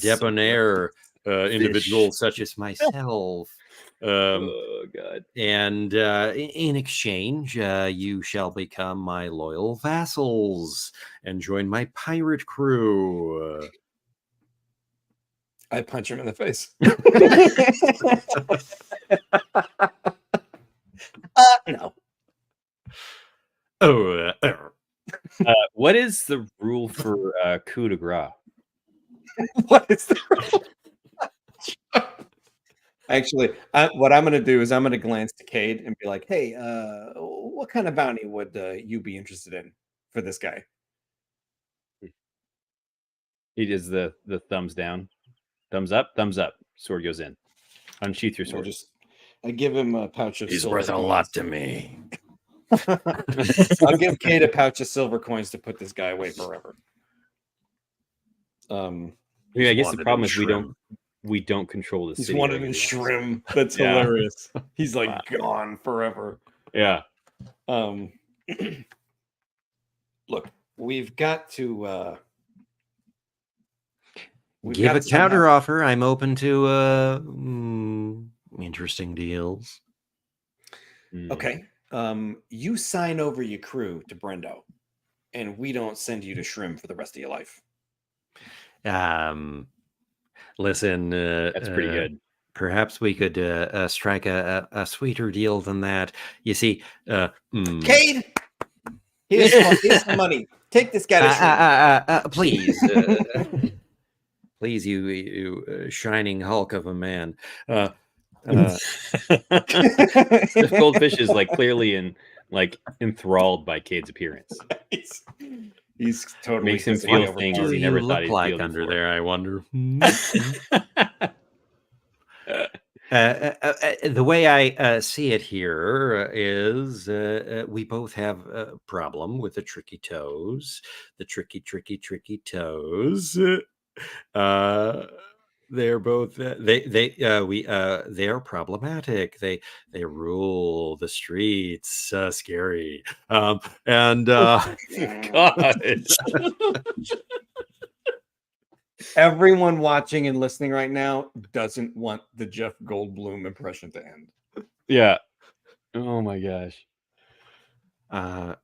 Speaker 1: debonair individual such as myself.
Speaker 3: Oh God!
Speaker 1: And in exchange, you shall become my loyal vassals and join my pirate crew.
Speaker 2: I punch him in the face. No.
Speaker 3: What is the rule for coup de grace?
Speaker 2: What is the rule? Actually, what I'm going to do is I'm going to glance to Cade and be like, "Hey, what kind of bounty would you be interested in for this guy?"
Speaker 3: He does the thumbs down, thumbs up, thumbs up. Sword goes in. Unsheath your sword.
Speaker 2: I give him a pouch of.
Speaker 1: He's worth a lot to me.
Speaker 2: I'll give Cade a pouch of silver coins to put this guy away forever.
Speaker 3: Yeah, I guess the problem is we don't control the city.
Speaker 2: He's wanted in shrimp. That's hilarious. He's like gone forever.
Speaker 3: Yeah.
Speaker 2: Look, we've got to
Speaker 1: give a counter offer. I'm open to interesting deals.
Speaker 2: Okay. You sign over your crew to Brendo, and we don't send you to Shrimp for the rest of your life.
Speaker 1: Listen,
Speaker 3: that's pretty good.
Speaker 1: Perhaps we could strike a sweeter deal than that. You see,
Speaker 2: Cade, here's the money. Take this guy to Shrimp.
Speaker 1: Please. Please, you shining hulk of a man.
Speaker 3: Goldfish is clearly enthralled by Cade's appearance.
Speaker 2: He's totally
Speaker 3: makes him feel things he never thought he'd feel
Speaker 1: under
Speaker 3: before.
Speaker 1: there. I wonder. The way I see it here is we both have a problem with the tricky toes. The tricky toes. They're both they are problematic. They rule the streets. Scary. And
Speaker 3: God.
Speaker 2: Everyone watching and listening right now doesn't want the Jeff Goldblum impression to end.
Speaker 3: Yeah. Oh my gosh.
Speaker 1: And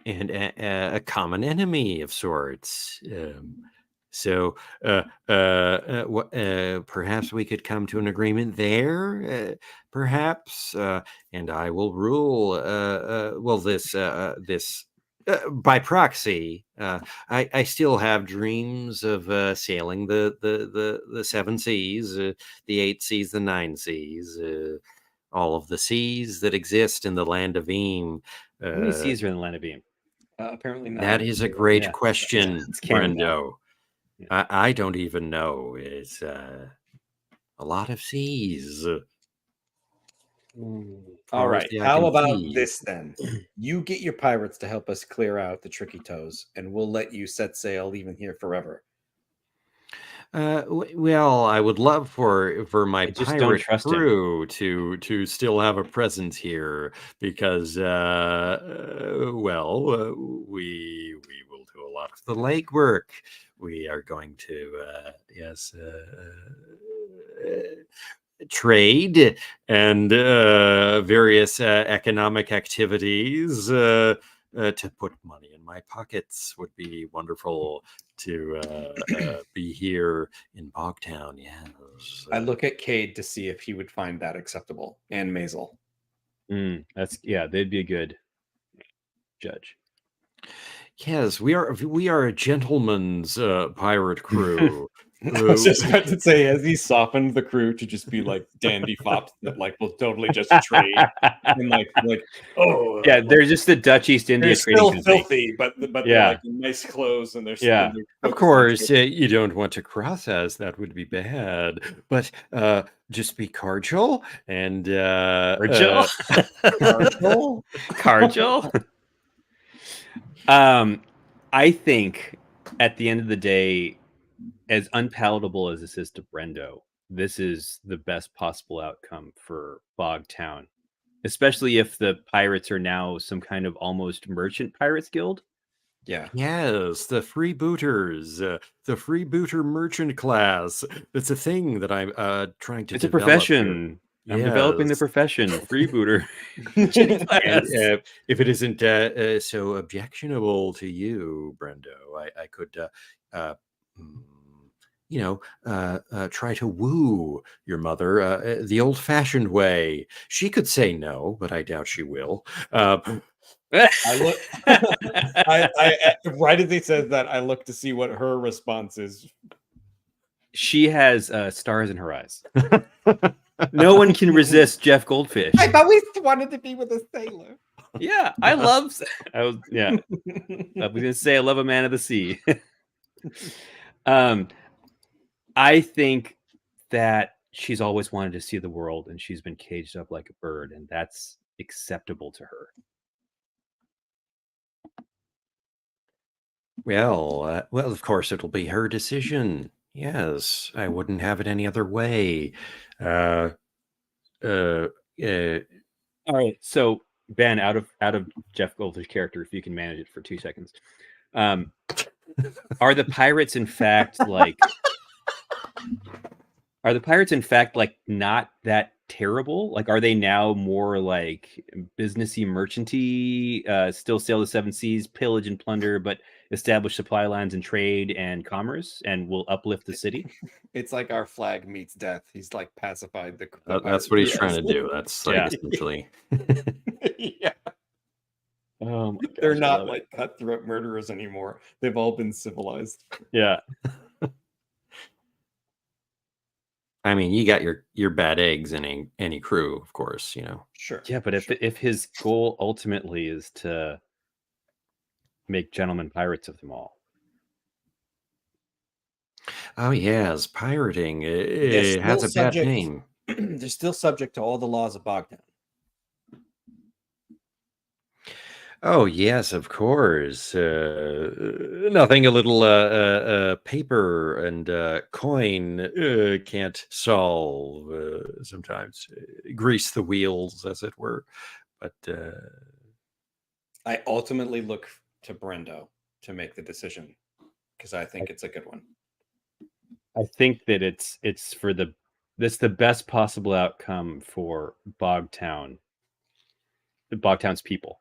Speaker 1: a common enemy of sorts. So perhaps we could come to an agreement there. Perhaps, and I will rule. This by proxy. I still have dreams of sailing the 7 seas, the 8 seas, the 9 seas, all of the seas that exist in the land of Eam.
Speaker 3: How many seas are in the land of Eam?
Speaker 2: Apparently not.
Speaker 1: That is a great question, Brendo. I don't even know. It's a lot of seas.
Speaker 2: All right. How about this then? You get your pirates to help us clear out the tricky toes, and we'll let you set sail even here forever.
Speaker 1: Well, I would love for my pirate crew to still have a presence here because we will do a lot of the legwork. We are going to, trade and various economic activities to put money in my pockets. Would be wonderful to be here in Bogtown. Yes.
Speaker 2: I look at Cade to see if he would find that acceptable, and Maisel.
Speaker 3: They'd be a good judge.
Speaker 1: Yes, we are a gentleman's pirate crew.
Speaker 2: I was just about to say, has he softened the crew to just be like dandy fops that like will totally just trade and like
Speaker 3: they're just the Dutch East India
Speaker 2: they're
Speaker 3: trading
Speaker 2: still filthy, but they're like in nice clothes and they're
Speaker 1: of course you don't want to cross us, that would be bad, but just be cordial and
Speaker 3: cordial. I think at the end of the day, as unpalatable as this is to Brendo, this is the best possible outcome for Bogtown, especially if the pirates are now some kind of almost merchant pirates guild.
Speaker 1: Yeah. Yes, the freebooters, the freebooter merchant class. It's a thing that I'm trying to.
Speaker 3: It's a profession. Here. I'm developing the profession, freebooter.
Speaker 1: And, if it isn't so objectionable to you, Brendo, I could, try to woo your mother the old-fashioned way. She could say no, but I doubt she will.
Speaker 2: I look. Right as he says that, I look to see what her response is.
Speaker 3: She has stars in her eyes. No one can resist Jeff Goldfish.
Speaker 2: I've always wanted to be with a sailor.
Speaker 3: Yeah, I was gonna say I love a man of the sea. I think that she's always wanted to see the world, and she's been caged up like a bird, and that's acceptable to her.
Speaker 1: Well, of course, it'll be her decision. Yes, I wouldn't have it any other way.
Speaker 3: All right, so Ben, out of Jeff Goldfish character, if you can manage it for 2 seconds, are the pirates in fact like? Are the pirates in fact like not that terrible? Like, are they now more like businessy, merchanty, still sail the 7 seas, pillage and plunder, but establish supply lines and trade and commerce, and will uplift the city?
Speaker 2: It's like our flag meets death. He's like pacified the
Speaker 1: that's what he's trying to do. That's like essentially.
Speaker 2: Yeah.
Speaker 3: Oh my gosh,
Speaker 2: they're not like cutthroat murderers anymore. They've all been civilized.
Speaker 3: Yeah.
Speaker 1: I mean, you got your bad eggs in any crew, of course,
Speaker 2: Sure.
Speaker 3: Yeah, but if his goal ultimately is to make gentlemen pirates of them all.
Speaker 1: Oh yes, pirating. It has a bad name.
Speaker 2: They're still subject to all the laws of Bogtown.
Speaker 1: Oh yes, of course. Nothing a little paper and coin can't solve. Sometimes grease the wheels, as it were. But
Speaker 2: I ultimately look to Brendo to make the decision because I think it's a good one.
Speaker 3: I think that it's the best possible outcome for Bogtown, Bogtown's people.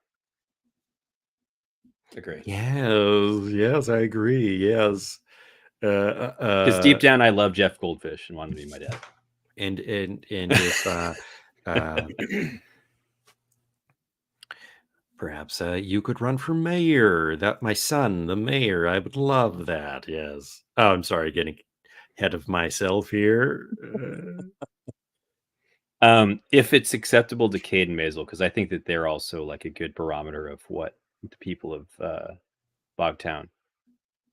Speaker 2: Agree.
Speaker 1: Yes, I agree. Yes,
Speaker 3: because deep down, I love Jeff Goldfish and want to be my dad.
Speaker 1: And if perhaps you could run for mayor. That my son, the mayor, I would love that. Yes. Oh, I'm sorry, getting ahead of myself here.
Speaker 3: If it's acceptable to Cade and Maisel, because I think that they're also like a good barometer of what the people of Bogtown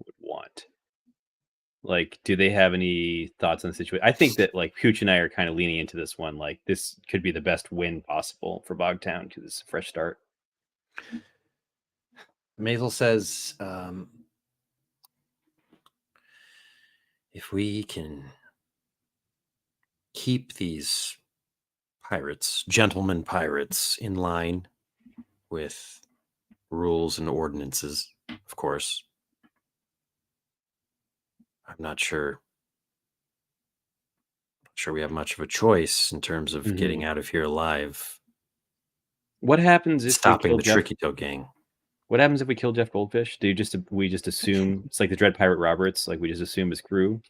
Speaker 3: would want. Like, do they have any thoughts on the situation? I think that like Pooch and I are kind of leaning into this one. Like, this could be the best win possible for Bogtown because it's a fresh start.
Speaker 1: Maisel says, if we can keep these pirates, gentlemen pirates, in line with rules and ordinances, of course, I'm not sure we have much of a choice in terms of getting out of here alive.
Speaker 3: What happens if
Speaker 1: stopping
Speaker 3: we kill
Speaker 1: the Tricky Toe gang?
Speaker 3: What happens if we kill Jeff Goldfish? We just assume it's like the Dread Pirate Roberts, like we just assume his crew,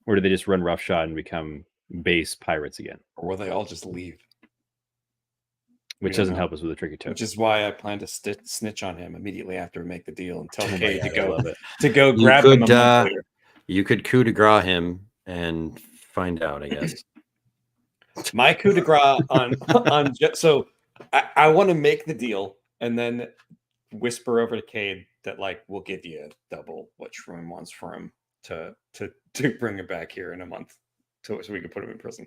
Speaker 3: or do they just run roughshod and become base pirates again?
Speaker 2: Or will they all just leave?
Speaker 3: Which doesn't help us with the Tricky Toe.
Speaker 2: Which is why I plan to snitch on him immediately after we make the deal and tell Kay to
Speaker 3: to
Speaker 2: go grab him a month later.
Speaker 1: You could coup de grace him and find out, I guess.
Speaker 2: My coup de grace on so I want to make the deal and then whisper over to Cade that like we'll give you double what Shroom wants for him to bring him back here in a month so we can put him in prison.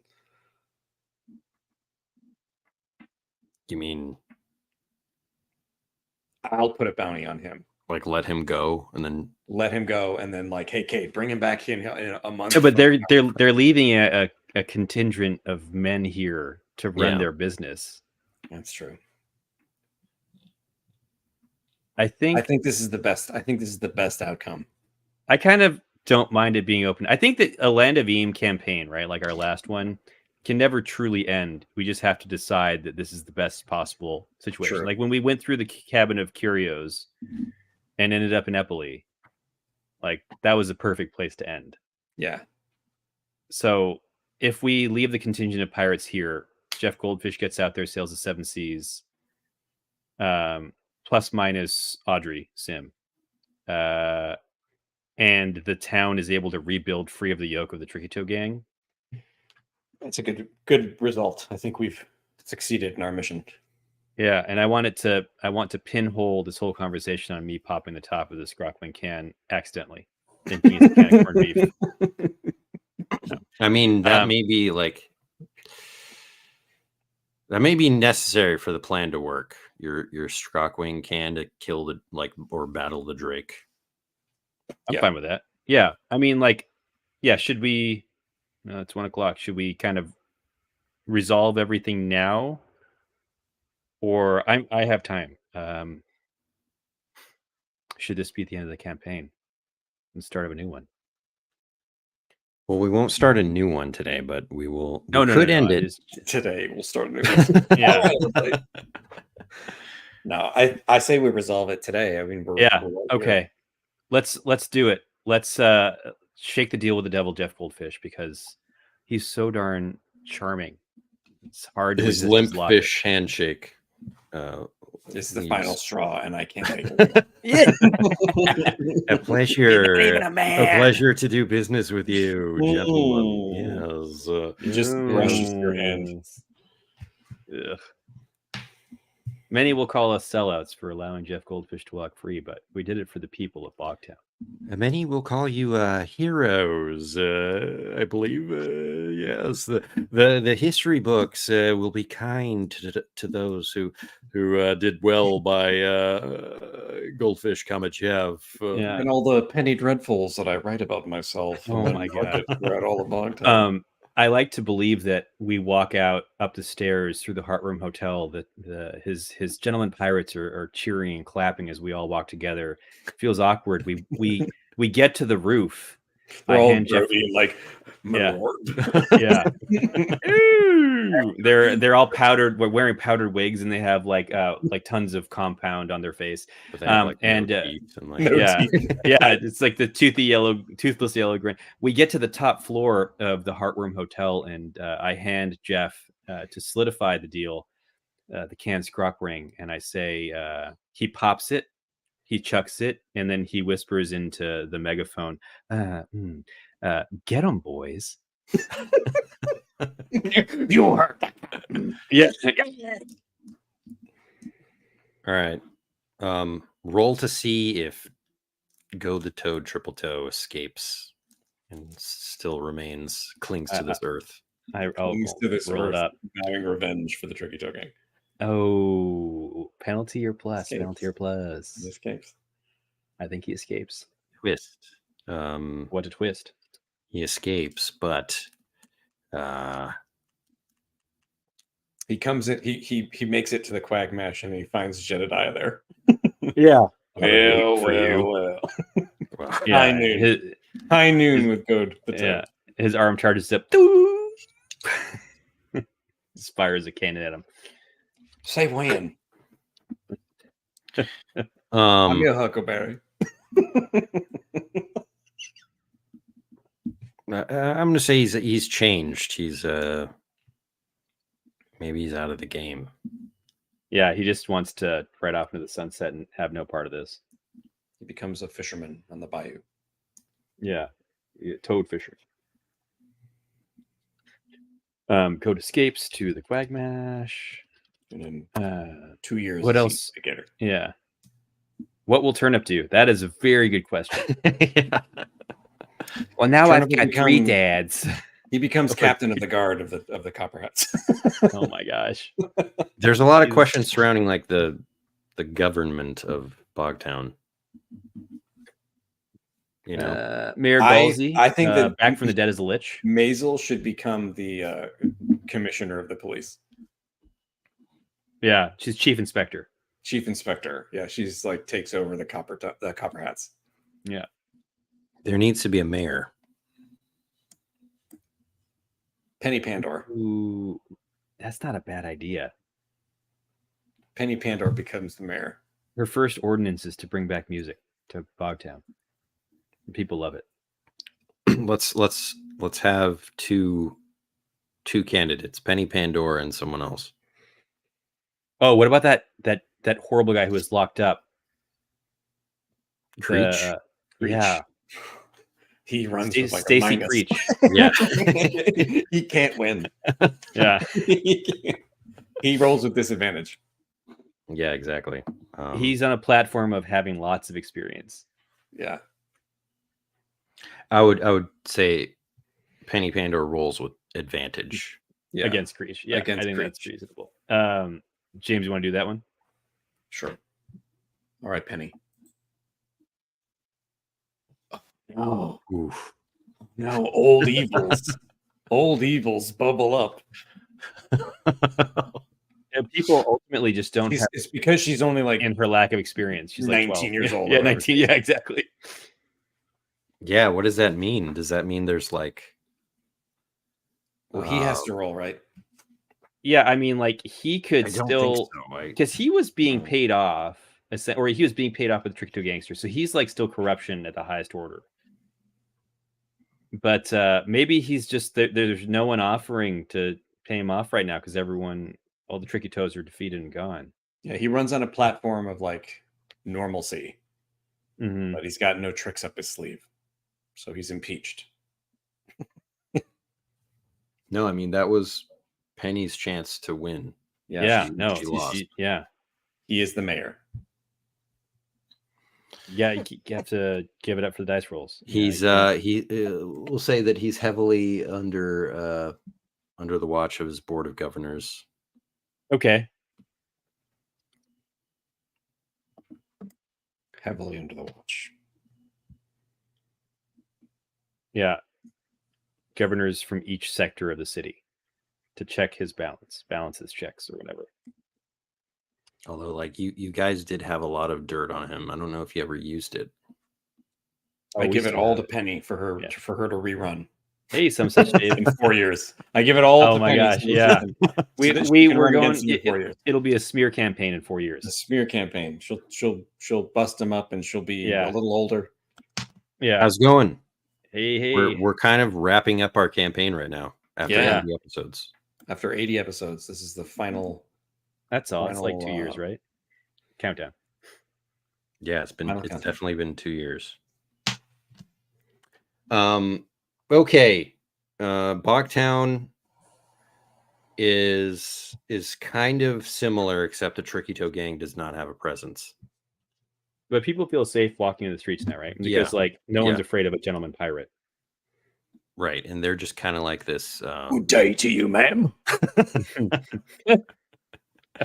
Speaker 1: You mean
Speaker 2: I'll put a bounty on him?
Speaker 1: Like let him go and then
Speaker 2: like, hey Cade, bring him back in a month.
Speaker 3: No, but they're leaving a contingent of men here to run their business.
Speaker 2: That's true.
Speaker 3: I think
Speaker 2: this is the best. I think this is the best outcome.
Speaker 3: I kind of don't mind it being open. I think that a Land of Eam campaign, right, like our last one, can never truly end. We just have to decide that this is the best possible situation. Sure. Like when we went through the Cabin of Curios and ended up in Epoli, like that was a perfect place to end.
Speaker 2: Yeah.
Speaker 3: So if we leave the contingent of pirates here, Jeff Goldfish gets out there, sails the 7 seas, plus minus Audrey Sim. And the town is able to rebuild free of the yoke of the Tricky Toe gang.
Speaker 2: That's a good result. I think we've succeeded in our mission.
Speaker 3: Yeah, and I want to pinhole this whole conversation on me popping the top of this Grokman can accidentally. Thinking it's a can of corned beef.
Speaker 1: No. I mean, that may be like that may be necessary for the plan to work. Your Scrockwing can to kill or battle the Drake.
Speaker 3: I'm fine with that. Yeah, I mean, should we? It's 1 o'clock. Should we kind of resolve everything now, or I have time? Should this be at the end of the campaign and start of a new one?
Speaker 1: Well, we won't start a new one today, but we will.
Speaker 2: End it today. We'll start a new one. Yeah. No, I say we resolve it today. I mean, we're
Speaker 3: okay. Let's do it. Let's shake the deal with the devil, Jeff Goldfish, because he's so darn charming. It's hard to
Speaker 1: his limp fish handshake.
Speaker 2: This is the final straw, and I can't make it.
Speaker 1: A pleasure to do business with you, gentlemen. Yes,
Speaker 2: you just brushes your hands.
Speaker 3: Ugh. Many will call us sellouts for allowing Jeff Goldfish to walk free, but we did it for the people of Bogtown.
Speaker 1: Many will call you heroes, I believe. Yes, the history books will be kind to those who did well by Goldfish Kamachev.
Speaker 2: And all the penny dreadfuls that I write about myself.
Speaker 3: Oh my God!
Speaker 2: Throughout all of Bogtown.
Speaker 3: I like to believe that we walk out up the stairs through the Heartroom Hotel. That his gentlemen pirates are cheering and clapping as we all walk together. It feels awkward. We get to the roof.
Speaker 2: We're all like,
Speaker 3: yeah. They're all powdered. We're wearing powdered wigs, and they have like tons of compound on their face. It's like the toothless yellow grin. We get to the top floor of the Heartroom Hotel, and I hand Jeff to solidify the deal, the can Scrock ring, and I say he pops it. He chucks it, and then he whispers into the megaphone, get them, boys.
Speaker 2: You heard that.
Speaker 3: Yeah.
Speaker 1: All right. Roll to see if Go the Toad Triple Toe escapes and still clings to this earth.
Speaker 2: Clings to this
Speaker 3: roll
Speaker 2: earth,
Speaker 3: it up.
Speaker 2: vowing revenge for the Tricky Toe gang.
Speaker 3: Oh, penalty or plus?
Speaker 2: Escapes.
Speaker 3: Penalty or plus?
Speaker 2: He escapes.
Speaker 3: I think he escapes.
Speaker 1: Twist.
Speaker 3: What a twist.
Speaker 1: He escapes, but
Speaker 2: he comes in. He makes it to the Quagmash, and he finds Jedediah there.
Speaker 3: Yeah.
Speaker 2: Well.
Speaker 3: Yeah,
Speaker 2: I knew. High noon with goad.
Speaker 3: Yeah, his arm charges up. Fires a cannon at him.
Speaker 2: Say when. I'm your Huckleberry.
Speaker 1: I'm gonna say he's changed. He's maybe he's out of the game.
Speaker 3: Yeah, he just wants to ride off into the sunset and have no part of this.
Speaker 2: He becomes a fisherman on the bayou.
Speaker 3: Yeah, toad fisher. Code escapes to the Quagmash.
Speaker 2: And in 2 years,
Speaker 3: what else?
Speaker 2: Together.
Speaker 3: Yeah. What will Turnip do? That is a very good question.
Speaker 1: Yeah.
Speaker 3: Well, now I've got 3 dads.
Speaker 2: He becomes captain of the guard of the Copperheads.
Speaker 3: Oh my gosh.
Speaker 1: There's a lot of questions surrounding like the government of Bogtown. You know,
Speaker 3: Mayor Galsey.
Speaker 2: I think that
Speaker 3: back from the dead as a lich.
Speaker 2: Maisel should become the commissioner of the police.
Speaker 3: Yeah, she's chief inspector.
Speaker 2: Chief inspector. Yeah, she's like takes over the copper hats.
Speaker 3: Yeah.
Speaker 1: There needs to be a mayor.
Speaker 2: Penny Pandor.
Speaker 3: Ooh, that's not a bad idea.
Speaker 2: Penny Pandor becomes the mayor.
Speaker 3: Her first ordinance is to bring back music to Bogtown. People love it.
Speaker 1: let's have two candidates, Penny Pandora and someone else.
Speaker 3: Oh, what about that horrible guy who was locked up?
Speaker 1: Creech?
Speaker 3: Yeah.
Speaker 2: He runs with like
Speaker 3: Stacy Creech.
Speaker 1: Yeah.
Speaker 2: He can't win.
Speaker 3: Yeah.
Speaker 2: He rolls with disadvantage.
Speaker 1: Yeah, exactly.
Speaker 3: He's on a platform of having lots of experience.
Speaker 2: Yeah.
Speaker 1: I would say Penny Pandora rolls with advantage.
Speaker 2: Yeah.
Speaker 3: Against Creech. Yeah,
Speaker 2: Against
Speaker 3: I think
Speaker 2: Creech.
Speaker 3: that's reasonable. James, you want to do that one?
Speaker 2: Sure. All right, Penny. Oh,
Speaker 1: Oof.
Speaker 2: no, old evils. Old evils bubble up.
Speaker 3: And people ultimately just don't have,
Speaker 2: It's because she's only like
Speaker 3: in her lack of experience. She's like
Speaker 2: 19
Speaker 3: 12.
Speaker 2: years old.
Speaker 3: Yeah, 19. Yeah, exactly.
Speaker 1: Yeah, what does that mean? Does that mean there's like
Speaker 2: Well, he has to roll, right?
Speaker 3: Yeah, I mean, like he could
Speaker 1: I don't
Speaker 3: still,
Speaker 1: think so.
Speaker 3: because he was being paid off, or he was being paid off with Trickto Gangster, so he's like still corruption at the highest order. But maybe he's just there's no one offering to pay him off right now because all the Tricky Toes are defeated and gone.
Speaker 2: Yeah, he runs on a platform of like normalcy,
Speaker 3: Mm-hmm.
Speaker 2: but he's got no tricks up his sleeve, so he's impeached.
Speaker 1: No, I mean that was Penny's chance to win.
Speaker 3: Yeah,
Speaker 1: she lost.
Speaker 3: Yeah,
Speaker 2: He is the mayor.
Speaker 3: yeah. You have to give it up for the dice rolls.
Speaker 1: He's we'll say that he's heavily under the watch of his board of governors.
Speaker 3: Okay.
Speaker 2: Heavily under the watch.
Speaker 3: Yeah. Governors from each sector of the city to check his balance his checks or whatever.
Speaker 1: Although, like you guys did have a lot of dirt on him. I don't know if you ever used it.
Speaker 2: I give it all to Penny for her to rerun.
Speaker 3: Hey, some such Dave.
Speaker 2: In 4 years. I give it all
Speaker 3: Oh
Speaker 2: to
Speaker 3: my
Speaker 2: Penny.
Speaker 3: gosh, yeah. We're going. It'll be a smear campaign in 4 years.
Speaker 2: A smear campaign. She'll bust him up and she'll be a little older.
Speaker 3: Yeah.
Speaker 1: How's it going?
Speaker 3: Hey.
Speaker 1: We're kind of wrapping up our campaign right now after 80 episodes.
Speaker 2: After 80 episodes, this is the final.
Speaker 3: That's all. It's like 2 years, right? Countdown.
Speaker 1: Yeah, it's definitely been 2 years. Okay. Bogtown is kind of similar, except the Tricky Toe Gang does not have a presence.
Speaker 3: But people feel safe walking in the streets now, right? Because like no one's afraid of a gentleman pirate.
Speaker 1: Right. And they're just kind of like this.
Speaker 2: Good day to you, ma'am.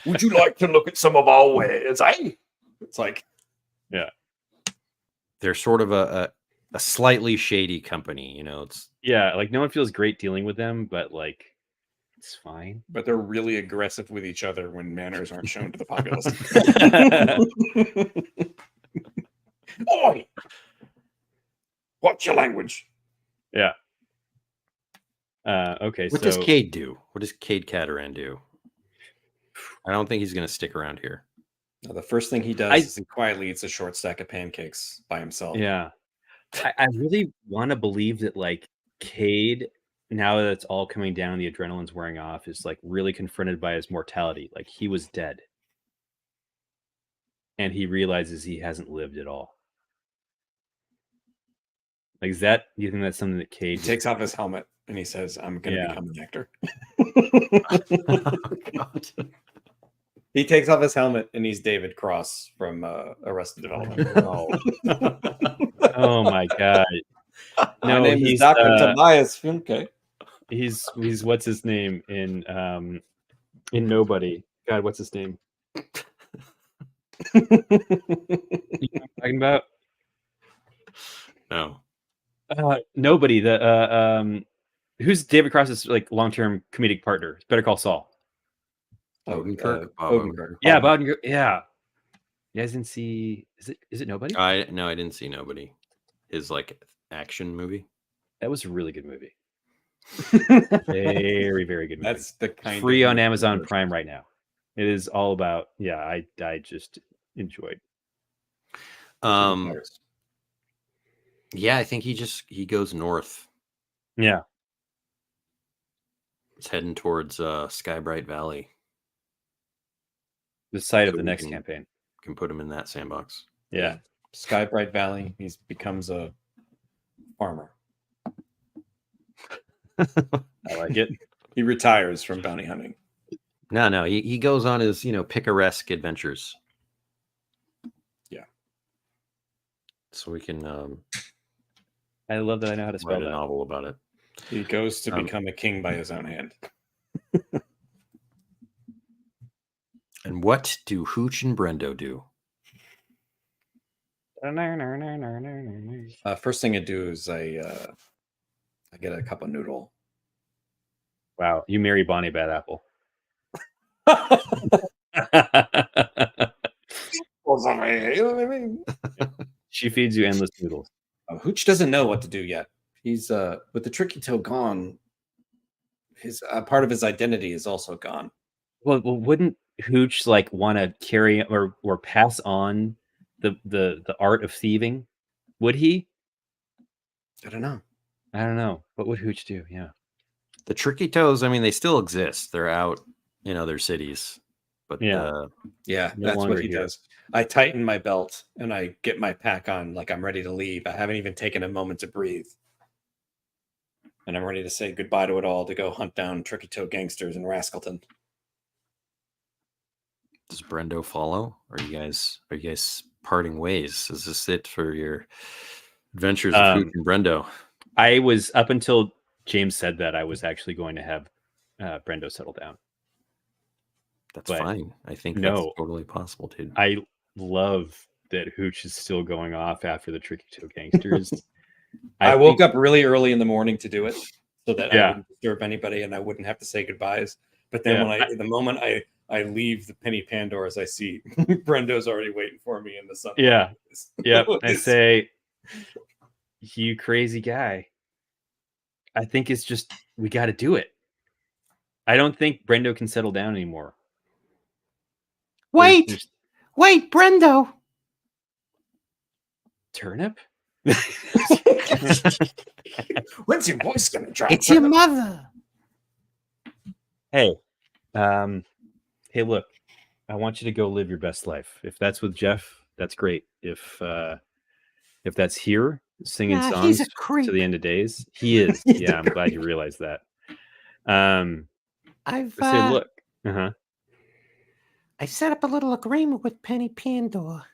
Speaker 2: Would you like to look at some of our wares, eh? It's like,
Speaker 3: yeah.
Speaker 1: They're sort of a slightly shady company, you know. It's
Speaker 3: like no one feels great dealing with them, but like it's fine.
Speaker 2: But they're really aggressive with each other when manners aren't shown to the populace. Oi! Watch your language.
Speaker 3: Yeah. Okay.
Speaker 1: What does Cade do? What does Cade Cataran do? I don't think he's going to stick around here.
Speaker 2: No, the first thing he does is he quietly eats a short stack of pancakes by himself.
Speaker 3: Yeah. I really want to believe that like Cade, now that it's all coming down, the adrenaline's wearing off, is like really confronted by his mortality. Like he was dead. And he realizes he hasn't lived at all. Like, is that, do you think that's something that Cade
Speaker 2: takes off his helmet and he says, I'm going to become an actor.
Speaker 1: Oh, God.
Speaker 2: He takes off his helmet and he's David Cross from Arrested Development.
Speaker 3: Oh my God.
Speaker 2: No, my name is Dr. Tobias. Okay.
Speaker 3: He's what's his name in Nobody. God, what's his name? You know what I'm talking about?
Speaker 1: No.
Speaker 3: Nobody. The who's David Cross's like long-term comedic partner? Better Call Saul.
Speaker 1: Odenkirk.
Speaker 3: Yeah, Odenkirk. Yeah. You guys didn't see? Is it Nobody?
Speaker 1: I didn't see Nobody. His like action movie.
Speaker 3: That was a really good movie. Very, very good movie.
Speaker 2: That's the kind
Speaker 3: free on Amazon Prime right now. It is all about, yeah, I just enjoyed.
Speaker 1: Yeah, I think he goes north.
Speaker 3: Yeah.
Speaker 1: It's heading towards Skybright Valley.
Speaker 3: The site of the next campaign.
Speaker 1: Can put him in that sandbox.
Speaker 3: Yeah.
Speaker 2: Skybright Valley. He becomes a farmer.
Speaker 3: I like it.
Speaker 2: He retires from bounty hunting.
Speaker 1: No. He goes on his, picaresque adventures.
Speaker 2: Yeah.
Speaker 1: So we can
Speaker 3: I love that I know how to spell
Speaker 1: write
Speaker 3: that.
Speaker 1: a novel about it.
Speaker 2: He goes to become a king by his own hand.
Speaker 1: And what do Hooch and Brendo do?
Speaker 2: First thing I do is I get a cup of noodle.
Speaker 3: Wow, you marry Bonnie Bad Apple. She feeds you endless noodles.
Speaker 2: Hooch doesn't know what to do yet. He's with the tricky toe gone. His part of his identity is also gone.
Speaker 3: Well, wouldn't Hooch like want to carry or pass on the art of thieving? Would he?
Speaker 2: I don't know.
Speaker 3: What would Hooch do? Yeah.
Speaker 1: The tricky toes, they still exist. They're out in other cities. But
Speaker 2: yeah, that's what he does. I tighten my belt and I get my pack on like I'm ready to leave. I haven't even taken a moment to breathe. And I'm ready to say goodbye to it all to go hunt down tricky toe gangsters in Rascalton.
Speaker 1: Does Brendo follow? Are you guys parting ways? Is this it for your adventures of Hooch and Brendo?
Speaker 3: I was, up until James said that, I was actually going to have Brendo settle down.
Speaker 1: That's fine. I think that's totally possible, dude.
Speaker 3: I love that Hooch is still going off after the tricky toe gangsters.
Speaker 2: I woke up really early in the morning to do it so that I wouldn't disturb anybody and I wouldn't have to say goodbyes. But then the moment I leave the Penny Pandoras, I see Brendo's already waiting for me in the sun.
Speaker 3: Yeah. Yep. I say, you crazy guy. I think it's just, we got to do it. I don't think Brendo can settle down anymore.
Speaker 1: Wait, Brendo.
Speaker 3: Turnip?
Speaker 2: When's your voice gonna drop?
Speaker 1: It's your mother.
Speaker 3: Hey, look, I want you to go live your best life. If that's with Jeff, that's great. If that's here, singing songs to the end of days, he is. Yeah, I'm glad you realized that. Look.
Speaker 1: I set up a little agreement with Penny Pandora.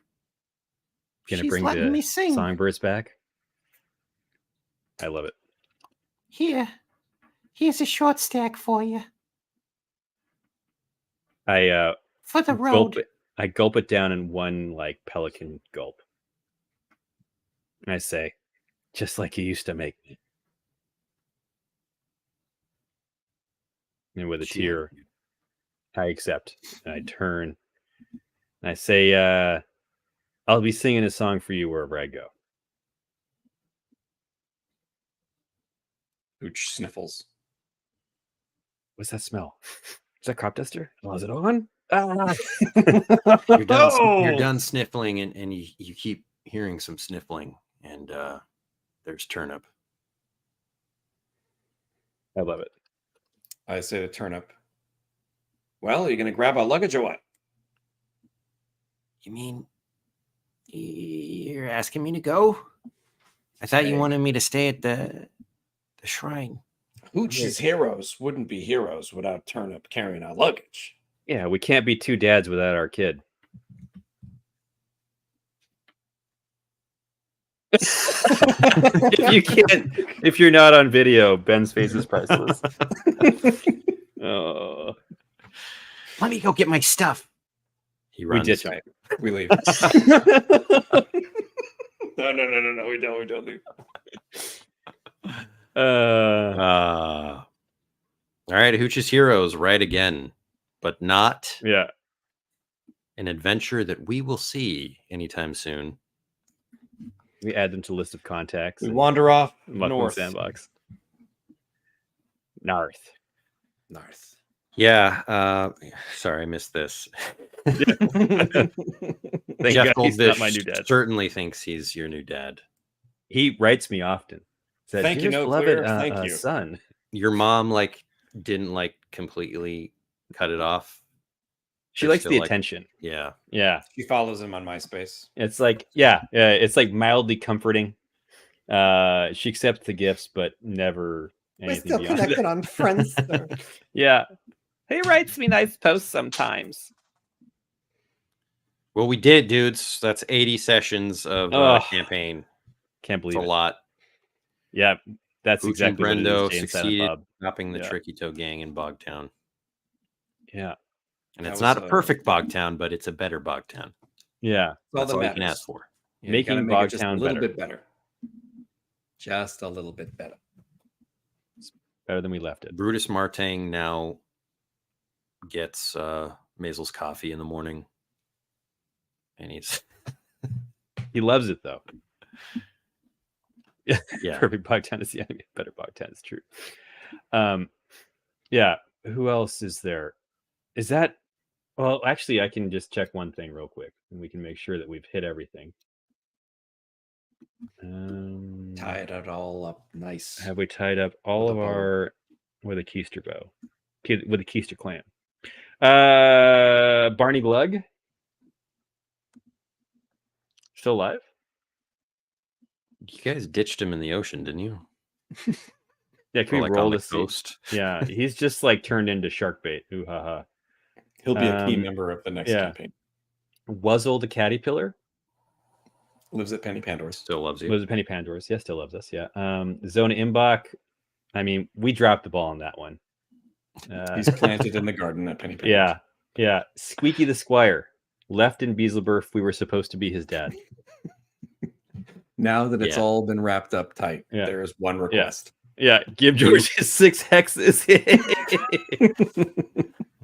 Speaker 3: Gonna bring the songbirds back. I love it.
Speaker 1: Here's a short stack for you.
Speaker 3: For the road. I gulp it down in one like pelican gulp. And I say, just like you used to make me. And with a tear, I accept. And I turn. And I say, I'll be singing a song for you wherever I go.
Speaker 2: Hooch sniffles.
Speaker 3: What's that smell? Is that crop duster? Oh, is it on?
Speaker 1: You're done sniffling, and you keep hearing some sniffling, and there's Turnip.
Speaker 3: I love it.
Speaker 2: I say to Turnip, well, are you going to grab our luggage or what?
Speaker 1: You mean you're asking me to go? I thought you wanted me to stay at the shrine.
Speaker 2: Hooch's heroes wouldn't be heroes without Turnip carrying our luggage.
Speaker 3: Yeah, we can't be two dads without our kid. if you're not on video, Ben's face is priceless. Oh.
Speaker 1: Let me go get my stuff. He runs.
Speaker 2: We ditch it. We leave. No, we don't leave.
Speaker 1: All right, Hooch's heroes ride again, but not an adventure that we will see anytime soon.
Speaker 3: We add them to list of contacts.
Speaker 2: We wander off
Speaker 3: north sandbox. North.
Speaker 1: Yeah. Sorry, I missed this.
Speaker 3: Jeff
Speaker 1: Goldfish
Speaker 3: my new dad.
Speaker 1: Certainly thinks he's your new dad.
Speaker 3: He writes me often. Said,
Speaker 2: Thank you,
Speaker 3: beloved,
Speaker 2: Thank you,
Speaker 3: son.
Speaker 1: Your mom didn't completely cut it off.
Speaker 3: She likes the attention.
Speaker 1: Yeah.
Speaker 2: She follows him on MySpace.
Speaker 3: It's it's like mildly comforting. She accepts the gifts, but never anything
Speaker 4: We're still
Speaker 3: beyond
Speaker 4: connected
Speaker 3: that.
Speaker 4: on Friendster.
Speaker 3: Yeah. He writes me nice posts sometimes.
Speaker 1: Well, we did, dudes. That's 80 sessions of campaign.
Speaker 3: Can't believe
Speaker 1: it's a lot.
Speaker 3: Yeah, that's
Speaker 1: Hooch
Speaker 3: exactly
Speaker 1: and Brendo
Speaker 3: what it is.
Speaker 1: succeeded stopping the Tricky Toe gang in Bogtown.
Speaker 3: Yeah.
Speaker 1: And it's not a perfect Bogtown, but it's a better Bogtown.
Speaker 3: Yeah.
Speaker 1: That's all you can ask for.
Speaker 2: Yeah,
Speaker 3: making Bogtown
Speaker 2: a little bit better. Just a little bit better.
Speaker 3: It's better than we left it.
Speaker 1: Brutus Martang now gets Maisel's coffee in the morning. And
Speaker 3: he loves it though.
Speaker 1: Yeah.
Speaker 3: Perfect Bogtown is the enemy. Better Bogtown is true. Yeah. Who else is there? Is that well, actually I can just check one thing real quick and we can make sure that we've hit everything.
Speaker 2: Tied it all up nice.
Speaker 3: Have we tied up all of our with a keister bow? With a keister clan. Barney Glug. Still alive?
Speaker 1: You guys ditched him in the ocean, didn't you?
Speaker 3: Yeah, can we roll the
Speaker 1: coast?
Speaker 3: Yeah, he's just turned into shark bait. Ooh ha ha.
Speaker 2: He'll be a key member of the next campaign.
Speaker 3: Wuzzle the Caterpillar.
Speaker 2: Lives at Penny Pandora's.
Speaker 1: Still loves you.
Speaker 3: Lives at Penny Pandora's. Yeah, still loves us. Yeah. Zona Imbach. I mean, we dropped the ball on that one.
Speaker 2: He's planted in the garden at Penny Pandora's.
Speaker 3: Yeah. Squeaky the Squire. Left in Beelzebub. We were supposed to be his dad.
Speaker 2: Now that it's all been wrapped up tight, there is one request.
Speaker 3: Yeah. Give George his 6 hexes.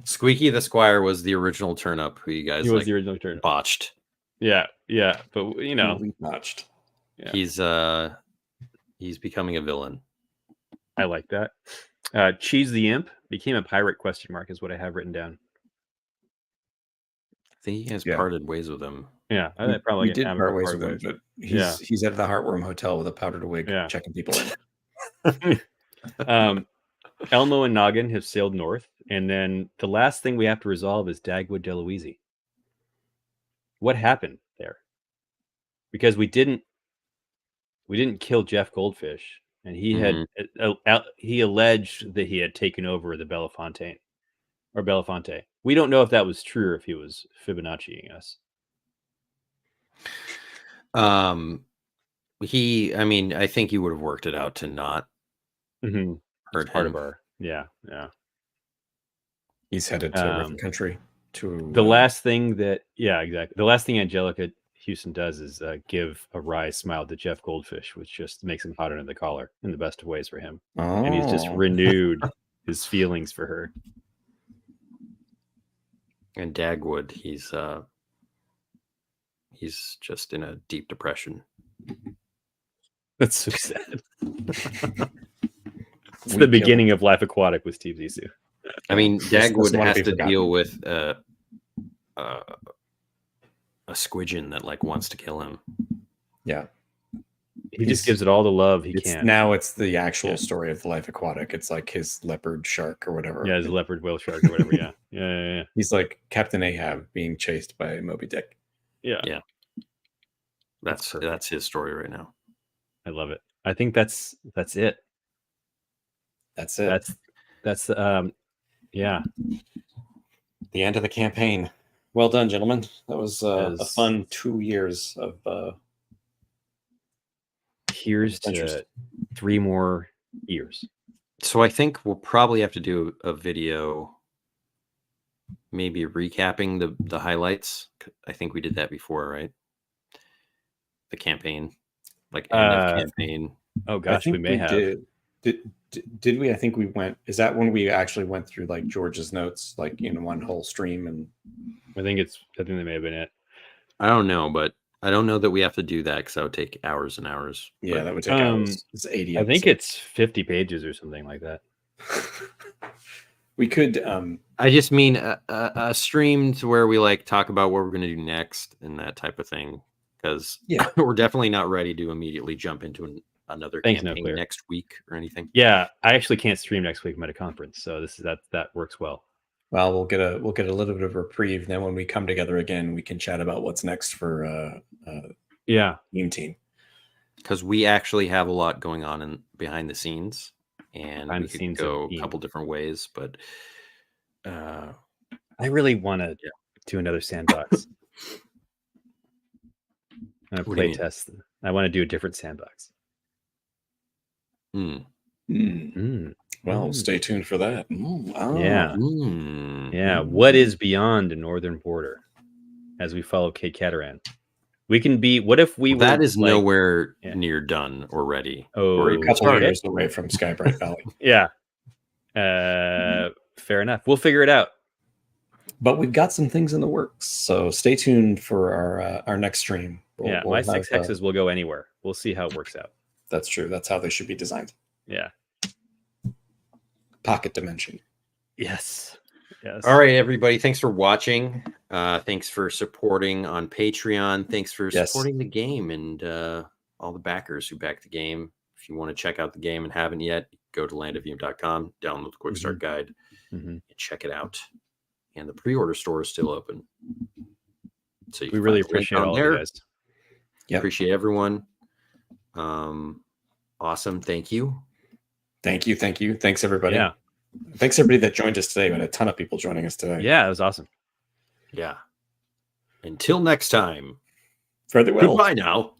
Speaker 1: Squeaky the Squire was the original Turnip who you guys
Speaker 3: the original Turnip.
Speaker 1: Botched.
Speaker 3: Yeah, but we
Speaker 2: botched.
Speaker 1: Yeah. He's becoming a villain.
Speaker 3: I like that. Cheese the Imp became a pirate ? Is what I have written down.
Speaker 1: I think he has parted ways with him.
Speaker 3: Yeah, I probably
Speaker 2: did part ways with him, but he's at the Heartworm Hotel with a powdered wig, checking people in.
Speaker 3: Elmo and Noggin have sailed north, and then the last thing we have to resolve is Dagwood Deloise. What happened there? Because we didn't kill Jeff Goldfish, and he had he alleged that he had taken over the Belafonte. We don't know if that was true or if he was Fibonacciing us.
Speaker 1: I think he would have worked it out to not hurt
Speaker 3: part
Speaker 1: him.
Speaker 3: of our
Speaker 2: He's headed to River Country.
Speaker 3: The last thing that exactly. The last thing Angelica Houston does is give a wry smile to Jeff Goldfish, which just makes him hot under the collar in the best of ways for him. And he's just renewed his feelings for her.
Speaker 1: And Dagwood, he's just in a deep depression.
Speaker 3: That's so sad. It's the beginning of Life Aquatic with Steve Zissou.
Speaker 1: I mean, Dagwood has to deal with a squidgen that like wants to kill him.
Speaker 2: Yeah.
Speaker 3: He just gives it all the love he can.
Speaker 2: Now it's the actual story of the Life Aquatic. It's like his leopard shark or whatever.
Speaker 3: Yeah, his leopard whale shark or whatever. Yeah.
Speaker 2: He's like Captain Ahab being chased by Moby Dick.
Speaker 3: Yeah.
Speaker 1: That's his story right now.
Speaker 3: I love it. I think that's it.
Speaker 2: That's it.
Speaker 3: That's yeah.
Speaker 2: The end of the campaign. Well done, gentlemen. That was a fun 2 years of
Speaker 3: here's to 3 more years.
Speaker 1: So I think we'll probably have to do a video, maybe recapping the highlights. I think we did that before, right? The campaign, like end of campaign.
Speaker 3: Oh gosh, we may have.
Speaker 2: Did we? I think we went. Is that when we actually went through like George's notes, like in one whole stream? And
Speaker 3: I think that may have been it.
Speaker 1: I don't know, but I don't know that we have to do that because that would take hours and hours.
Speaker 2: Yeah, that would take hours. It's 80
Speaker 3: I think it's 50 pages or something like that.
Speaker 2: We could.
Speaker 1: I just mean a stream to where we like talk about what we're going to do next and that type of thing. Because we're definitely not ready to immediately jump into another campaign next week or anything.
Speaker 3: Yeah, I actually can't stream next week. I'm at a conference, so that works well.
Speaker 2: Well, we'll get a little bit of reprieve. Then when we come together again, we can chat about what's next for team.
Speaker 3: Because
Speaker 1: we actually have a lot going on behind the scenes, and we could go a couple different ways. But
Speaker 3: I really want to do another sandbox. I'm gonna play test. I want to do a different sandbox.
Speaker 2: Well, stay tuned for that.
Speaker 3: Yeah. What is beyond the northern border as we follow Kate Cataran? We can be. What if we?
Speaker 1: That is like, nowhere near done or ready.
Speaker 2: Oh, we're a couple of years away from Skybright Valley.
Speaker 3: Yeah. Fair enough. We'll figure it out.
Speaker 2: But we've got some things in the works, so stay tuned for our next stream.
Speaker 3: My 6 hexes will go anywhere. We'll see how it works out.
Speaker 2: That's true. That's how they should be designed.
Speaker 3: Yeah.
Speaker 2: Pocket dimension.
Speaker 3: Yes.
Speaker 1: All right, everybody. Thanks for watching. Thanks for supporting on Patreon. Thanks for supporting the game and all the backers who back the game. If you want to check out the game and haven't yet, go to landofyum.com, download the quick start guide, and check it out. And the pre-order store is still open. So
Speaker 3: we really appreciate all of you guys.
Speaker 1: Appreciate everyone. Awesome. Thank you.
Speaker 2: Thank you. Thanks, everybody.
Speaker 3: Yeah.
Speaker 2: Thanks, everybody that joined us today. We had a ton of people joining us today.
Speaker 3: Yeah, it was awesome.
Speaker 1: Yeah. Until next time.
Speaker 2: Farewell.
Speaker 1: Goodbye now.